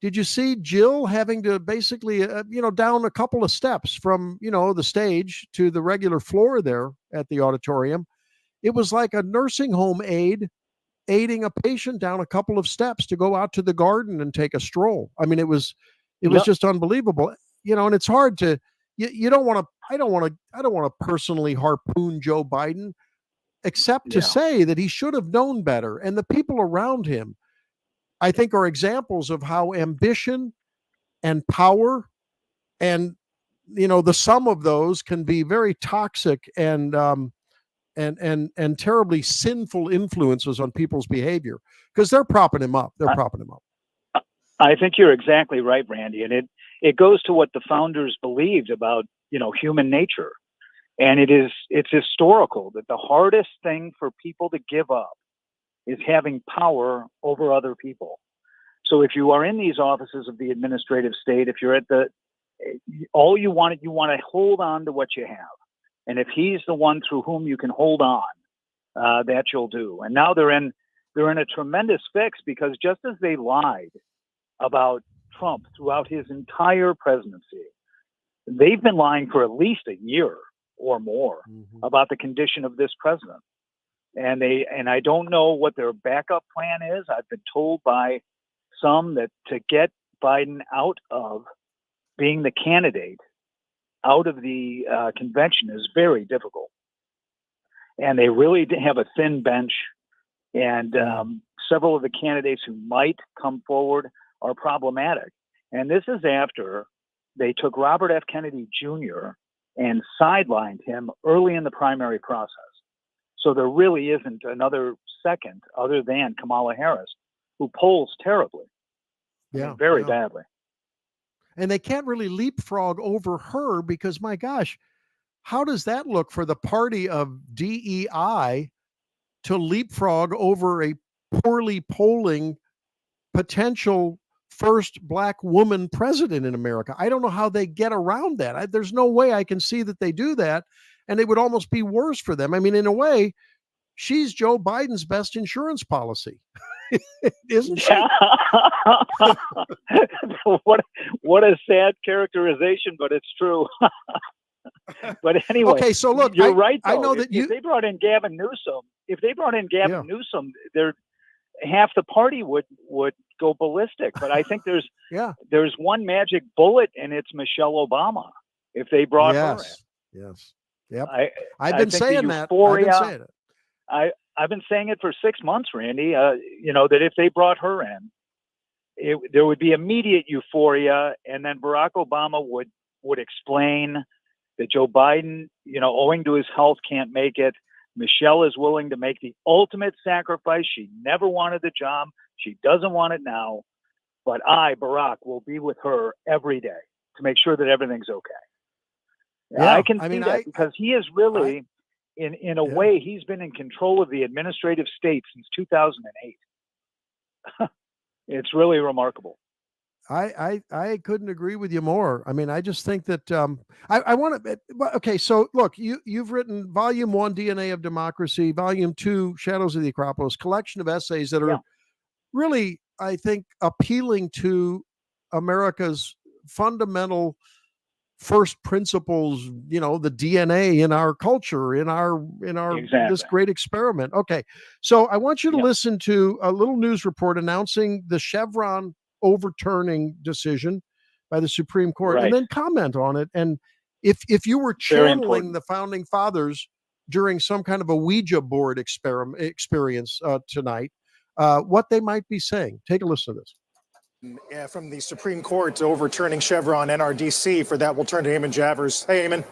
did you see Jill having to basically, down a couple of steps from, the stage to the regular floor there at the auditorium? It was like a nursing home aide aiding a patient down a couple of steps to go out to the garden and take a stroll. I mean, it was just unbelievable, and it's hard to, I don't want to personally harpoon Joe Biden, except to say that he should have known better. And the people around him, I think, are examples of how ambition and power and, the sum of those can be very toxic and terribly sinful influences on people's behavior, because they're propping him up. I think you're exactly right, Randy. And it goes to what the founders believed about, human nature. And it's historical that the hardest thing for people to give up is having power over other people. So if you are in these offices of the administrative state, if you're at all you want to hold on to what you have. And if he's the one through whom you can hold on, that you'll do. And now they're in a tremendous fix, because just as they lied about Trump throughout his entire presidency, they've been lying for at least a year or more about the condition of this president. And I don't know what their backup plan is. I've been told by some that to get Biden out of being the candidate out of the convention is very difficult. And they really have a thin bench. And several of the candidates who might come forward are problematic. And this is after they took Robert F. Kennedy Jr. and sidelined him early in the primary process. So there really isn't another second other than Kamala Harris, who polls terribly. Very badly. And they can't really leapfrog over her, because, my gosh, how does that look for the party of DEI to leapfrog over a poorly polling potential first Black woman president in America? I don't know how they get around that. There's no way I can see that they do that. And it would almost be worse for them. I mean, in a way, she's Joe Biden's best insurance policy. Isn't she? What a sad characterization, but it's true. But anyway, okay. So look, you're right. Though. I know that if they brought in Gavin Newsom, Newsom, half the party would go ballistic. But I think there's one magic bullet, and it's Michelle Obama. If they brought her in. Yes. Yep. I've been saying that. I've been saying it for 6 months, Randy. That if they brought her in, there would be immediate euphoria, and then Barack Obama would explain that Joe Biden, owing to his health, can't make it. Michelle is willing to make the ultimate sacrifice. She never wanted the job. She doesn't want it now. But I, Barack, will be with her every day to make sure that everything's okay. Yeah, I can see that because he is really, in a way, he's been in control of the administrative state since 2008. It's really remarkable. I couldn't agree with you more. I mean, I just think that I want to. Okay, so look, you've written Volume 1, DNA of Democracy, Volume 2, Shadows of the Acropolis, collection of essays that are really, I think, appealing to America's fundamental first principles, the DNA in our culture, in our this great experiment. Okay. So I want you to listen to a little news report announcing the Chevron overturning decision by the Supreme Court, and then comment on it. And if you were channeling the founding fathers during some kind of a Ouija board experience tonight, what they might be saying. Take a listen to this. From the Supreme Court overturning Chevron NRDC. For that, we'll turn to Eamon Javers. Hey, Eamon.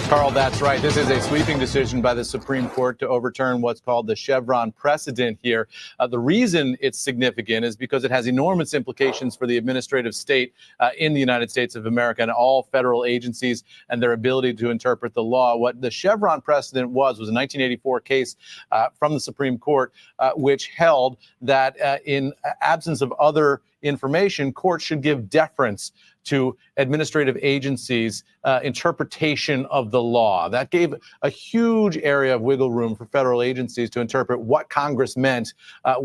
Carl, that's right. This is a sweeping decision by the Supreme Court to overturn what's called the Chevron precedent here. The reason it's significant is because it has enormous implications for the administrative state in the United States of America and all federal agencies and their ability to interpret the law. What the Chevron precedent was a 1984 case from the Supreme Court, which held that in absence of other information, courts should give deference to administrative agencies' interpretation of the law. That gave a huge area of wiggle room for federal agencies to interpret what Congress meant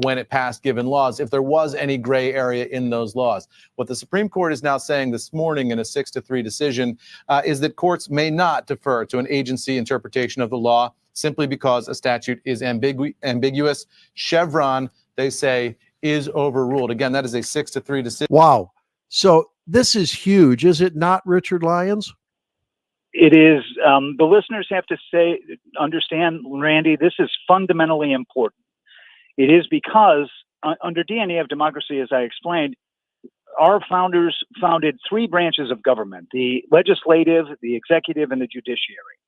when it passed given laws, if there was any gray area in those laws. What the Supreme Court is now saying this morning in a 6-3 decision is that courts may not defer to an agency interpretation of the law simply because a statute is ambiguous. Chevron, they say, is overruled. Again, that is a 6-3 decision. Wow. So this is huge, is it not, Richard Lyons? It is. The listeners have to understand, Randy, this is fundamentally important. It is because under DNA of democracy, as I explained, our founders founded three branches of government: the legislative, the executive, and the judiciary.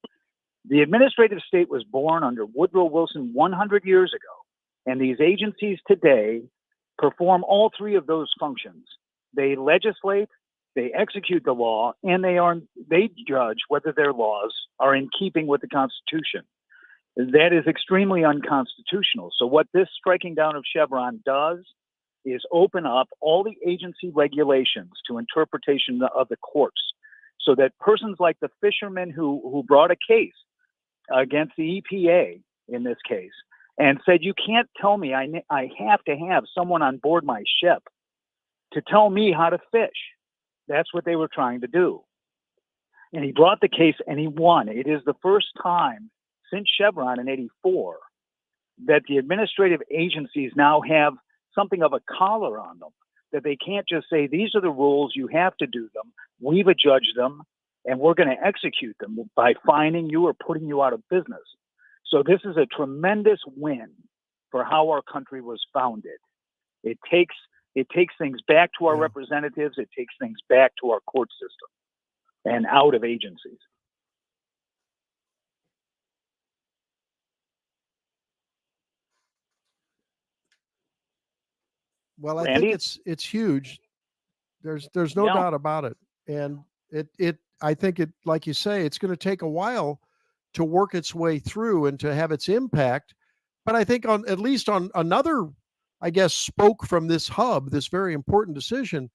The administrative state was born under Woodrow Wilson 100 years ago, and these agencies today perform all three of those functions. They legislate, they execute the law, and they judge whether their laws are in keeping with the Constitution. That is extremely unconstitutional. So what this striking down of Chevron does is open up all the agency regulations to interpretation of the courts, so that persons like the fishermen who brought a case against the EPA in this case and said, you can't tell me I have to have someone on board my ship to tell me how to fish. That's what they were trying to do. And he brought the case and he won. It is the first time since Chevron in '84 that the administrative agencies now have something of a collar on them, that they can't just say, these are the rules, you have to do them, we've adjudged them, and we're going to execute them by fining you or putting you out of business. So this is a tremendous win for how our country was founded. It takes things back to our representatives. It takes things back to our court system and out of agencies. Well, I Randy? think it's huge. There's no doubt about it. And I think it, like you say, it's going to take a while to work its way through and to have its impact. But I think at least on another, I guess, spoke from this hub, this very important decision,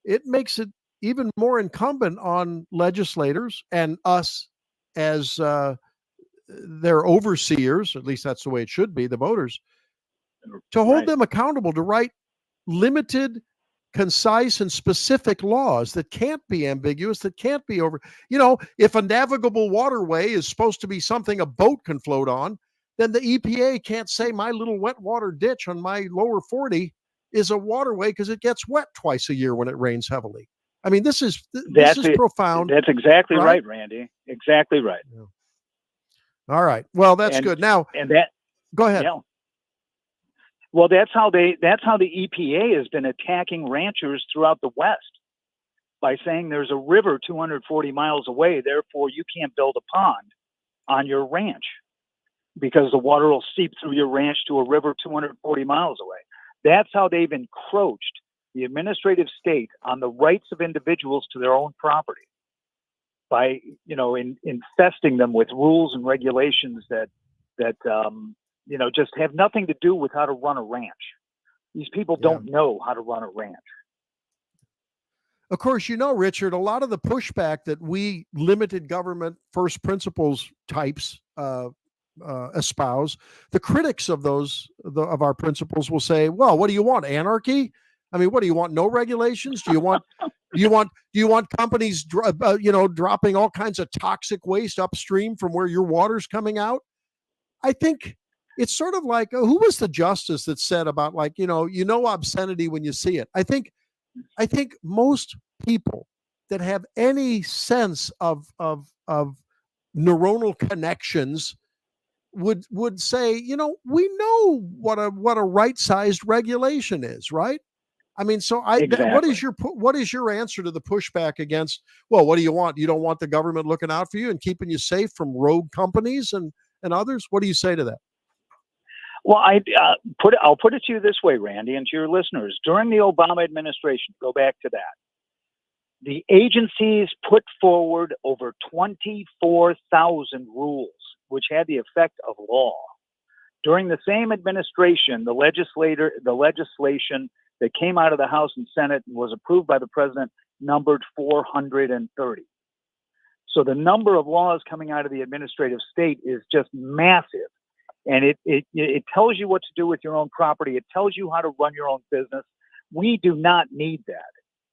it makes it even more incumbent on legislators and us as their overseers, at least that's the way it should be, the voters, to hold them accountable to write limited, concise, and specific laws that can't be ambiguous, that can't be if a navigable waterway is supposed to be something a boat can float on, then the EPA can't say my little wet water ditch on my lower 40 is a waterway because it gets wet twice a year when it rains heavily. I mean, this is profound. That's exactly right, Randy. Exactly right. Yeah. All right. Well, that's good. Now, go ahead. Yeah. Well, that's how the EPA has been attacking ranchers throughout the West by saying there's a river 240 miles away, therefore you can't build a pond on your ranch, because the water will seep through your ranch to a river 240 miles away. That's how they've encroached the administrative state on the rights of individuals to their own property by, infesting them with rules and regulations that just have nothing to do with how to run a ranch. These people don't know how to run a ranch. Of course, Richard, a lot of the pushback that we limited government first principles types espouse, the critics of of our principles will say, well, what do you want? Anarchy? I mean, what do you want? No regulations? Do you want companies, dropping all kinds of toxic waste upstream from where your water's coming out? I think it's sort of like, who was the justice that said about obscenity when you see it? I think most people that have any sense of neuronal connections would say, we know what a right-sized regulation is, right? I mean, so Exactly. what is your answer to the pushback against? Well, what do you want? You don't want the government looking out for you and keeping you safe from rogue companies and others. What do you say to that? Well, I'll put it to you this way, Randy, and to your listeners. During the Obama administration, go back to that, the agencies put forward over 24,000 rules, which had the effect of law. During the same administration, the legislation that came out of the House and Senate and was approved by the president numbered 430. So the number of laws coming out of the administrative state is just massive. And it tells you what to do with your own property. It tells you how to run your own business. We do not need that.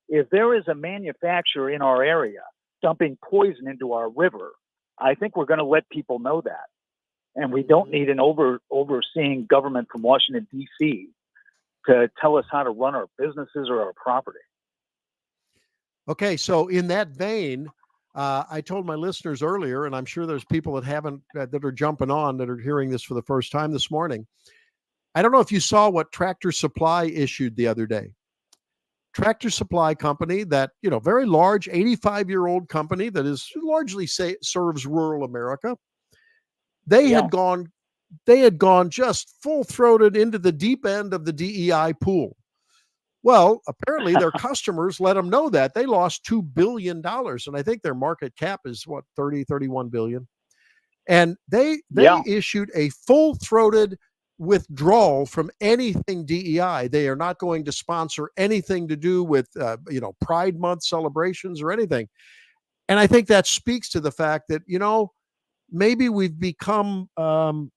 If there is a manufacturer in our area dumping poison into our river, I think we're going to let people know that. And we don't need an overseeing government from Washington, D.C. to tell us how to run our businesses or our property. Okay, so in that vein, I told my listeners earlier, and I'm sure there's people that haven't, that are jumping on, that are hearing this for the first time this morning. I don't know if you saw what Tractor Supply issued the other day. Tractor Supply Company, that, very large 85-year-old company that is largely serves rural America. They had gone just full-throated into the deep end of the DEI pool. Well, apparently their customers let them know that. They lost $2 billion, and I think their market cap is, 31 billion. And they issued a full-throated withdrawal from anything DEI. They are not going to sponsor anything to do with, Pride Month celebrations or anything. And I think that speaks to the fact that, maybe we've become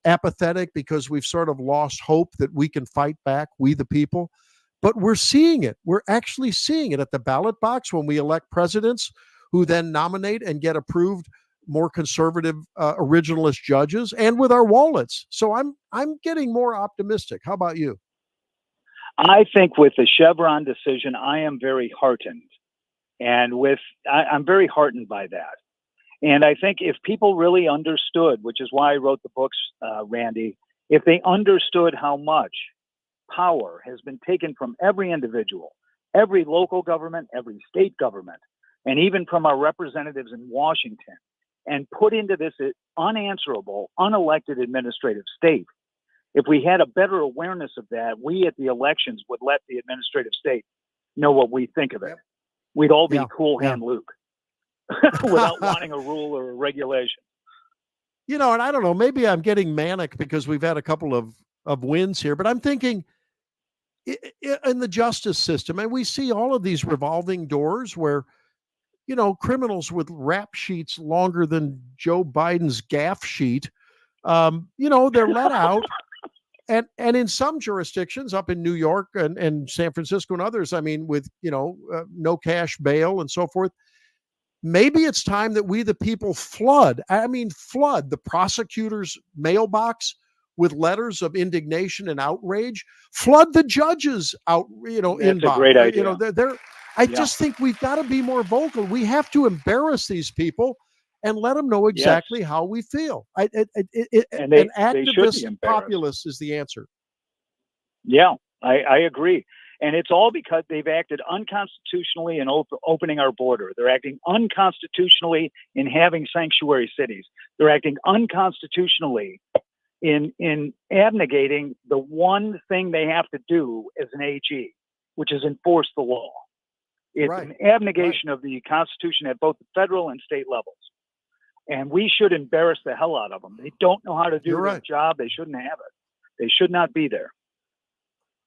apathetic because we've sort of lost hope that we can fight back, we the people. But we're seeing it. We're actually seeing it at the ballot box when we elect presidents who then nominate and get approved more conservative originalist judges, and with our wallets. So I'm getting more optimistic. How about you? I think with the Chevron decision, I am very heartened. And I'm very heartened by that. And I think if people really understood, which is why I wrote the books, Randy, if they understood how much power has been taken from every individual, every local government, every state government, and even from our representatives in Washington, and put into this unanswerable, unelected administrative state, if we had a better awareness of that, we at the elections would let the administrative state know what we think of it. We'd all be Cool Hand Luke without wanting a rule or a regulation. And I don't know, maybe I'm getting manic because we've had a couple of wins here, but I'm thinking in the justice system, and we see all of these revolving doors where, criminals with rap sheets longer than Joe Biden's gaff sheet, they're let out. And in some jurisdictions up in New York and San Francisco and others, I mean, with, no cash bail and so forth, maybe it's time that we, the people, flood the prosecutor's mailbox with letters of indignation and outrage, flood the judges inbox. That's a great idea. I just think we've got to be more vocal. We have to embarrass these people and let them know exactly how we feel. An activist populace is the answer. Yeah, I agree. And it's all because they've acted unconstitutionally in opening our border. They're acting unconstitutionally in having sanctuary cities. They're acting unconstitutionally in abnegating the one thing they have to do as an AG, which is enforce the law. It's an abnegation of the Constitution at both the federal and state levels. And we should embarrass the hell out of them. They don't know how to do their job. They shouldn't have it. They should not be there.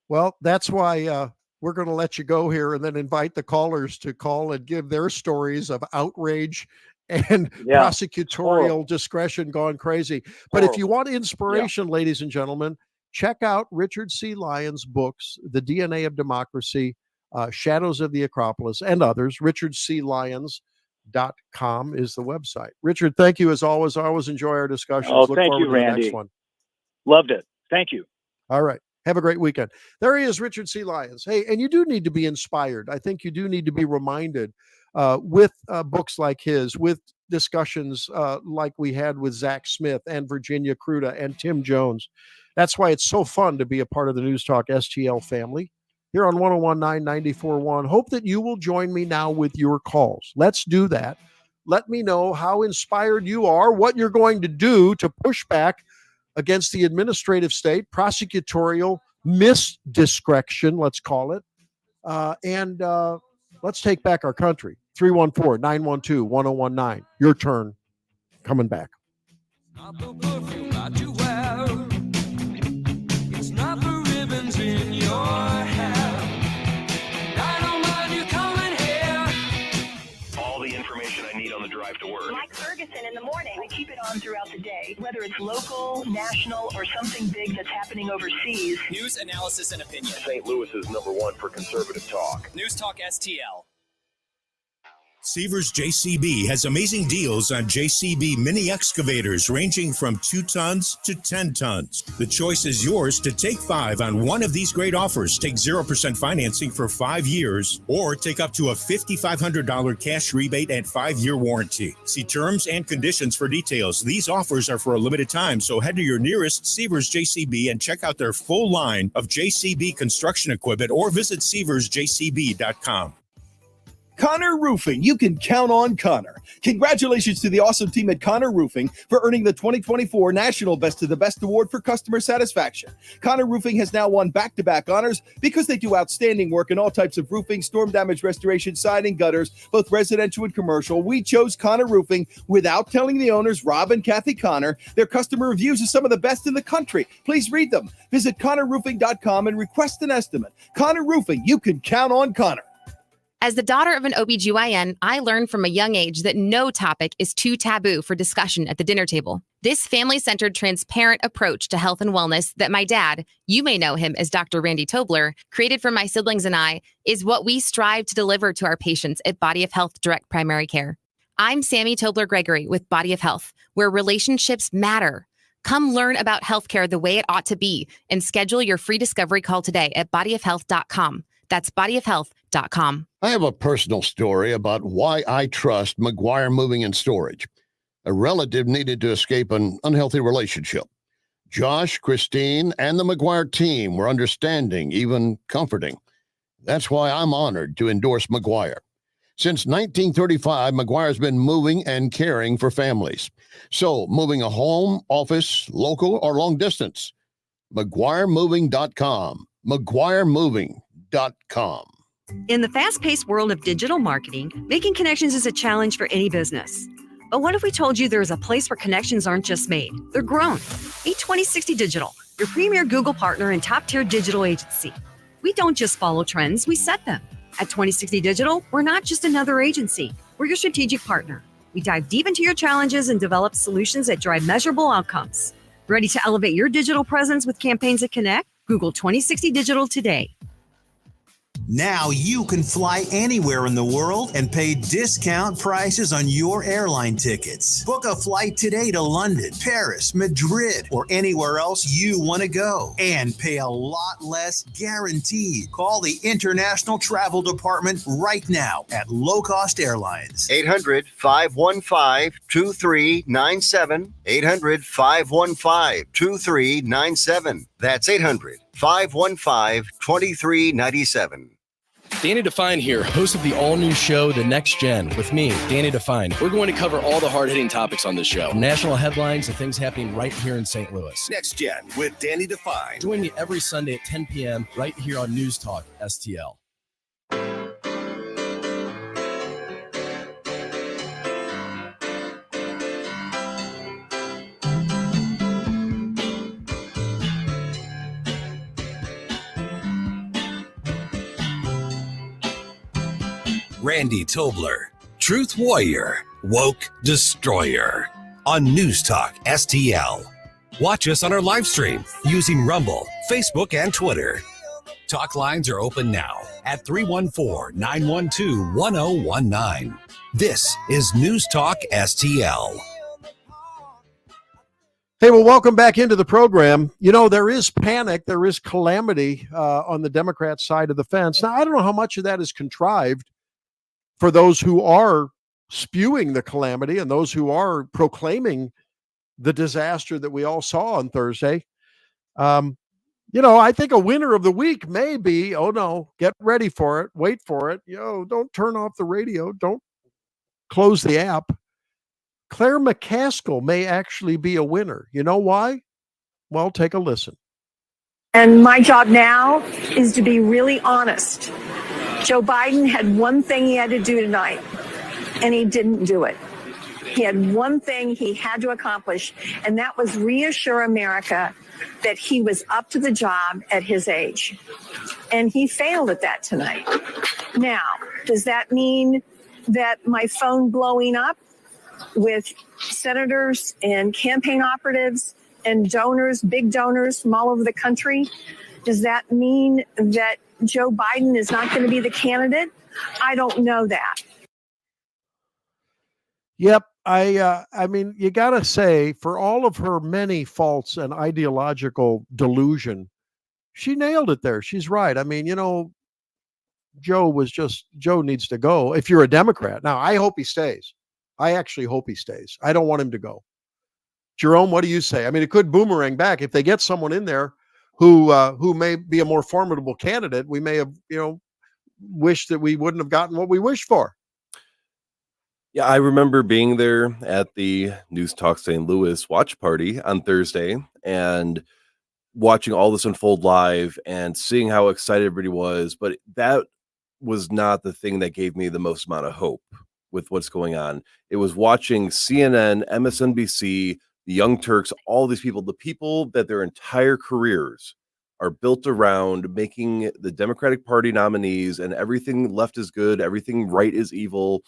Well, that's why we're going to let you go here and then invite the callers to call and give their stories of outrage and prosecutorial discretion gone crazy. But if you want inspiration, ladies and gentlemen, check out Richard C. Lyons' books, The DNA of Democracy, Shadows of the Acropolis, and others. RichardCLyons.com is the website. Richard, thank you as always. I always enjoy our discussions. Oh, Look thank forward you, to Randy. the next one. Loved it. Thank you. All right. Have a great weekend. There he is, Richard C. Lyons. Hey, and you do need to be inspired. I think you do need to be reminded with books like his, with discussions like we had with Zack Smith and Virginia Kruta and Tim Jones. That's why it's so fun to be a part of the News Talk STL family. here on 101.9, 94.1. Hope that you will join me now with your calls. Let's do that. Let me know how inspired you are, what you're going to do to push back against the administrative state, prosecutorial misdiscretion, let's call it. And let's take back our country. 314-912-1019. Your turn. Coming back. It's not the ribbons in your hair. I don't mind you coming here. All the information I need on the drive to work. Mike Ferguson in the morning. We keep it on throughout the day, whether it's local, national, or something big that's happening overseas. News, analysis, and opinion. St. Louis is #1 for conservative talk. News Talk STL. Seavers JCB has amazing deals on JCB mini excavators ranging from 2 tons to 10 tons. The choice is yours to take 5 on one of these great offers. Take 0% financing for 5 years or take up to a $5,500 cash rebate and 5-year warranty. See terms and conditions for details. These offers are for a limited time, so head to your nearest Seavers JCB and check out their full line of JCB construction equipment or visit seaversjcb.com. Connor Roofing. You can count on Connor. Congratulations to the awesome team at Connor Roofing for earning the 2024 National Best of the Best Award for Customer Satisfaction. Connor Roofing has now won back-to-back honors because they do outstanding work in all types of roofing, storm damage restoration, siding, gutters, both residential and commercial. We chose Connor Roofing without telling the owners, Rob and Kathy Connor. Their customer reviews are some of the best in the country. Please read them. Visit ConnorRoofing.com and request an estimate. Connor Roofing. You can count on Connor. As the daughter of an OBGYN, I learned from a young age that no topic is too taboo for discussion at the dinner table. This family-centered, transparent approach to health and wellness that my dad, you may know him as Dr. Randy Tobler, created for my siblings and I, is what we strive to deliver to our patients at Body of Health Direct Primary Care. I'm Sammy Tobler-Gregory with Body of Health, where relationships matter. Come learn about healthcare the way it ought to be and schedule your free discovery call today at bodyofhealth.com. That's bodyofhealth.com. I have a personal story about why I trust McGuire Moving and Storage. A relative needed to escape an unhealthy relationship. Josh, Christine, and the McGuire team were understanding, even comforting. That's why I'm honored to endorse McGuire. Since 1935, McGuire's been moving and caring for families. So, moving a home, office, local, or long distance, McGuireMoving.com. McGuireMoving.com. In the fast-paced world of digital marketing, making connections is a challenge for any business. But what if we told you there's a place where connections aren't just made, they're grown? Meet 2060 Digital, your premier Google partner and top-tier digital agency. We don't just follow trends, we set them. At 2060 Digital, we're not just another agency, we're your strategic partner. We dive deep into your challenges and develop solutions that drive measurable outcomes. Ready to elevate your digital presence with campaigns that connect? Google 2060 Digital today. Now you can fly anywhere in the world and pay discount prices on your airline tickets. Book a flight today to London, Paris, Madrid, or anywhere else you want to go and pay a lot less guaranteed. Call the International Travel Department right now at Low Cost Airlines. 800-515-2397. 800-515-2397. That's 800-515-2397. Danny Define here, host of the all-new show, The Next Gen, with me, Danny Define. We're going to cover all the hard-hitting topics on this show, from national headlines to things happening right here in St. Louis. Next Gen with Danny Define. Join me every Sunday at 10 p.m. right here on News Talk STL. Randy Tobler, Truth Warrior, Woke Destroyer on News Talk STL. Watch us on our live stream using Rumble, Facebook, and Twitter. Talk lines are open now at 314-912-1019. This is News Talk STL. Hey, well, welcome back into the program. You know, there is panic, there is calamity on the Democrat side of the fence. Now, I don't know how much of that is contrived for those who are spewing the calamity and those who are proclaiming the disaster that we all saw on Thursday. I think a winner of the week may be, oh no, get ready for it, wait for it. Don't turn off the radio, don't close the app. Claire McCaskill may actually be a winner. You know why? Well, take a listen. And my job now is to be really honest. Joe Biden had one thing he had to do tonight, and he didn't do it. He had one thing he had to accomplish, and that was reassure America that he was up to the job at his age. And he failed at that tonight. Now, does that mean that my phone blowing up with senators and campaign operatives and donors, big donors from all over the country, does that mean that Joe Biden is not going to be the candidate? I don't know that. Yep. I mean, you got to say, for all of her many faults and ideological delusion, she nailed it there. She's right. I mean, Joe needs to go if you're a Democrat. Now, I hope he stays. I actually hope he stays. I don't want him to go. Jerome, what do you say? I mean, it could boomerang back if they get someone in there who may be a more formidable candidate. We may have, wished that we wouldn't have gotten what we wished for. Yeah, I remember being there at the News Talk St. Louis watch party on Thursday and watching all this unfold live and seeing how excited everybody was. But that was not the thing that gave me the most amount of hope with what's going on. It was watching CNN, MSNBC, the Young Turks, all these people, the people that their entire careers are built around making the Democratic Party nominees, and everything left is good, everything right is evil.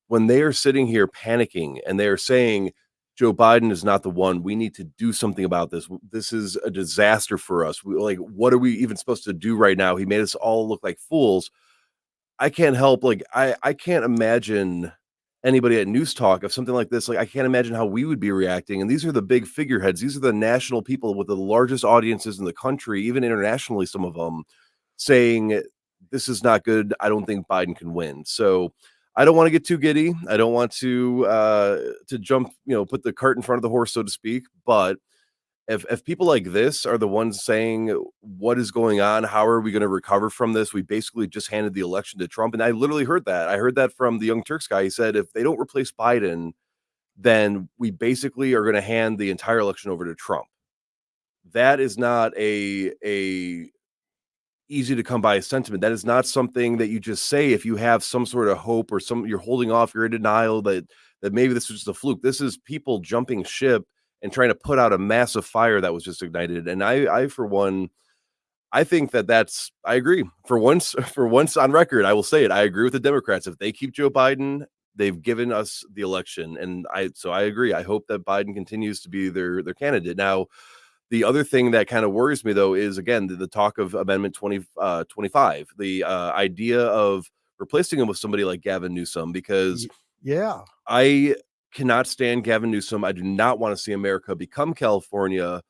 When they are sitting here panicking and they are saying, Joe Biden is not the one, we need to do something about this. This is a disaster for us. What are we even supposed to do right now? He made us all look like fools. I can't help, I can't imagine anybody at News Talk of something like this. I can't imagine how we would be reacting. And these are the big figureheads. These are the national people with the largest audiences in the country, even internationally, some of them saying this is not good. I don't think Biden can win. So I don't want to get too giddy. I don't want to jump, put the cart in front of the horse, so to speak. But if people like this are the ones saying what is going on, how are we going to recover from this? We basically just handed the election to Trump. And I literally heard that. I heard that from the Young Turks guy. He said, if they don't replace Biden, then we basically are going to hand the entire election over to Trump. That is not a easy to come by sentiment. That is not something that you just say if you have some sort of hope or you're holding off, you're in denial that maybe this was just a fluke. This is people jumping ship and trying to put out a massive fire that was just ignited. And I for one, I think I agree. For once on record, I will say it. I agree with the Democrats. If they keep Joe Biden, they've given us the election. And I agree. I hope that Biden continues to be their candidate. Now, the other thing that kind of worries me, though, is, again, the talk of Amendment 25, the idea of replacing him with somebody like Gavin Newsom, because I cannot stand Gavin Newsom. I do not want to see America become California.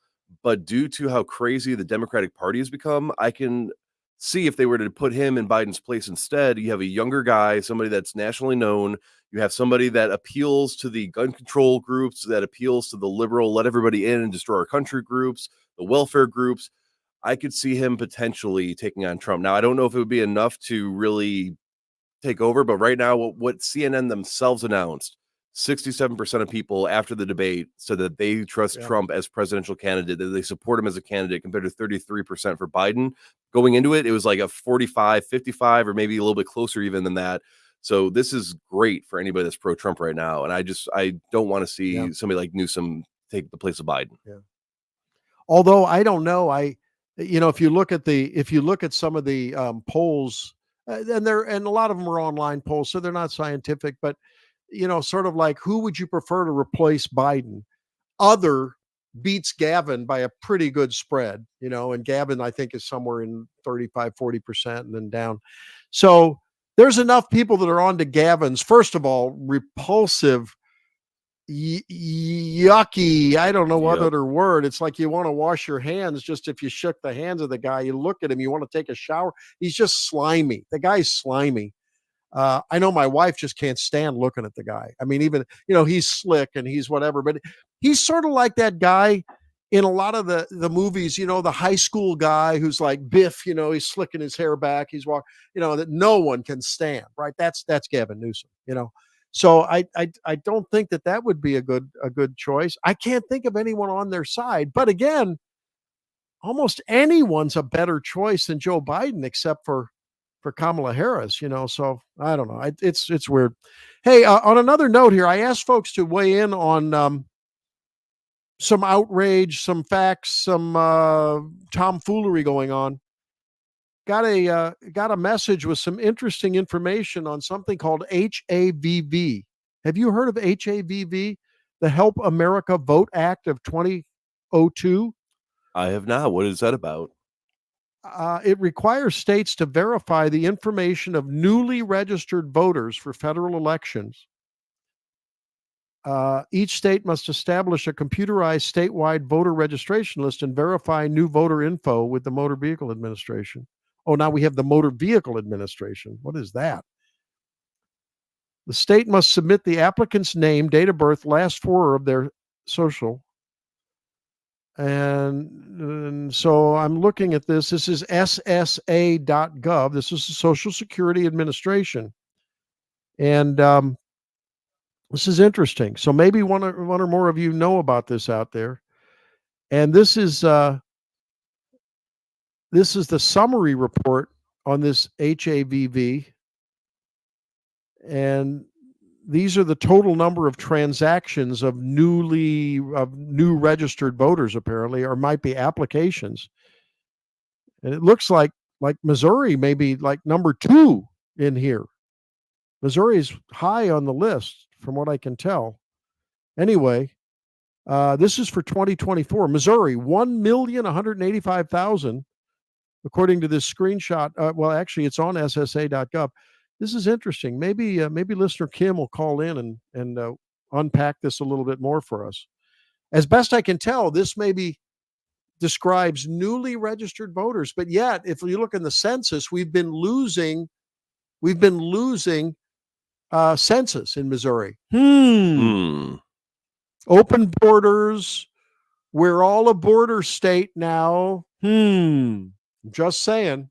But due to how crazy the Democratic Party has become, I can see if they were to put him in Biden's place instead. You have a younger guy, somebody that's nationally known. You have somebody that appeals to the gun control groups, that appeals to the liberal, let everybody in and destroy our country groups, the welfare groups. I could see him potentially taking on Trump. Now, I don't know if it would be enough to really take over, but right now, what CNN themselves announced, 67% of people after the debate said that they trust Trump as presidential candidate, that they support him as a candidate, compared to 33% for Biden. Going into it, it was like a 45-55, or maybe a little bit closer even than that. So this is great for anybody that's pro-Trump right now. And I don't want to see somebody like Newsom take the place of Biden. Yeah. Although I don't know, if you look at some of the polls, and a lot of them are online polls, so they're not scientific, but sort of like, who would you prefer to replace Biden? Other beats Gavin by a pretty good spread, and Gavin, I think, is somewhere in 35-40% and then down. So there's enough people that are on to Gavin's, first of all, repulsive, yucky, I don't know what other word. It's like you want to wash your hands just if you shook the hands of the guy. You look at him, you want to take a shower. He's just slimy. The guy's slimy. I know my wife just can't stand looking at the guy. I mean, even, he's slick and he's whatever, but he's sort of like that guy. in a lot of the movies, the high school guy who's like Biff, he's slicking his hair back, he's walking, that no one can stand, right? That's Gavin Newsom. So I don't think that would be a good choice. I can't think of anyone on their side, but again, almost anyone's a better choice than Joe Biden, except for Kamala Harris. So I don't know. It's weird. Hey, on another note here, I asked folks to weigh in on some outrage, some facts, some tomfoolery going on. Got a message with some interesting information on something called HAVV. Have you heard of HAVV, the Help America Vote Act of 2002? I have not. What is that about? It requires states to verify the information of newly registered voters for federal elections. Each state must establish a computerized statewide voter registration list and verify new voter info with the Motor Vehicle Administration. Oh, now we have the Motor Vehicle Administration. What is that? The state must submit the applicant's name, date of birth, last four of their social. And so I'm looking at this. This is ssa.gov. This is the Social Security Administration. And this is interesting. So maybe one or more of you know about this out there. And this is the summary report on this HAVV. And these are the total number of transactions of new registered voters, apparently, or might be applications. And it looks like Missouri may be like number 2 in here. Missouri's high on the list, from what I can tell. Anyway, this is for 2024. Missouri, 1,185,000, according to this screenshot. Well, actually, it's on SSA.gov. This is interesting. Maybe listener Kim will call in and unpack this a little bit more for us. As best I can tell, this maybe describes newly registered voters, but yet, if you look in the census, we've been losing census in Missouri. Open borders. We're all a border state now. Just saying.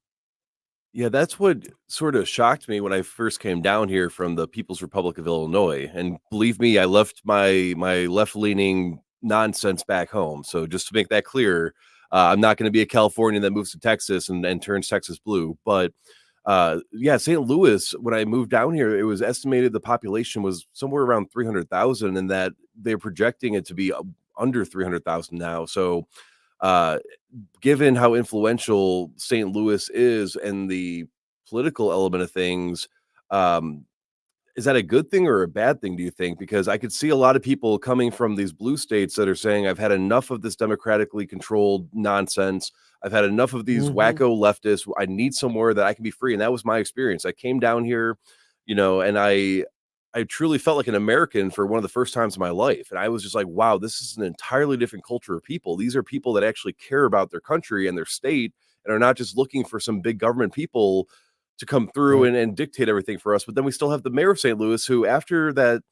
Yeah, that's what sort of shocked me when I first came down here from the People's Republic of Illinois. And believe me, I left my left-leaning nonsense back home. So just to make that clear, I'm not going to be a Californian that moves to Texas and turns Texas blue. But yeah, St. Louis, when I moved down here, it was estimated the population was somewhere around 300,000, and that they're projecting it to be under 300,000 now. So given how influential St. Louis is and the political element of things, is that a good thing or a bad thing, do you think? Because I could see a lot of people coming from these blue states that are saying, I've had enough of this democratically controlled nonsense. I've had enough of these wacko leftists. I need somewhere that I can be free. And that was my experience. I came down here, and I truly felt like an American for one of the first times in my life. And I was just like, wow, this is an entirely different culture of people. These are people that actually care about their country and their state and are not just looking for some big government people to come through and dictate everything for us. But then we still have the mayor of St. Louis, who after that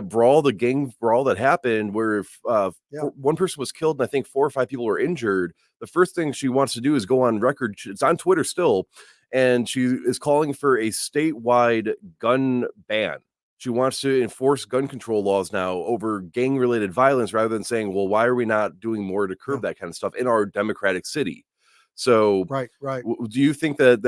brawl, the gang brawl that happened, where one person was killed and I think 4 or 5 people were injured, the first thing she wants to do is go on record. It's on Twitter still. And she is calling for a statewide gun ban. She wants to enforce gun control laws now over gang-related violence, rather than saying, well, why are we not doing more to curb that kind of stuff in our democratic city? So right. Do you think that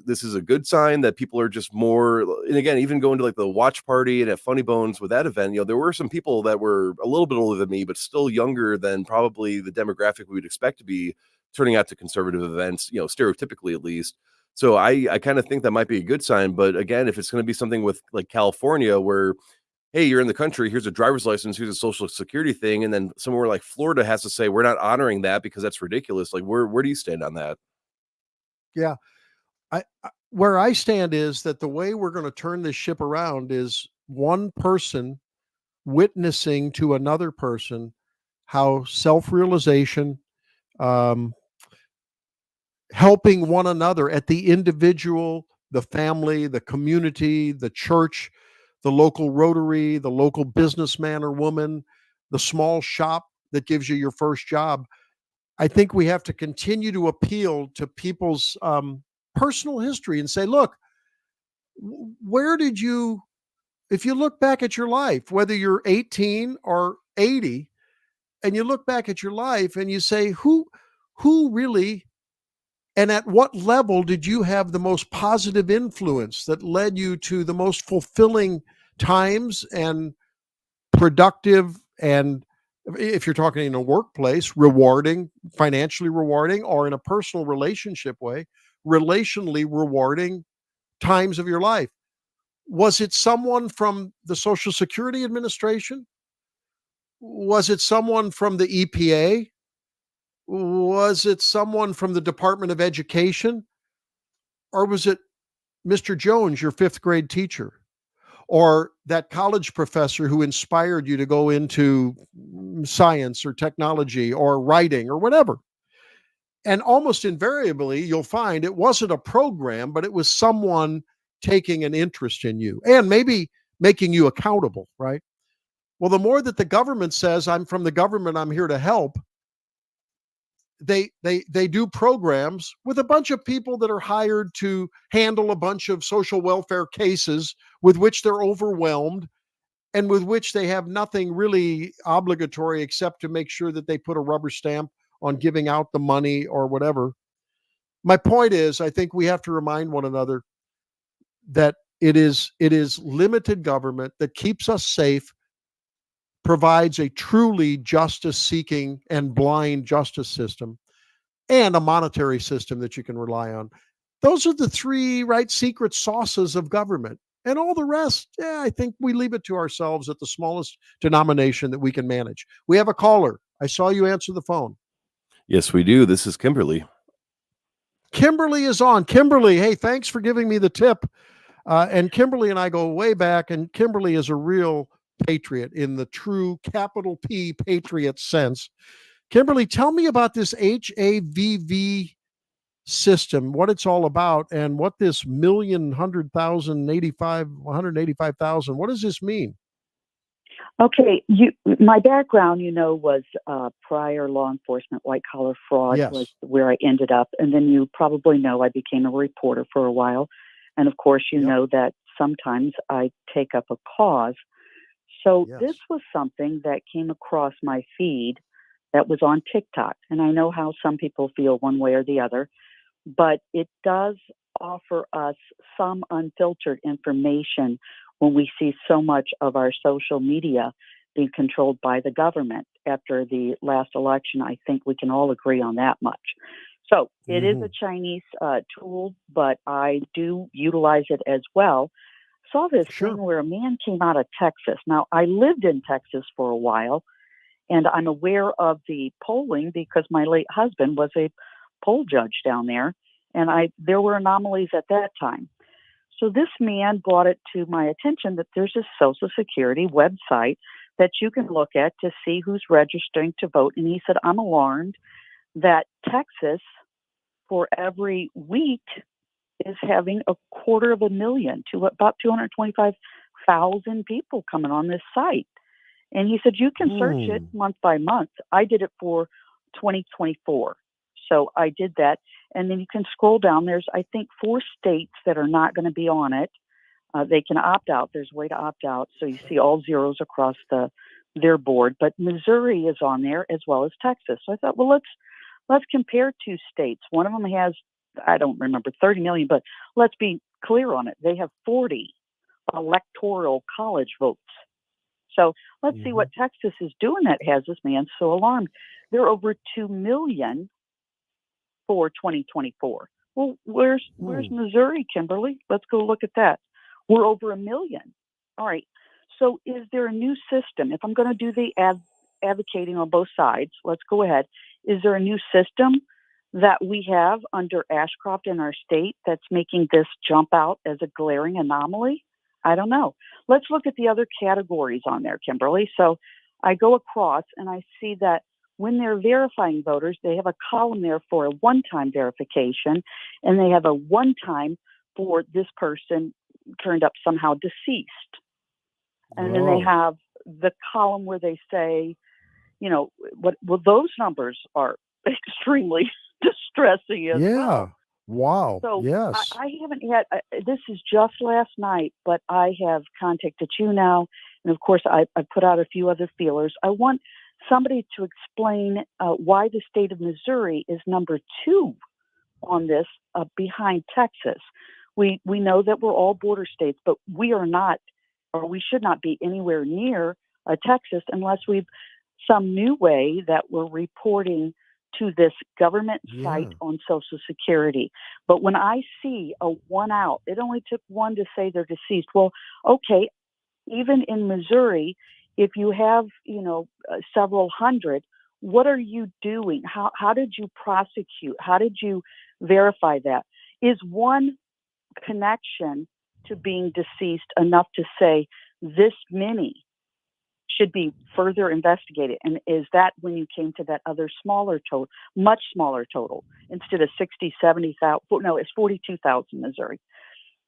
this is a good sign that people are just more, and again, even going to like the watch party and at Funny Bones with that event, there were some people that were a little bit older than me, but still younger than probably the demographic we would expect to be turning out to conservative events, stereotypically at least. So I kind of think that might be a good sign. But again, if it's going to be something with like California where, hey, you're in the country, here's a driver's license, here's a social security thing, and then somewhere like Florida has to say, we're not honoring that because that's ridiculous. Like, where do you stand on that? Yeah. Where I stand is that the way we're going to turn this ship around is one person witnessing to another person how self-realization, helping one another at the individual, the family, the community, the church, the local Rotary, the local businessman or woman, the small shop that gives you your first job, I think we have to continue to appeal to people's personal history and say, look, where did you, if you look back at your life, whether you're 18 or 80, and you look back at your life and you say, who really and at what level did you have the most positive influence that led you to the most fulfilling times and productive, and if you're talking in a workplace, rewarding, financially rewarding, or in a personal relationship way, relationally rewarding times of your life? Was it someone from the Social Security Administration? Was it someone from the EPA? Was it someone from the Department of Education? Or was it Mr. Jones, your fifth grade teacher? Or that college professor who inspired you to go into science or technology or writing or whatever? And almost invariably, you'll find it wasn't a program, but it was someone taking an interest in you and maybe making you accountable, right? Well, the more that the government says, I'm from the government, I'm here to help, they do programs with a bunch of people that are hired to handle a bunch of social welfare cases with which they're overwhelmed and with which they have nothing really obligatory except to make sure that they put a rubber stamp on giving out the money or whatever. My point is, I think we have to remind one another that it is limited government that keeps us safe, provides a truly justice-seeking and blind justice system, and a monetary system that you can rely on. Those are the three, right, secret sauces of government. And all the rest, I think we leave it to ourselves at the smallest denomination that we can manage. We have a caller. I saw you answer the phone. Yes, we do. This is Kimberly. Kimberly is on. Kimberly, hey, thanks for giving me the tip. And Kimberly and I go way back, and Kimberly is a real patriot in the true capital P patriot sense. Kimberly, tell me about this HAVV system, what it's all about, and what this 185,000, what does this mean? Okay, my background, was prior law enforcement, white collar fraud was where I ended up. And then you probably know I became a reporter for a while. And of course, you know that sometimes I take up a cause. So this was something that came across my feed that was on TikTok. And I know how some people feel one way or the other, but it does offer us some unfiltered information when we see so much of our social media being controlled by the government. After the last election, I think we can all agree on that much. So it is a Chinese tool, but I do utilize it as well. Saw this thing where a man came out of Texas. Now, I lived in Texas for a while, and I'm aware of the polling because my late husband was a poll judge down there, and there were anomalies at that time. So this man brought it to my attention that there's a Social Security website that you can look at to see who's registering to vote. And he said, I'm alarmed that Texas, for every week, is having 250,000 to about 225,000 people coming on this site. And he said, you can search it month by month. I did it for 2024. So I did that. And then you can scroll down. There's, I think, 4 states that are not going to be on it. They can opt out. There's a way to opt out. So you see all zeros across their board. But Missouri is on there as well as Texas. So I thought, well, let's compare 2 states. One of them has, I don't remember, 30 million, but let's be clear on it. They have 40 electoral college votes. So let's see what Texas is doing that has this man so alarmed. They're over 2 million for 2024. Well, where's Missouri, Kimberly? Let's go look at that. We're over 1 million. All right. So is there a new system? If I'm going to do the advocating on both sides, let's go ahead. Is there a new system that we have under Ashcroft in our state that's making this jump out as a glaring anomaly? I don't know. Let's look at the other categories on there, Kimberly. So I go across and I see that when they're verifying voters, they have a column there for a one-time verification, and they have a one-time for this person turned up somehow deceased. And then they have the column where they say, well, those numbers are extremely distressing as Yeah. well. Wow. So Yes. I haven't had, this is just last night, but I have contacted you now. And of course, I put out a few other feelers. I want somebody to explain why the state of Missouri is number 2 on this behind Texas. We know that we're all border states, but we are not, or we should not be anywhere near Texas unless we've some new way that we're reporting to this government site on Social Security. But when I see a 1 out, it only took 1 to say they're deceased. Well, okay, even in Missouri, if you have, several hundred, what are you doing? How did you prosecute? How did you verify that? Is 1 connection to being deceased enough to say this many should be further investigated? And is that when you came to that other smaller total, much smaller total, instead of 60, 70,000? No, it's 42,000 Missouri.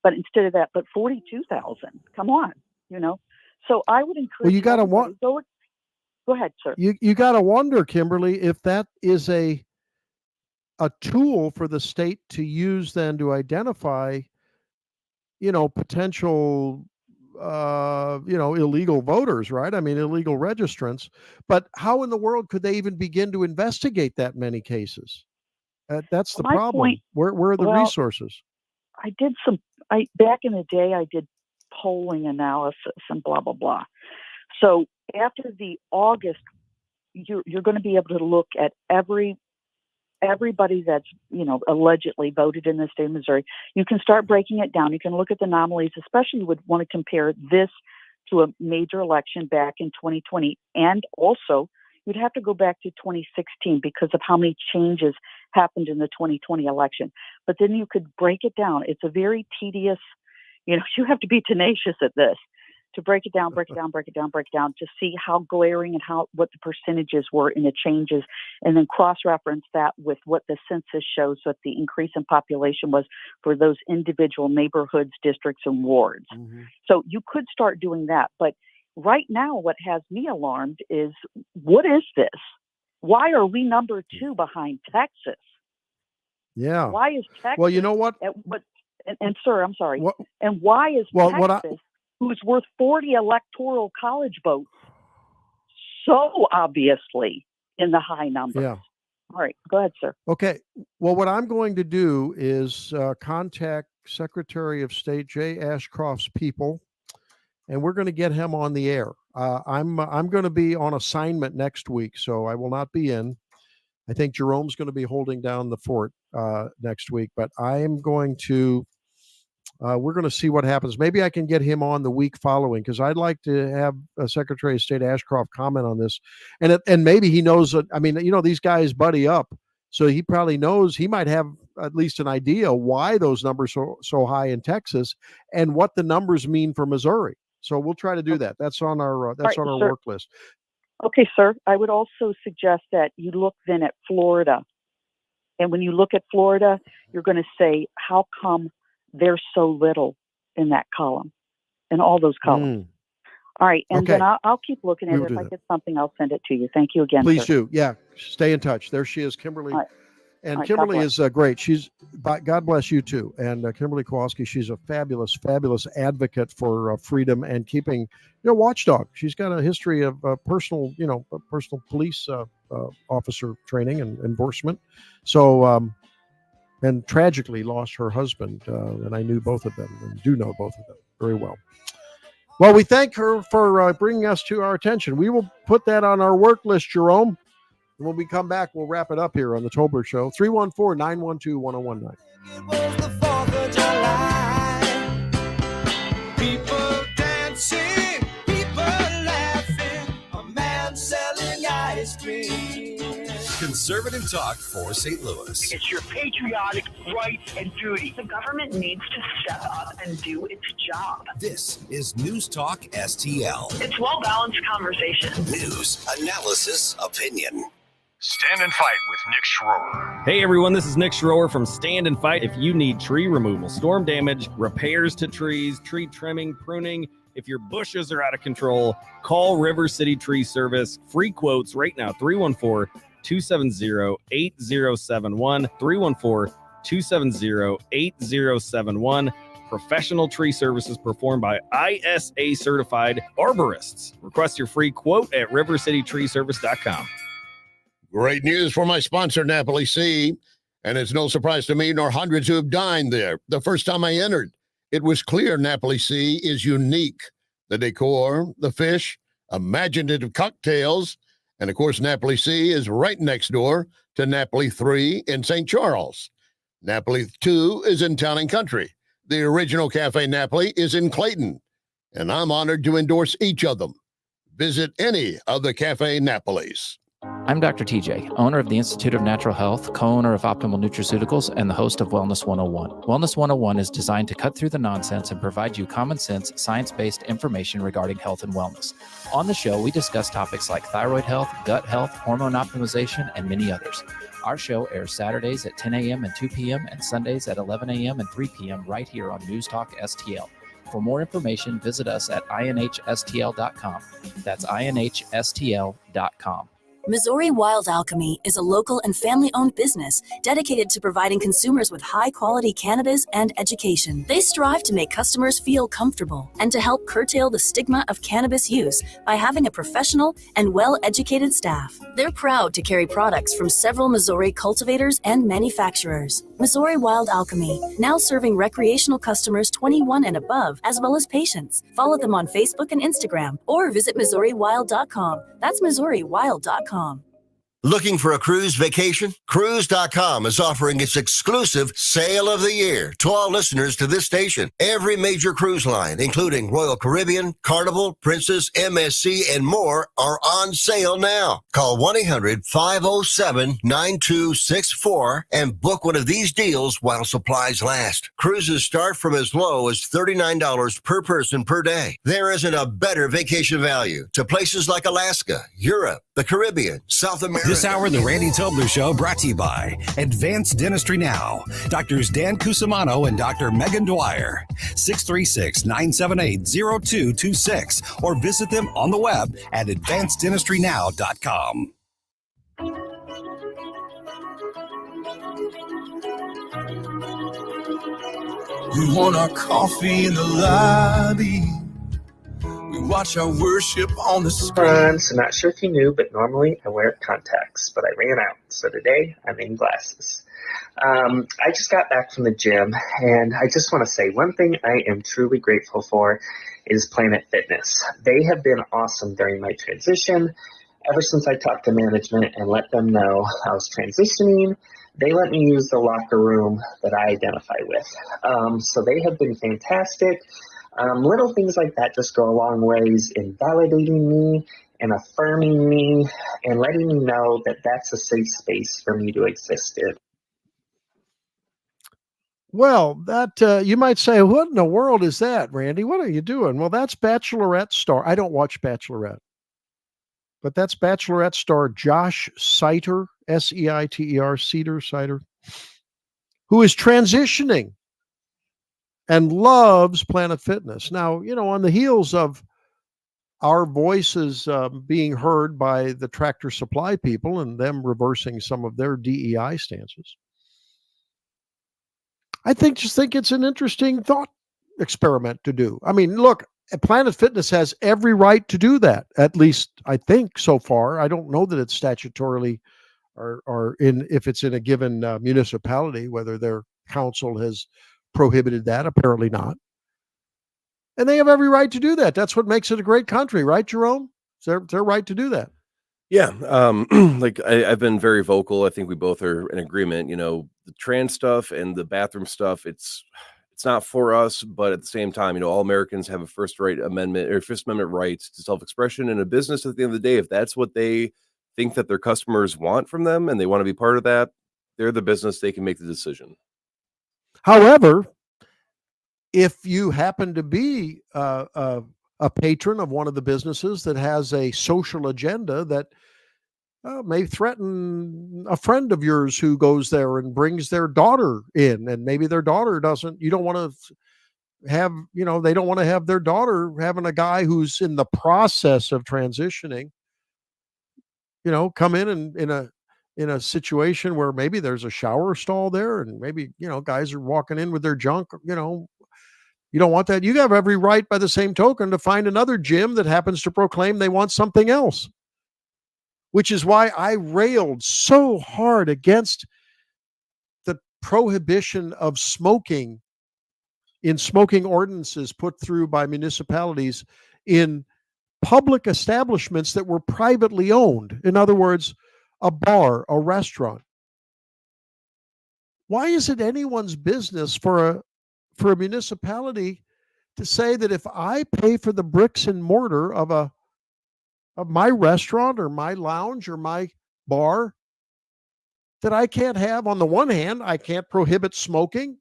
But instead of that, but 42,000, come on, So I would encourage. Well, you got to Go ahead, sir. You got to wonder, Kimberly, if that is a tool for the state to use then to identify, potential, illegal voters, right? I mean, illegal registrants. But how in the world could they even begin to investigate that many cases? That's the problem. Point, where are the resources? Back in the day, I did polling analysis and blah, blah, blah. So after the August, you're going to be able to look at everybody that's, allegedly voted in the state of Missouri. You can start breaking it down. You can look at the anomalies, especially you would want to compare this to a major election back in 2020. And also, you'd have to go back to 2016 because of how many changes happened in the 2020 election. But then you could break it down. It's a very tedious, you have to be tenacious at this to break it down to see how glaring and what the percentages were in the changes, and then cross-reference that with what the census shows, what the increase in population was for those individual neighborhoods, districts, and wards. Mm-hmm. So you could start doing that. But right now, what has me alarmed is, what is this? Why are we number 2 behind Texas? Yeah. Why is Texas? Well, you know what? And sir, I'm sorry. And why is Texas, who's worth 40 electoral college votes, so obviously in the high numbers? Yeah. All right, go ahead, sir. Okay. Well, what I'm going to do is contact Secretary of State Jay Ashcroft's people, and we're going to get him on the air. I'm going to be on assignment next week, so I will not be in. I think Jerome's going to be holding down the fort next week, but I am going to. We're going to see what happens. Maybe I can get him on the week following, because I'd like to have Secretary of State Ashcroft comment on this, and maybe he knows. I mean, these guys buddy up, so he probably knows. He might have at least an idea why those numbers are so high in Texas and what the numbers mean for Missouri. So we'll try to do that. That's on our work list. Okay, sir. I would also suggest that you look then at Florida, and when you look at Florida, you're going to say, how come there's so little in that column, in all those columns? All right. And then I'll keep looking at it. If I get something, I'll send it to you. Thank you again. Please sir. do. Yeah. Stay in touch. There she is, Kimberly. All right. And All right, Kimberly God is great. God bless you too. And Kimberly Kowalski, she's a fabulous, fabulous advocate for freedom and keeping, watchdog. She's got a history of personal police officer training and enforcement. So, and tragically lost her husband. And I knew both of them and do know both of them very well. Well, we thank her for bringing us to our attention. We will put that on our work list, Jerome. And when we come back, we'll wrap it up here on the Tobler Show. 314-912-1019. It was the 4th of July. People dancing, people laughing, a man selling ice cream. Conservative talk for St. Louis. It's your patriotic right and duty. The government needs to step up and do its job. This is News Talk STL. It's well-balanced conversation. News, analysis, opinion. Stand and Fight with Nick Schroer. Hey everyone, this is Nick Schroer from Stand and Fight. If you need tree removal, storm damage, repairs to trees, tree trimming, pruning, if your bushes are out of control, call River City Tree Service. Free quotes right now, 314-270-8071. 314-270-8071. Professional tree services performed by ISA certified arborists. Request your free quote at rivercitytreeservice.com. Great news for my sponsor, Napoli C. And it's no surprise to me nor hundreds who have dined there. The first time I entered, it was clear Napoli C is unique. The decor, the fish, imaginative cocktails, and of course, Napoli C is right next door to Napoli 3 in St. Charles. Napoli 2 is in Town and Country. The original Cafe Napoli is in Clayton, and I'm honored to endorse each of them. Visit any of the Cafe Napolis. I'm Dr. TJ, owner of the Institute of Natural Health, co-owner of Optimal Nutraceuticals, and the host of Wellness 101. Wellness 101 is designed to cut through the nonsense and provide you common sense, science-based information regarding health and wellness. On the show, we discuss topics like thyroid health, gut health, hormone optimization, and many others. Our show airs Saturdays at 10 a.m. and 2 p.m. and Sundays at 11 a.m. and 3 p.m. right here on News Talk STL. For more information, visit us at inhstl.com. That's inhstl.com. Missouri Wild Alchemy is a local and family-owned business dedicated to providing consumers with high-quality cannabis and education. They strive to make customers feel comfortable and to help curtail the stigma of cannabis use by having a professional and well-educated staff. They're proud to carry products from several Missouri cultivators and manufacturers. Missouri Wild Alchemy, now serving recreational customers 21 and above, as well as patients. Follow them on Facebook and Instagram, or visit MissouriWild.com. That's MissouriWild.com. Looking for a cruise vacation? Cruise.com is offering its exclusive sale of the year to all listeners to this station. Every major cruise line, including Royal Caribbean, Carnival, Princess, MSC, and more, are on sale now. Call 1-800-507-9264 and book one of these deals while supplies last. Cruises start from as low as $39 per person per day. There isn't a better vacation value to places like Alaska, Europe, the Caribbean, South America. This hour, the Randy Tobler Show, brought to you by Advanced Dentistry Now. Doctors Dan Cusimano and Dr. Megan Dwyer. 636-978-0226. Or visit them on the web at advanceddentistrynow.com. We want our coffee in the lobby. We watch our worship on the screen. So not sure if you knew, but normally I wear contacts, but I ran out. So today I'm in glasses. I just got back from the gym, and I just want to say one thing I am truly grateful for is Planet Fitness. They have been awesome during my transition. Ever since I talked to management and let them know I was transitioning, they let me use the locker room that I identify with. So they have been fantastic. Little things like that just go a long ways in validating me and affirming me and letting me know that that's a safe space for me to exist in. Well, that you might say, what in the world is that, Randy? What are you doing? Well, that's Bachelorette star. I don't watch Bachelorette, but that's Bachelorette star Josh Seiter, Seiter, Seiter, who is transitioning and loves Planet Fitness. Now, you know, on the heels of our voices being heard by the Tractor Supply people and them reversing some of their DEI stances, I just think it's an interesting thought experiment to do. I mean, look, Planet Fitness has every right to do that. At least I think so far. I don't know that it's statutorily or if it's in a given municipality, whether their council has prohibited that. Apparently not. And they have every right to do that. That's what makes it a great country, right, Jerome? It's their right to do that. Yeah, like I've been very vocal. I think we both are in agreement. You know, the trans stuff and the bathroom stuff, it's not for us, but at the same time, you know, all Americans have a First Amendment rights to self-expression in a business. At the end of the day, if that's what they think that their customers want from them and they want to be part of that, they're the business, they can make the decision. However, if you happen to be a patron of one of the businesses that has a social agenda that may threaten a friend of yours who goes there and brings their daughter in, and maybe their daughter you don't want to have, you know, they don't want to have their daughter having a guy who's in the process of transitioning, you know, come in in a situation where maybe there's a shower stall there and maybe, guys are walking in with their junk, you don't want that. You have every right by the same token to find another gym that happens to proclaim they want something else, which is why I railed so hard against the prohibition of smoking in smoking ordinances put through by municipalities in public establishments that were privately owned. In other words, a bar, a restaurant. Why is it anyone's business for a municipality to say that if I pay for the bricks and mortar of my restaurant or my lounge or my bar, that I can't have, on the one hand, I can't prohibit smoking.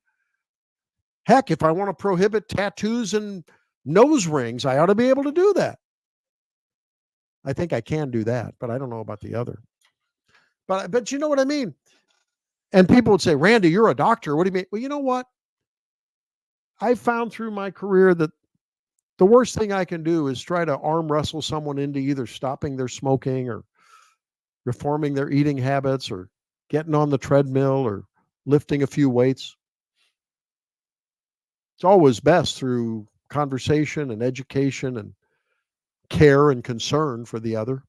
Heck, if I want to prohibit tattoos and nose rings, I ought to be able to do that. I think I can do that, but I don't know about the other. But you know what I mean? And people would say, Randy, you're a doctor. What do you mean? Well, you know what? I found through my career that the worst thing I can do is try to arm wrestle someone into either stopping their smoking or reforming their eating habits or getting on the treadmill or lifting a few weights. It's always best through conversation and education and care and concern for the other.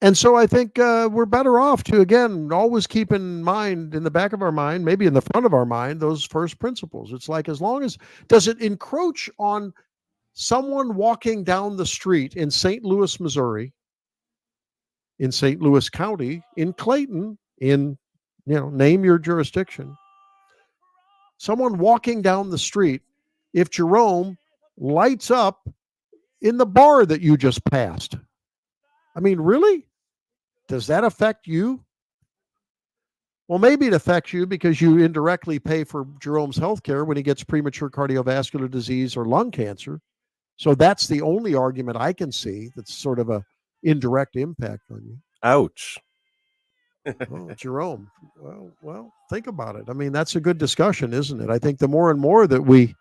And so I think we're better off to, again, always keep in mind, in the back of our mind, maybe in the front of our mind, those first principles. It's like, as long as, does it encroach on someone walking down the street in St. Louis, Missouri, in St. Louis County, in Clayton, in, name your jurisdiction, someone walking down the street, if Jerome lights up in the bar that you just passed? I mean, really? Does that affect you? Well, maybe it affects you because you indirectly pay for Jerome's health care when he gets premature cardiovascular disease or lung cancer. So that's the only argument I can see that's sort of a indirect impact on you. Ouch. Oh, Jerome. Well, think about it. I mean, that's a good discussion, isn't it? I think the more and more that we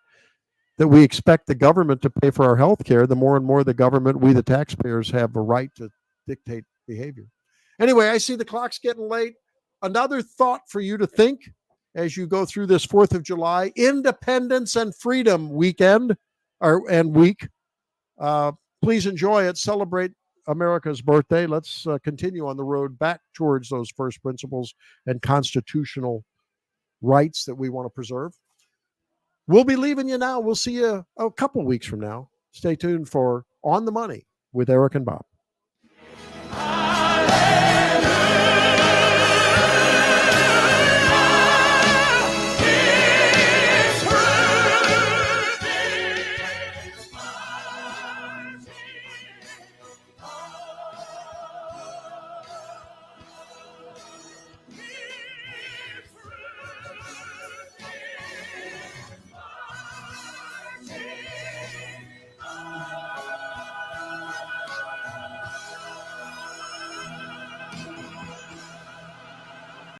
expect the government to pay for our health care, the more and more the government, we the taxpayers, have a right to dictate behavior. Anyway, I see the clock's getting late. Another thought for you to think as you go through this 4th of July, Independence and Freedom weekend and week. Please enjoy it. Celebrate America's birthday. Let's continue on the road back towards those first principles and constitutional rights that we want to preserve. We'll be leaving you now. We'll see you a couple weeks from now. Stay tuned for On the Money with Eric and Bob.